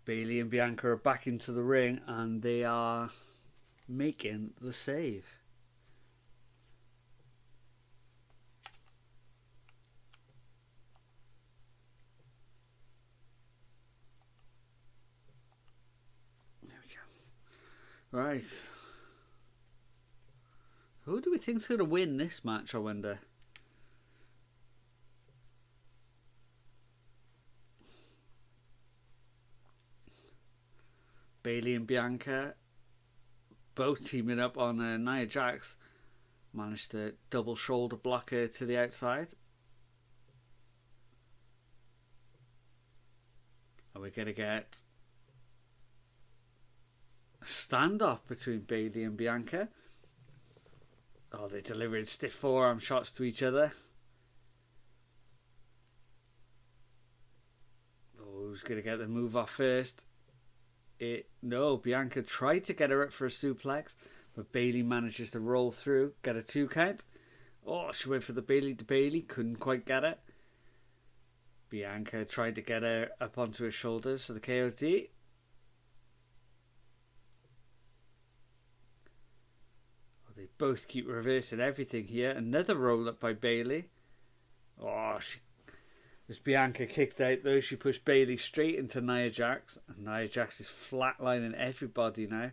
Bayley and Bianca are back into the ring, and they are making the save. Right. Who do we think's going to win this match, I wonder? Bayley and Bianca both teaming up on Nia Jax. Managed to double shoulder block her to the outside. And we're going to get a standoff between Bayley and Bianca. Oh, they're delivering stiff forearm shots to each other. Oh, who's going to get the move off first? No, Bianca tried to get her up for a suplex, but Bayley manages to roll through, get a 2 count. Oh, she went for the Bayley to Bayley, couldn't quite get it. Bianca tried to get her up onto her shoulders for the KOD. Oh, they both keep reversing everything here. Another roll up by Bayley. Oh, as Bianca kicked out though, she pushed Bayley straight into Nia Jax. And Nia Jax is flatlining everybody now.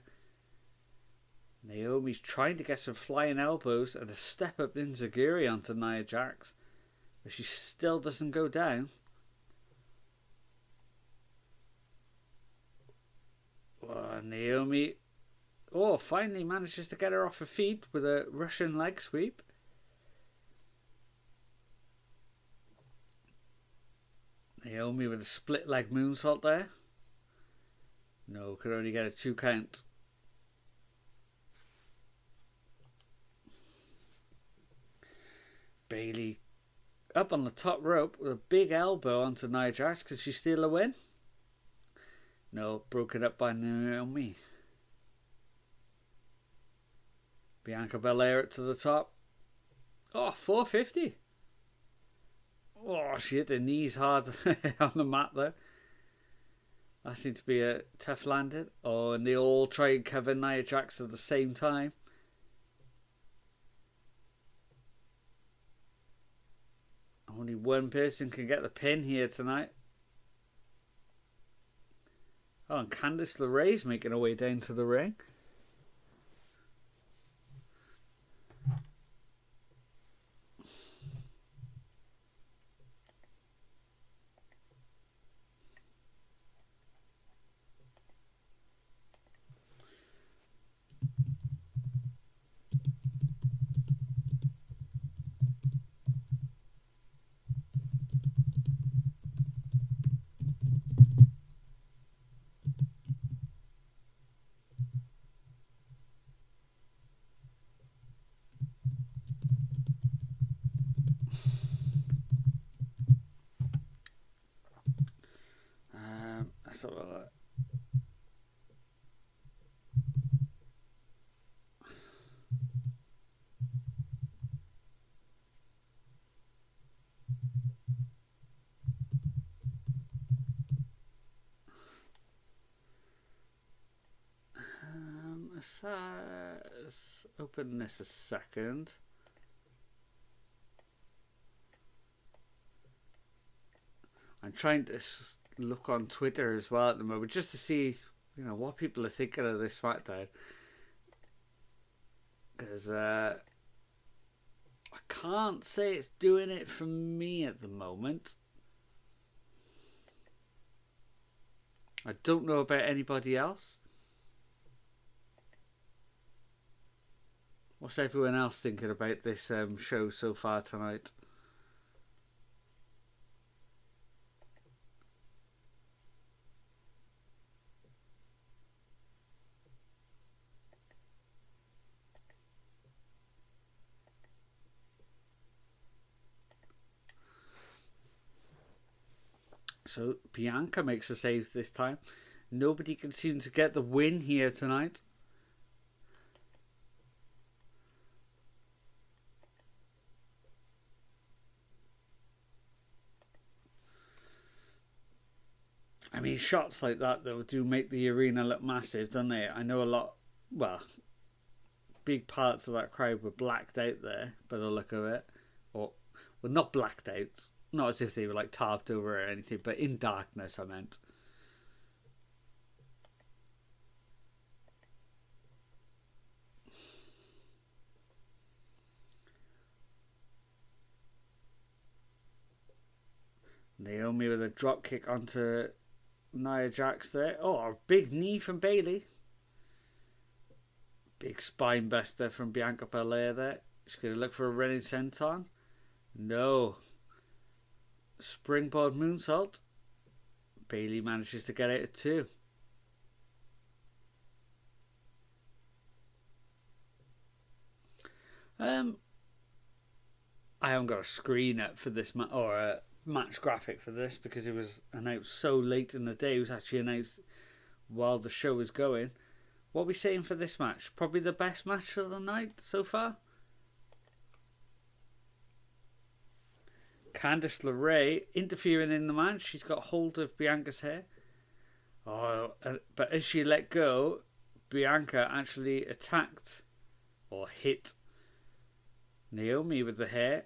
Naomi's trying to get some flying elbows and a step up enziguri onto Nia Jax. But she still doesn't go down. Oh, Naomi finally manages to get her off her feet with a Russian leg sweep. Naomi with a split leg moonsault there. No, could only get a 2 count. Bayley up on the top rope with a big elbow onto Nia Jax. Could she steal a win? No, broken up by Naomi. Bianca Belair up to the top. Oh, 450. Oh, she hit her knees hard on the mat there. That seemed to be a tough landing. Oh, and they all try and cover Nia Jax at the same time. Only one person can get the pin here tonight. Oh, and Candice LeRae's making her way down to the ring. Let's have a look. Let's open this a second. I'm trying to look on Twitter as well at the moment just to see, what people are thinking of this Smackdown. Because I can't say it's doing it for me at the moment. I don't know about anybody else. What's everyone else thinking about this show so far tonight? So Bianca makes a save this time. Nobody can seem to get the win here tonight. I mean, shots like that, though, do make the arena look massive, don't they? I know a lot, big parts of that crowd were blacked out there by the look of it. Well, not blacked out. Not as if they were, tarped over or anything, but in darkness, I meant. Naomi with a drop kick onto Nia Jax there. Oh, a big knee from Bayley. Big spine buster from Bianca Belair there. She's going to look for a running senton. No. Springboard moonsault. Bayley manages to get out at 2. I haven't got a screen up for this or a match graphic for this because it was announced so late in the day. It was actually announced while the show was going. What are we saying for this match? Probably the best match of the night so far. Candice LeRae interfering in the match. She's got hold of Bianca's hair. Oh, but as she let go, Bianca actually attacked or hit Naomi with the hair.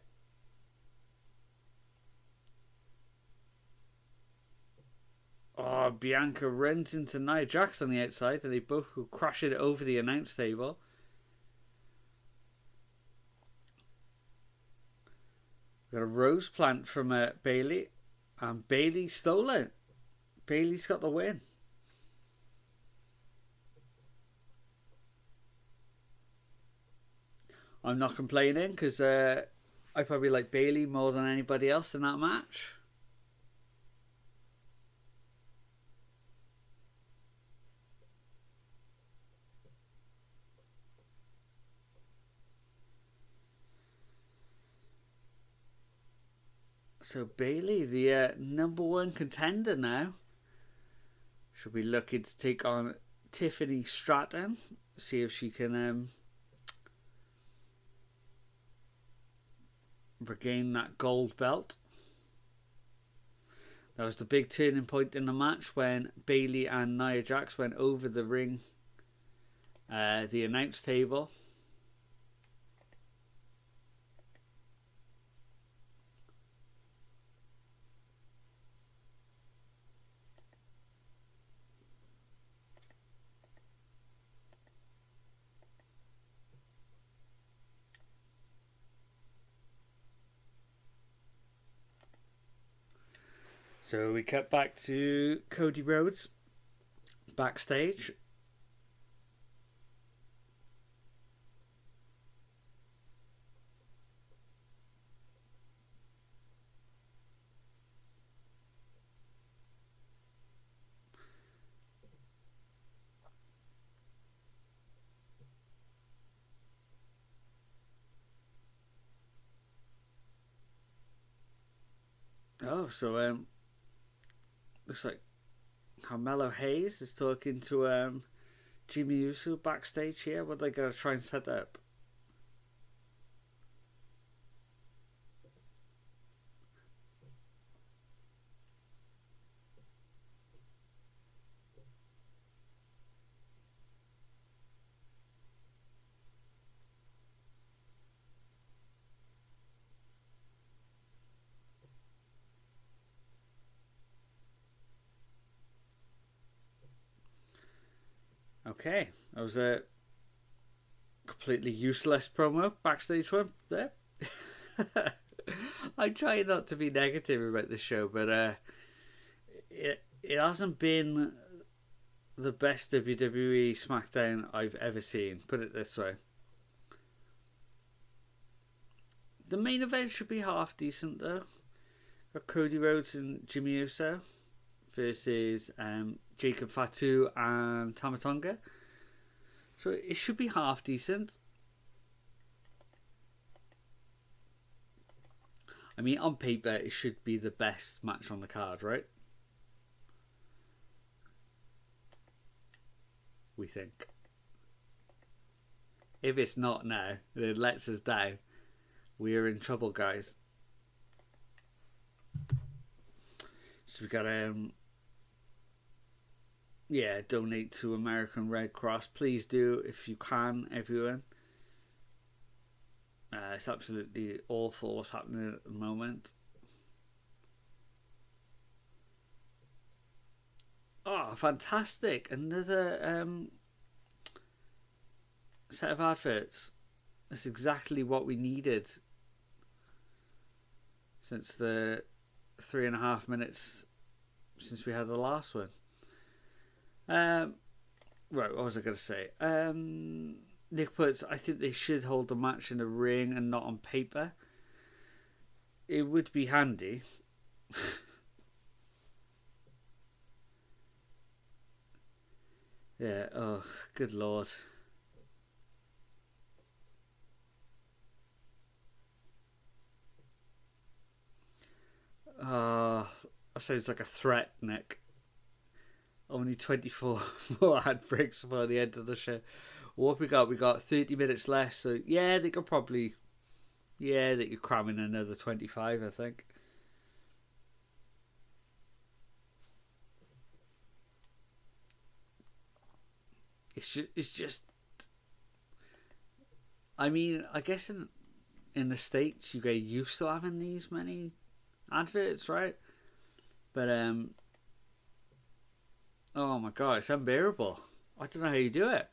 Oh, Bianca runs into Nia Jax on the outside and they both go crashing it over the announce table. Got a rose plant from Bayley, and Bayley stole it. Bayley's got the win. I'm not complaining because I probably like Bayley more than anybody else in that match. So Bayley, the number 1 contender now, should be looking to take on Tiffany Stratton. See if she can regain that gold belt. That was the big turning point in the match when Bayley and Nia Jax went over the ring, the announce table. So we cut back to Cody Rhodes backstage. Oh, so looks like Carmelo Hayes is talking to Jimmy Uso backstage here. What are they going to try and set up? Okay, that was a completely useless promo, backstage one there. I try not to be negative about this show, but it hasn't been the best WWE Smackdown I've ever seen, put it this way. The main event should be half decent though. Got Cody Rhodes and Jimmy Uso versus Jacob Fatu and Tama Tonga. So it should be half decent. I mean, on paper, it should be the best match on the card, right? We think. If it's not now, then it lets us down. We are in trouble, guys. So we got donate to American Red Cross. Please do if you can, everyone. It's absolutely awful what's happening at the moment. Oh, fantastic! Another set of adverts. That's exactly what we needed since the 3.5 minutes since we had the last one. Right, what was I going to say? Nick puts, I think they should hold the match in the ring and not on paper. It would be handy. Yeah, oh, good lord. That sounds like a threat, Nick. Only 24 more ad breaks before the end of the show. What we got? We got 30 minutes left, so yeah, they could probably... Yeah, they could cram in another 25, I think. It's just... I mean, I guess in the States, you get used to having these many adverts, right? But, oh my god, it's unbearable. I don't know how you do it.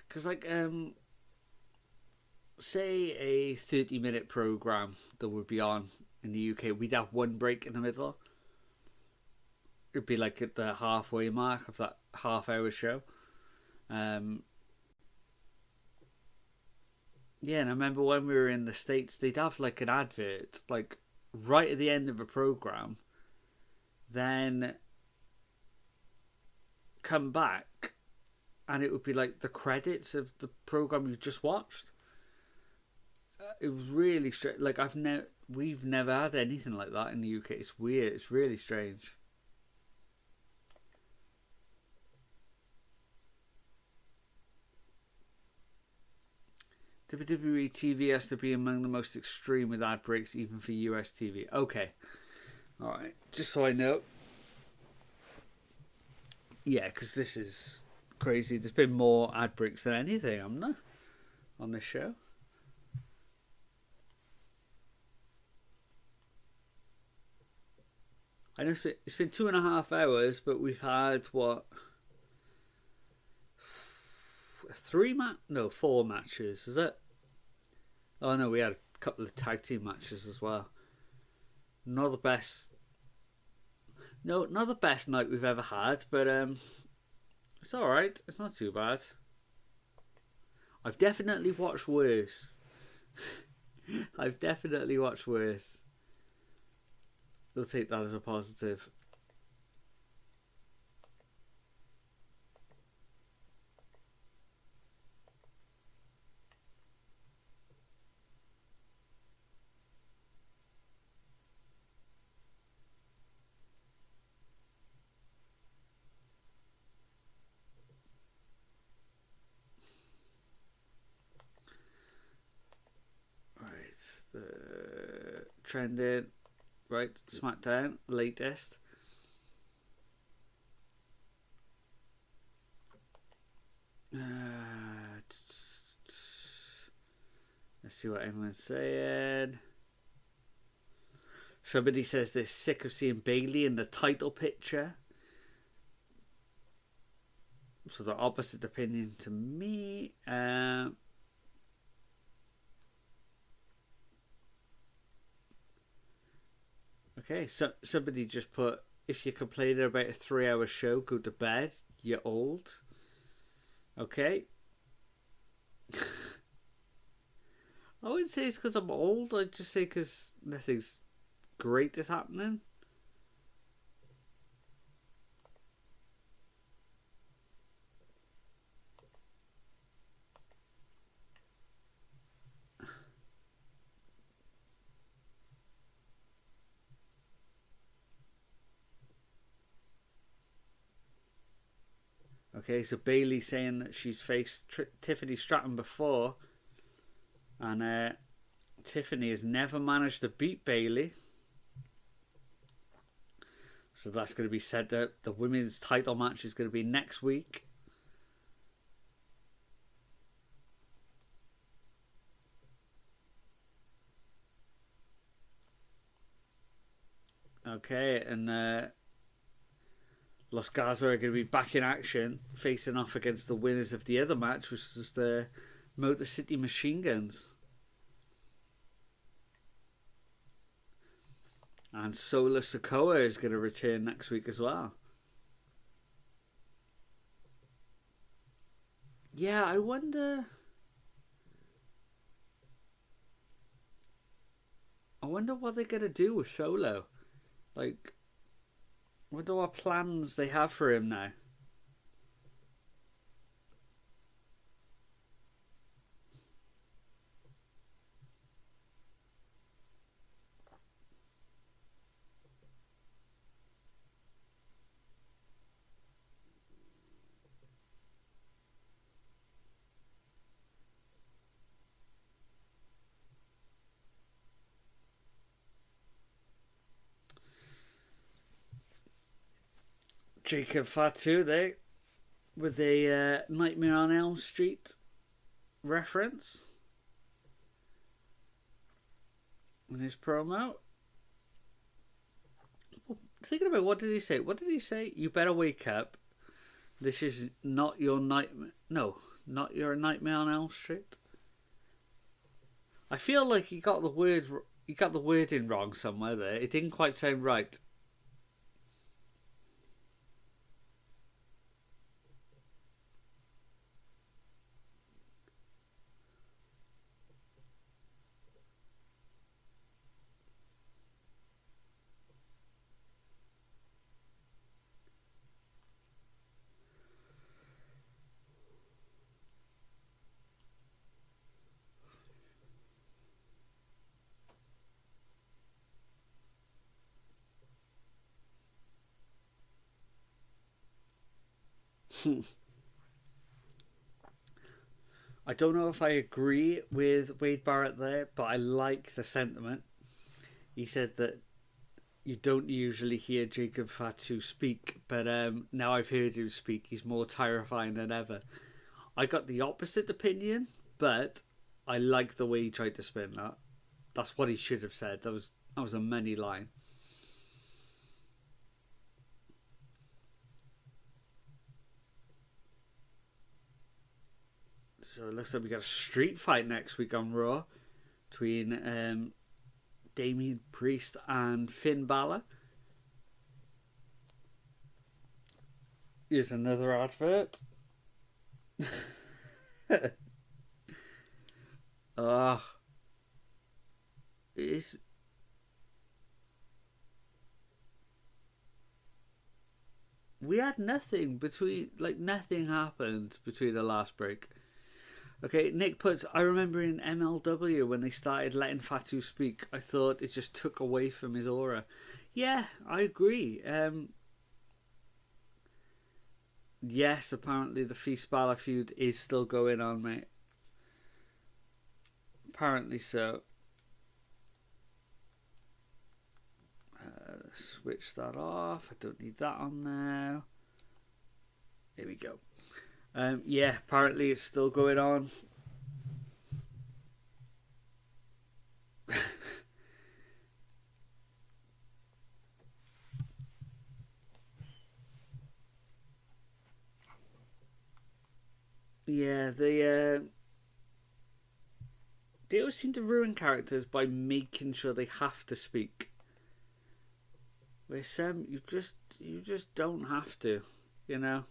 Because, like, say a 30-minute program that would be on in the UK, we'd have one break in the middle. It'd be like at the halfway mark of that half-hour show. Yeah, and I remember when we were in the States, they'd have like an advert, like right at the end of a program, then come back, and it would be like the credits of the program you just watched. It was really strange. Like we've never had anything like that in the UK. It's weird. It's really strange. WWE TV has to be among the most extreme with ad breaks, even for US TV. Okay. Alright. Just so I know. Yeah, because this is crazy. There's been more ad breaks than anything, haven't there? On this show. I know it's been 2.5 hours, but we've had, what? 4 matches, is it? Oh no, we had a couple of tag team matches as well. Not the best. No, not the best night we've ever had, but it's all right. It's not too bad. I've definitely watched worse. I've definitely watched worse. We'll take that as a positive. Trending, right? Smackdown, latest. Let's see what everyone's saying. Somebody says they're sick of seeing Bailey in the title picture. So the opposite opinion to me. Okay, so somebody just put, if you're complaining about a 3-hour show, go to bed. You're old. Okay. I wouldn't say it's because I'm old. I'd just say because nothing's great is happening. Okay, so Bailey saying that she's faced Tiffany Stratton before, and Tiffany has never managed to beat Bailey. So that's going to be set up. The women's title match is going to be next week. Okay, and Los Gaza are going to be back in action, facing off against the winners of the other match, which was the Motor City Machine Guns. And Solar Sokoa is going to return next week as well. Yeah, I wonder what they're going to do with Solo. Like, I wonder what plans they have for him now. Jacob Fatu there with a Nightmare on Elm Street reference in his promo. Thinking about what did he say? What did he say? You better wake up. This is not your nightmare. No, not your Nightmare on Elm Street. I feel like he got the wording wrong somewhere there. It didn't quite sound right. I don't know if I agree with Wade Barrett there, but I like the sentiment. He said that you don't usually hear Jacob Fatu speak, but now I've heard him speak, he's more terrifying than ever. I got the opposite opinion, but I like the way he tried to spin that. That's what he should have said. That was a money line. So it looks like we got a street fight next week on Raw between Damian Priest and Finn Balor. Here's another advert. It's... We had nothing happened between the last break. Okay, Nick puts, I remember in MLW when they started letting Fatu speak, I thought it just took away from his aura. Yeah, I agree. Yes, apparently the Feast Balor feud is still going on, mate. Apparently so. Switch that off. I don't need that on now. There we go. Yeah, apparently it's still going on. Yeah, they always seem to ruin characters by making sure they have to speak. Where some you just don't have to, you know.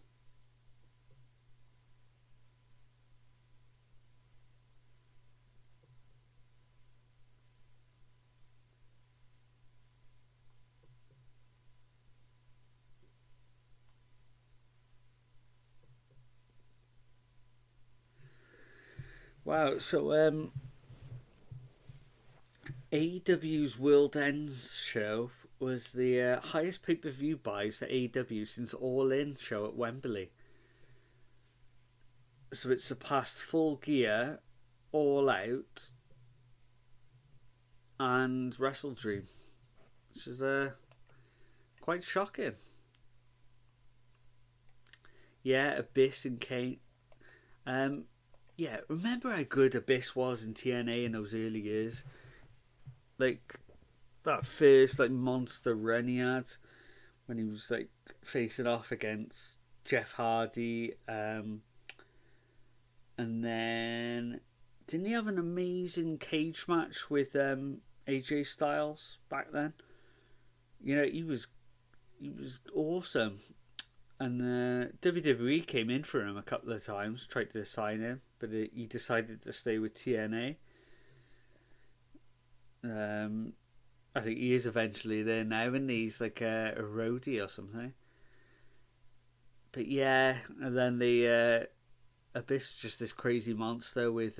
Wow, so AEW's World Ends show was the highest pay-per-view buys for AEW since All In show at Wembley. So it surpassed Full Gear, All Out, and Wrestle Dream, which is quite shocking. Yeah, Abyss and Kane. Yeah, remember how good Abyss was in TNA in those early years? Like, that first like monster run he had when he was like facing off against Jeff Hardy, and then didn't he have an amazing cage match with AJ Styles back then? You know, he was awesome. And WWE came in for him a couple of times, tried to sign him, but he decided to stay with TNA. I think he is eventually there now, and he's like a roadie or something. But yeah, and then the Abyss, just this crazy monster with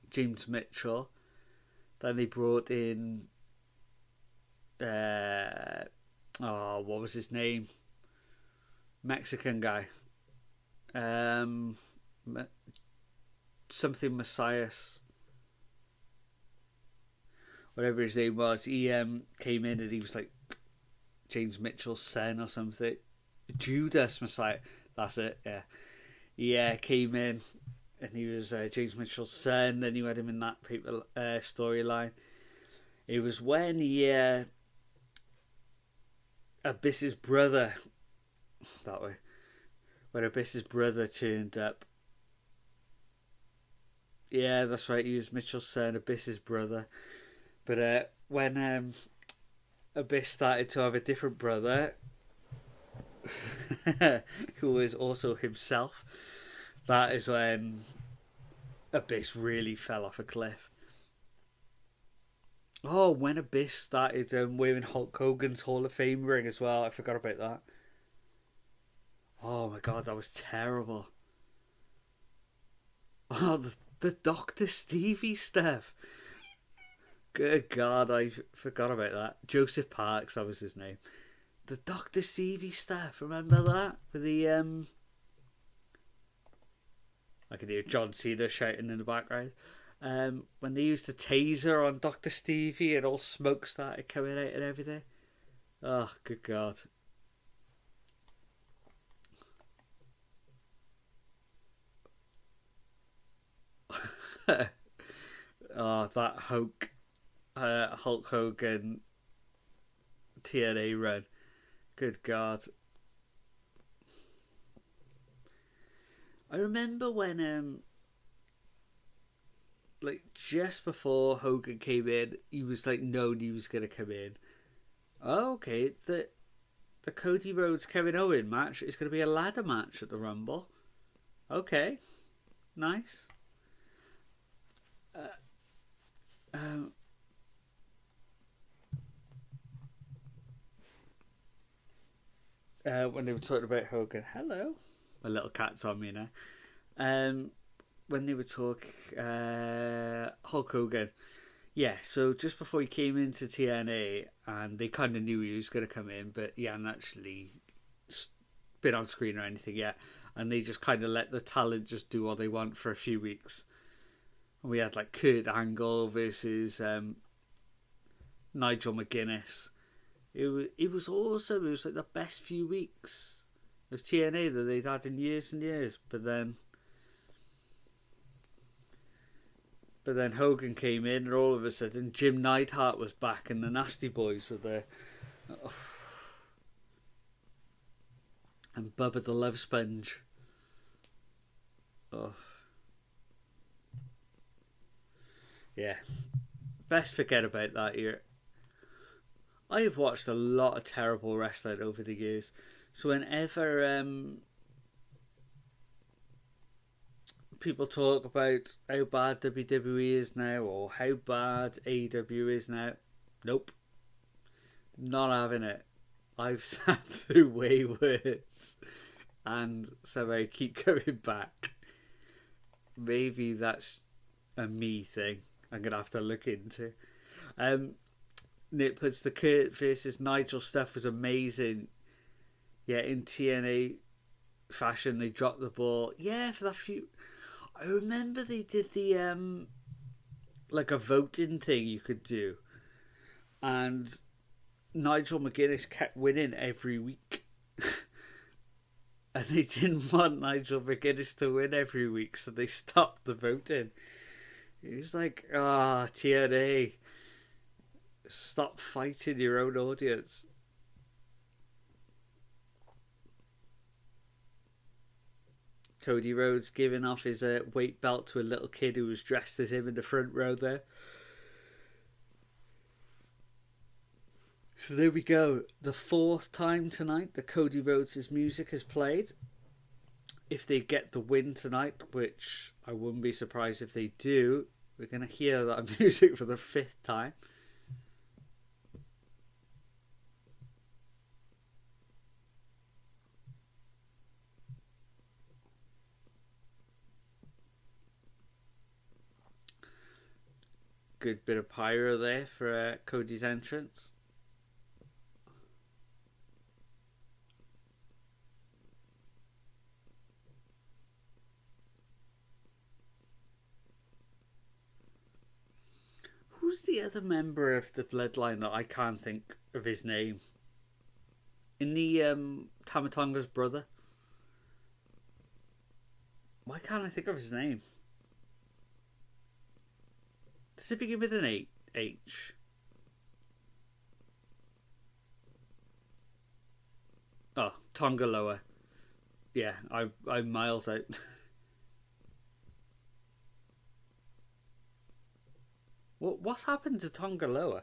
James Mitchell. Then they brought in what was his name? Mexican guy. Something Messias. Whatever his name was. He came in and he was like James Mitchell's son or something. Judas Messiah. That's it, yeah. He came in and he was James Mitchell's son. Then you had him in that storyline. It was when Abyss's brother, that way, when Abyss's brother turned up. Yeah, that's right. He was Mitchell's son, Abyss's brother. But when Abyss started to have a different brother, who was also himself, that is when Abyss really fell off a cliff. Oh, when Abyss started wearing Hulk Hogan's Hall of Fame ring as well. I forgot about that. Oh my god, that was terrible. Oh, the Dr. Stevie stuff. Good god, I forgot about that. Joseph Parks, that was his name. The Dr. Stevie stuff, remember that? With the I can hear John Cena shouting in the background. When they used the taser on Dr. Stevie and all smoke started coming out and everything. Oh, good god. Oh, that Hulk Hogan TNA run. Good god. I remember when like just before Hogan came in, he was like known he was gonna come in. Oh, okay, the Cody Rhodes Kevin Owens match is gonna be a ladder match at the Rumble. Okay, nice. When they were talking about Hogan, hello, my little cat's on me now. When they were talking Hulk Hogan, yeah. So just before he came into TNA, and they kind of knew he was going to come in, but he hadn't actually been on screen or anything yet, and they just kind of let the talent just do what they want for a few weeks. And we had like Kurt Angle versus Nigel McGuinness. It was awesome. It was like the best few weeks of TNA that they'd had in years and years. But then Hogan came in, and all of a sudden Jim Neidhart was back, and the Nasty Boys were there. Oh. And Bubba the Love Sponge. Oh. Yeah. Best forget about that year. I have watched a lot of terrible wrestling over the years. So whenever people talk about how bad WWE is now or how bad AEW is now, nope. Not having it. I've sat through way worse. And so I keep going back. Maybe that's a me thing I'm going to have to look into. It puts the Kurt versus Nigel stuff was amazing. Yeah, in TNA fashion, they dropped the ball. Yeah, for that few. I remember they did the like a voting thing you could do, and Nigel McGuinness kept winning every week, and they didn't want Nigel McGuinness to win every week, so they stopped the voting. It was like, TNA. Stop fighting your own audience. Cody Rhodes giving off his weight belt to a little kid who was dressed as him in the front row there. So there we go. The fourth time tonight that Cody Rhodes' music has played. If they get the win tonight, which I wouldn't be surprised if they do, we're going to hear that music for the fifth time. Good bit of pyro there for Cody's entrance. Who's the other member of the Bloodline that I can't think of his name? In the Tamatonga's brother? Why can't I think of his name? Does it begin with an H? Oh, Tongaloa. Yeah, I'm miles out. What's happened to Tongaloa?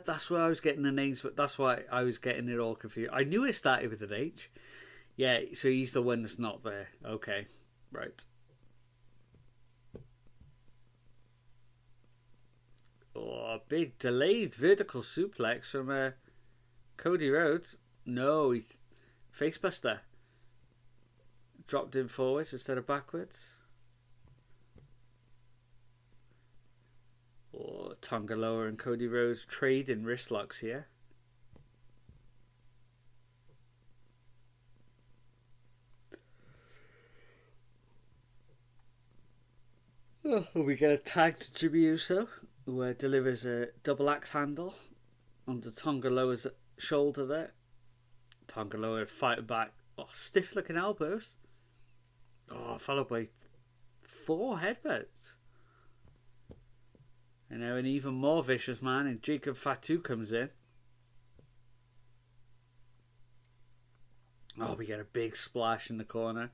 That's where I was getting the names, but that's why I was getting it all confused. I knew it started with an H. Yeah, so he's the one that's not there. Okay, right. Oh, big delayed vertical suplex from Cody Rhodes. No, facebuster. Dropped him forwards instead of backwards. Oh, Tongaloa and Cody Rhodes trading wrist locks here. Oh, we get a tag to Jimmy Uso, who delivers a double axe handle onto Tongaloa's shoulder there. Tongaloa fighting back. Oh, stiff looking elbows. Oh, followed by 4 headbutts. And now an even more vicious man, and Jacob Fatu comes in. Oh, we get a big splash in the corner.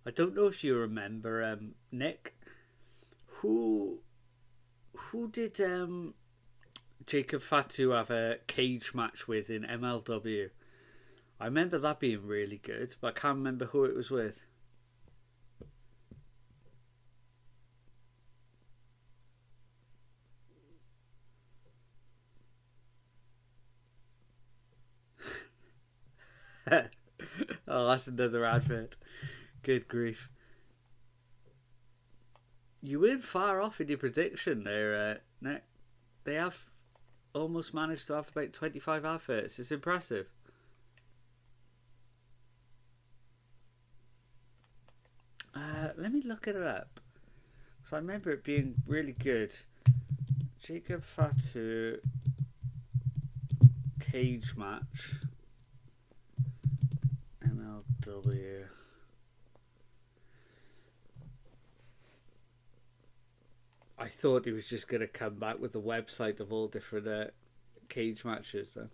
I don't know if you remember, Nick, who did Jacob Fatu have a cage match with in MLW? I remember that being really good, but I can't remember who it was with. Oh, that's another advert. Good grief. You weren't far off in your prediction there, Nick. They have almost managed to have about 25 adverts. It's impressive. Let me look it up. So I remember it being really good. Jacob Fatu cage match. MLW. I thought he was just going to come back with the website of all different cage matches then.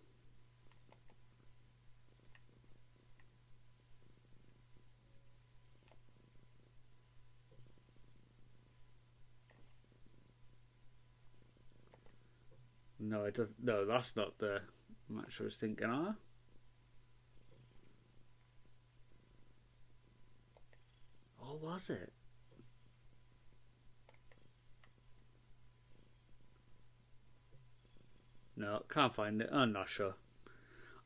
No, it doesn't. No, that's not the match I was thinking of. Or was it? No, can't find it. I'm not sure.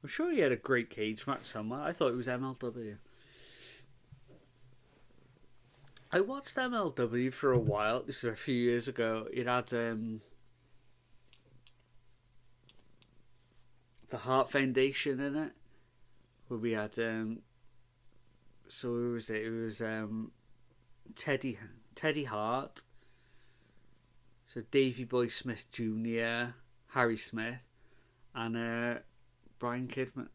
I'm sure he had a great cage match somewhere. I thought it was MLW. I watched MLW for a while. This is a few years ago. It had that the Heart Foundation in it, where we had so who was it? It was Teddy Hart, so Davey Boy Smith Jr., Harry Smith, and Brian Pillman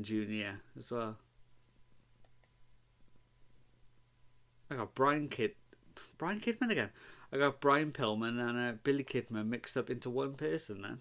Jr. as well. I got Brian Kidman again. I got Brian Pillman and Billy Kidman mixed up into one person then.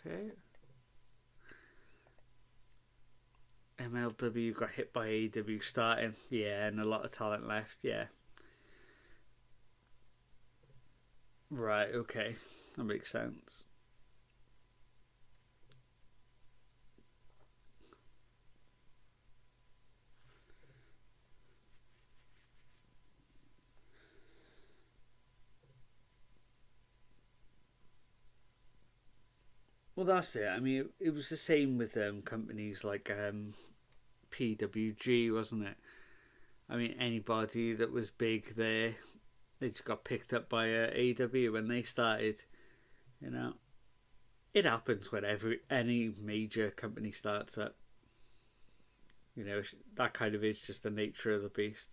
Okay. MLW got hit by AEW starting. Yeah, and a lot of talent left. Yeah. Right, okay. That makes sense. Well, that's it. I mean, it was the same with companies like PWG, wasn't it? I mean, anybody that was big there, they just got picked up by AEW when they started. You know, it happens whenever any major company starts up. You know, that kind of is just the nature of the beast.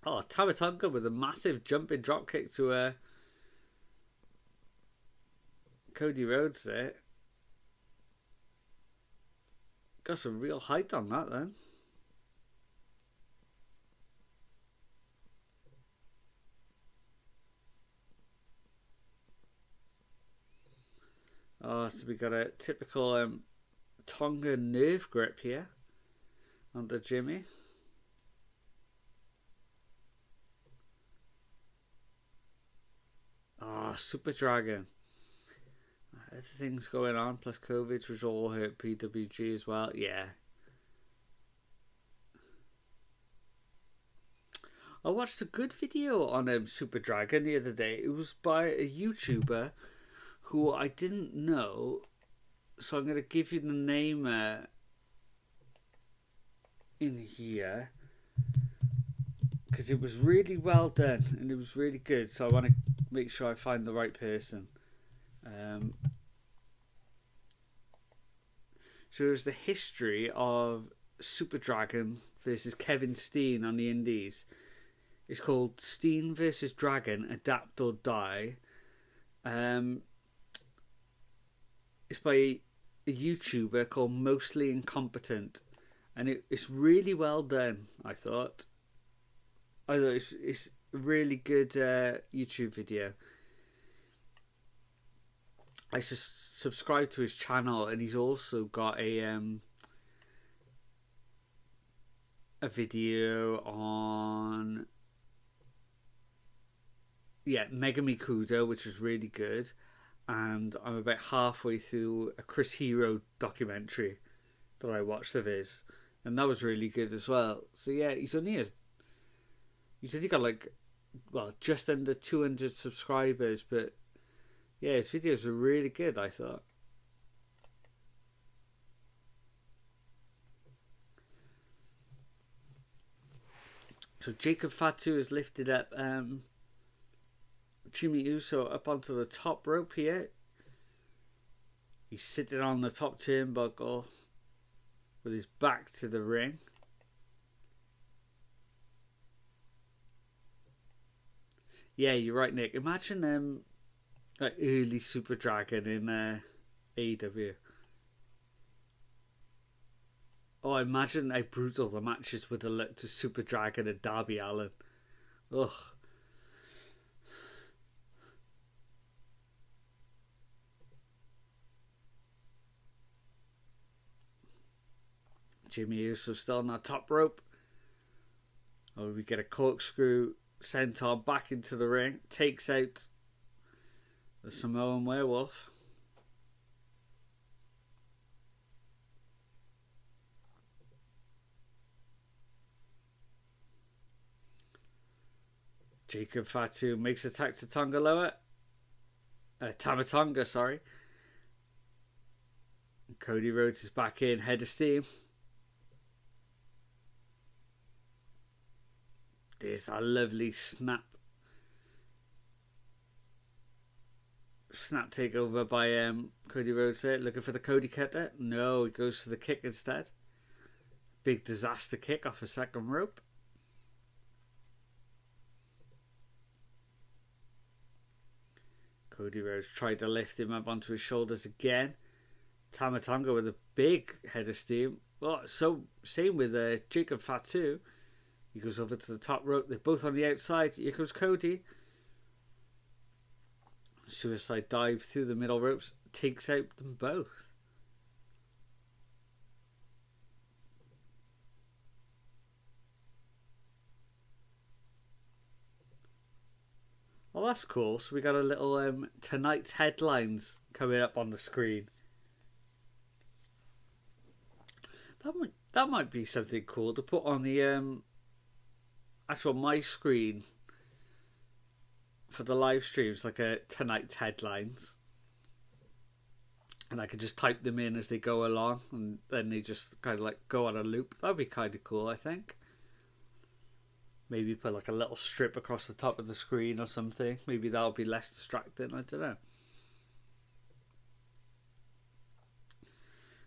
Oh, Tamatonga with a massive jumping dropkick to Cody Rhodes there. Got some real height on that then. Oh, so we got a typical Tonga nerve grip here under Jimmy. Oh, Super Dragon. Things going on, plus COVID, which all hurt PWG as well. Yeah. I watched a good video on Super Dragon the other day. It was by a YouTuber who I didn't know, so I'm going to give you the name in here, because it was really well done and it was really good, so I want to make sure I find the right person. So it was the history of Super Dragon versus Kevin Steen on the Indies. It's called Steen versus Dragon, Adapt or Die. It's by a YouTuber called Mostly Incompetent, and it's really well done. I thought it's a really good YouTube video. I just subscribe to his channel, and he's also got a video on Megami Kudo, which is really good, and I'm about halfway through a Chris Hero documentary that I watched of his, and that was really good as well. So yeah, he's only got just under 200 subscribers, but yeah, his videos are really good, I thought. So Jacob Fatu has lifted up Jimmy Uso up onto the top rope here. He's sitting on the top turnbuckle with his back to the ring. Yeah, you're right, Nick. Imagine like early Super Dragon in AEW. Oh, imagine how brutal the matches would have looked to Super Dragon and Darby Allin. Ugh. Jimmy Uso still on that top rope. Oh, we get a corkscrew senton back into the ring. Takes out the Samoan werewolf. Jacob Fatu makes attack to Tamatonga, sorry. Cody Rhodes is back in, head of steam. There's a lovely snap takeover by Cody Rhodes there, looking for the Cody cutter. No, he goes for the kick instead. Big disaster kick off a second rope. Cody Rhodes tried to lift him up onto his shoulders again. Tamatonga with a big head of steam. Well, so same with Jacob Fatu. He goes over to the top rope. They're both on the outside. Here comes Cody. Suicide dive through the middle ropes. Takes out them both. Well, that's cool. So we got a little tonight's headlines coming up on the screen. That might be something cool to put on the actual my screen for the live streams, like a tonight's headlines, and I could just type them in as they go along, and then they just kind of like go on a loop. That'd be kind of cool, I think. Maybe put like a little strip across the top of the screen or something. Maybe that'll be less distracting. I don't know.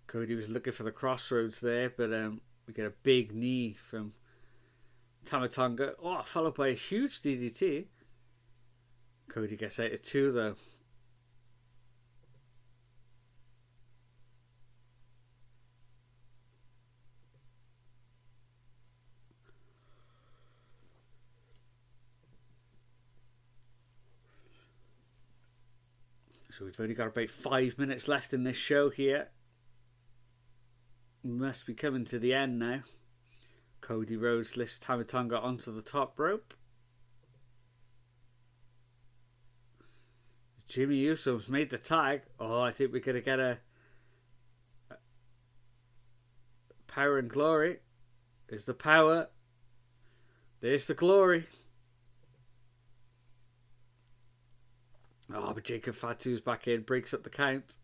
Cody was looking for the crossroads there, but we get a big knee from Tamatonga. Oh, followed by a huge DDT. Cody gets out of two though. So we've only got about 5 minutes left in this show here. We must be coming to the end now. Cody Rhodes lifts Tamatonga onto the top rope. Jimmy Uso's made the tag. Oh, I think we're going to get a power and glory. There's the power. There's the glory. Oh, but Jacob Fatu's back in. Breaks up the count.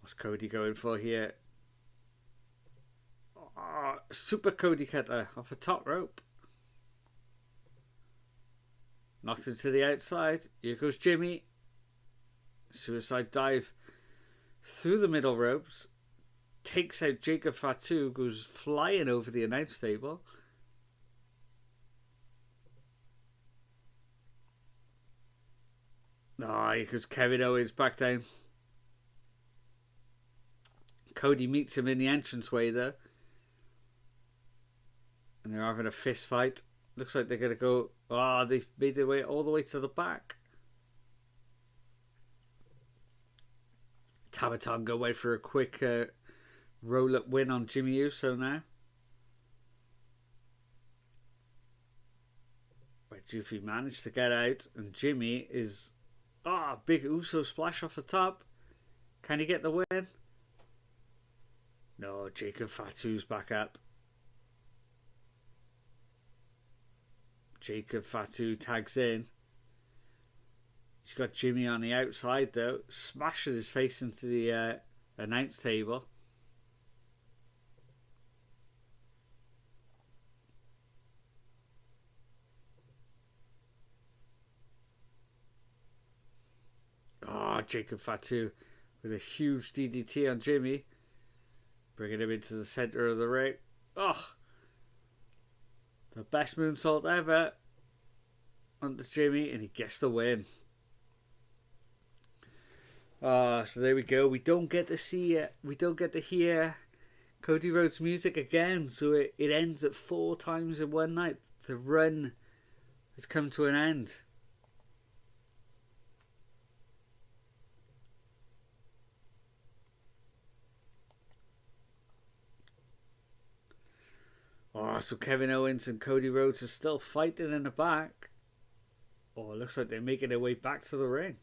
What's Cody going for here? Oh, super Cody cutter off the top rope. Knocked into the outside. Here goes Jimmy. Suicide dive through the middle ropes. Takes out Jacob Fatu. Goes flying over the announce table. Oh, here goes Kevin Owens back down. Cody meets him in the entranceway there. And they're having a fist fight. Looks like they're going to go... Oh, they've made their way all the way to the back. Tamatonga went for a quick roll-up win on Jimmy Uso now. But Jufi managed to get out. And Jimmy is... Ah, big Uso splash off the top. Can he get the win? No, Jacob Fatu's back up. Jacob Fatu tags in. He's got Jimmy on the outside though. Smashes his face into the announce table. Oh, Jacob Fatu with a huge DDT on Jimmy. Bringing him into the centre of the ring. Oh, the best moonsault ever onto Jimmy, and he gets the win. So there we go. We don't get to see it. We don't get to hear Cody Rhodes' music again. So it ends at 4 times in one night. The run has come to an end. Oh, so Kevin Owens and Cody Rhodes are still fighting in the back. Oh, it looks like they're making their way back to the ring.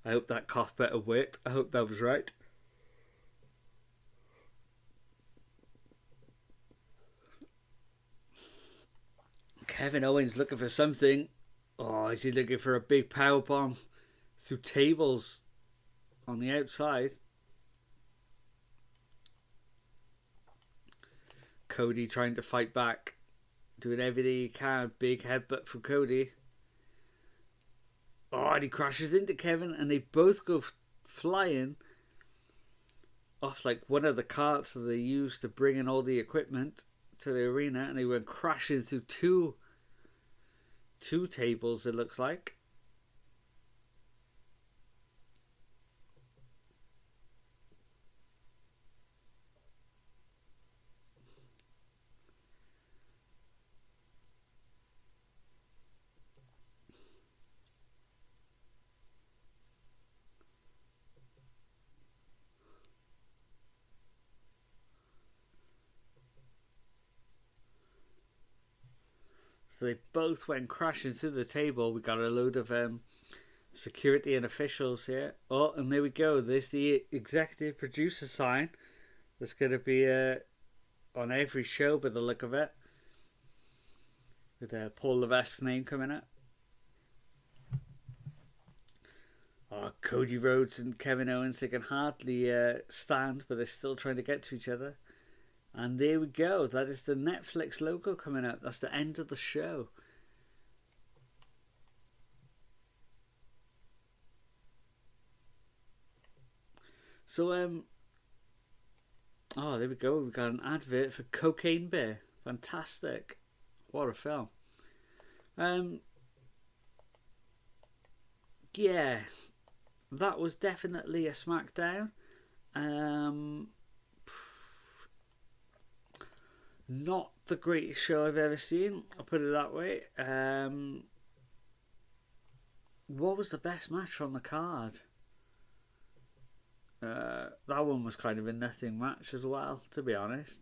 I hope that cough better worked. I hope that was right. Kevin Owens looking for something. Oh, is he looking for a big power bomb through tables on the outside? Cody trying to fight back, doing everything he can. Big headbutt from Cody. Oh, and he crashes into Kevin, and they both go flying off like one of the carts that they used to bring in all the equipment to the arena, and they went crashing through two tables, it looks like. So they both went crashing through the table. We got a load of security and officials here. Oh, and there we go. There's the executive producer sign. That's going to be on every show by the look of it. With Paul Levesque's name coming up. Oh, Cody Rhodes and Kevin Owens, they can hardly stand, but they're still trying to get to each other. And there we go. That is the Netflix logo coming up. That's the end of the show. So, oh, there we go. We've got an advert for Cocaine Bear. Fantastic. What a film. Yeah. That was definitely a Smackdown. Not the greatest show I've ever seen, I'll put it that way. What was the best match on the card? That one was kind of a nothing match as well, to be honest.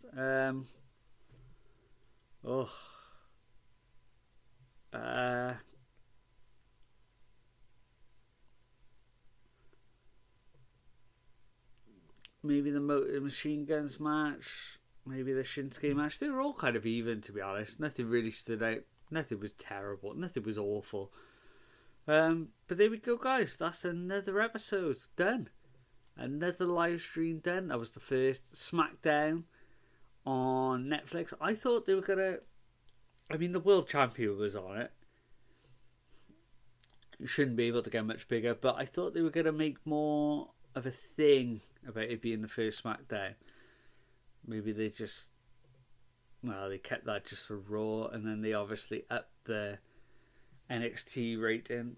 Maybe the Machine Guns match. Maybe the Shinsuke match. They were all kind of even, to be honest. Nothing really stood out. Nothing was terrible. Nothing was awful. But there we go, guys. That's another episode done. Another live stream done. That was the first Smackdown on Netflix. I thought they were going to... I mean, the world champion was on it. You shouldn't be able to get much bigger. But I thought they were going to make more of a thing about it being the first Smackdown. Maybe they just, well, they kept that just for Raw, and then they obviously upped the NXT rating,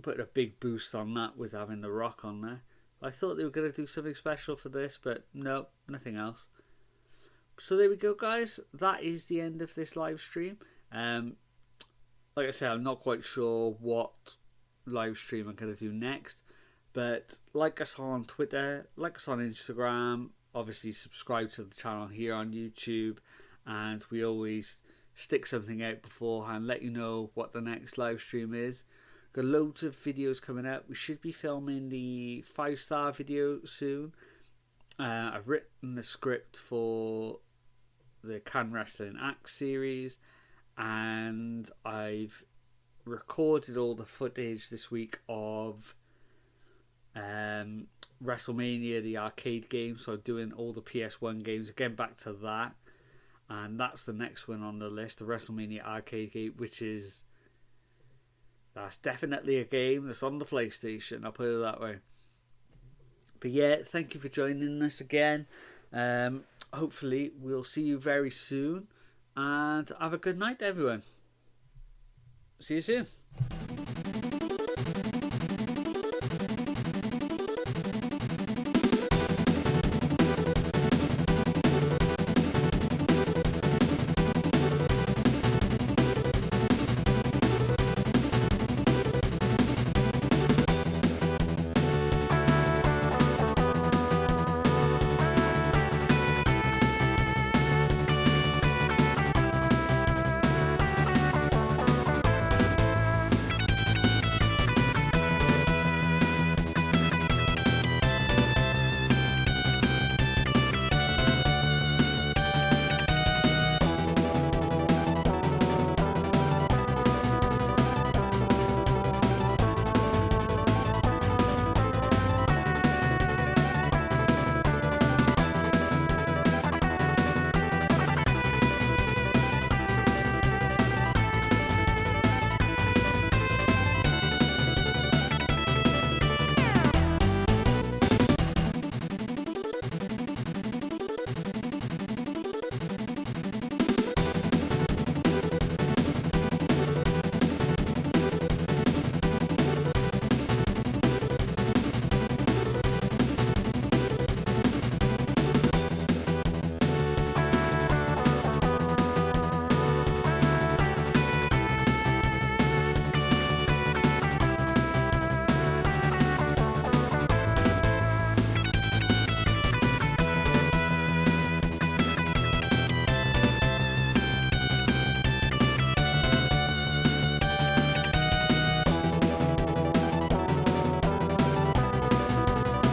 put a big boost on that with having The Rock on there. I thought they were going to do something special for this, but no, nothing else. So there we go, guys. That is the end of this live stream. Like I said, I'm not quite sure what live stream I'm going to do next, but like us on Twitter, like us on Instagram. Obviously subscribe to the channel here on YouTube, and we always stick something out beforehand, let you know what the next live stream is. Got loads of videos coming out. We should be filming the 5-star video soon. I've written the script for the Can Wrestling Act series, and I've recorded all the footage this week of WrestleMania, the arcade game. So I'm doing all the PS1 games, again back to that, and that's the next one on the list, the WrestleMania arcade game, which is, that's definitely a game that's on the PlayStation, I'll put it that way. But yeah, thank you for joining us again. Hopefully we'll see you very soon, and have a good night, everyone. See you soon.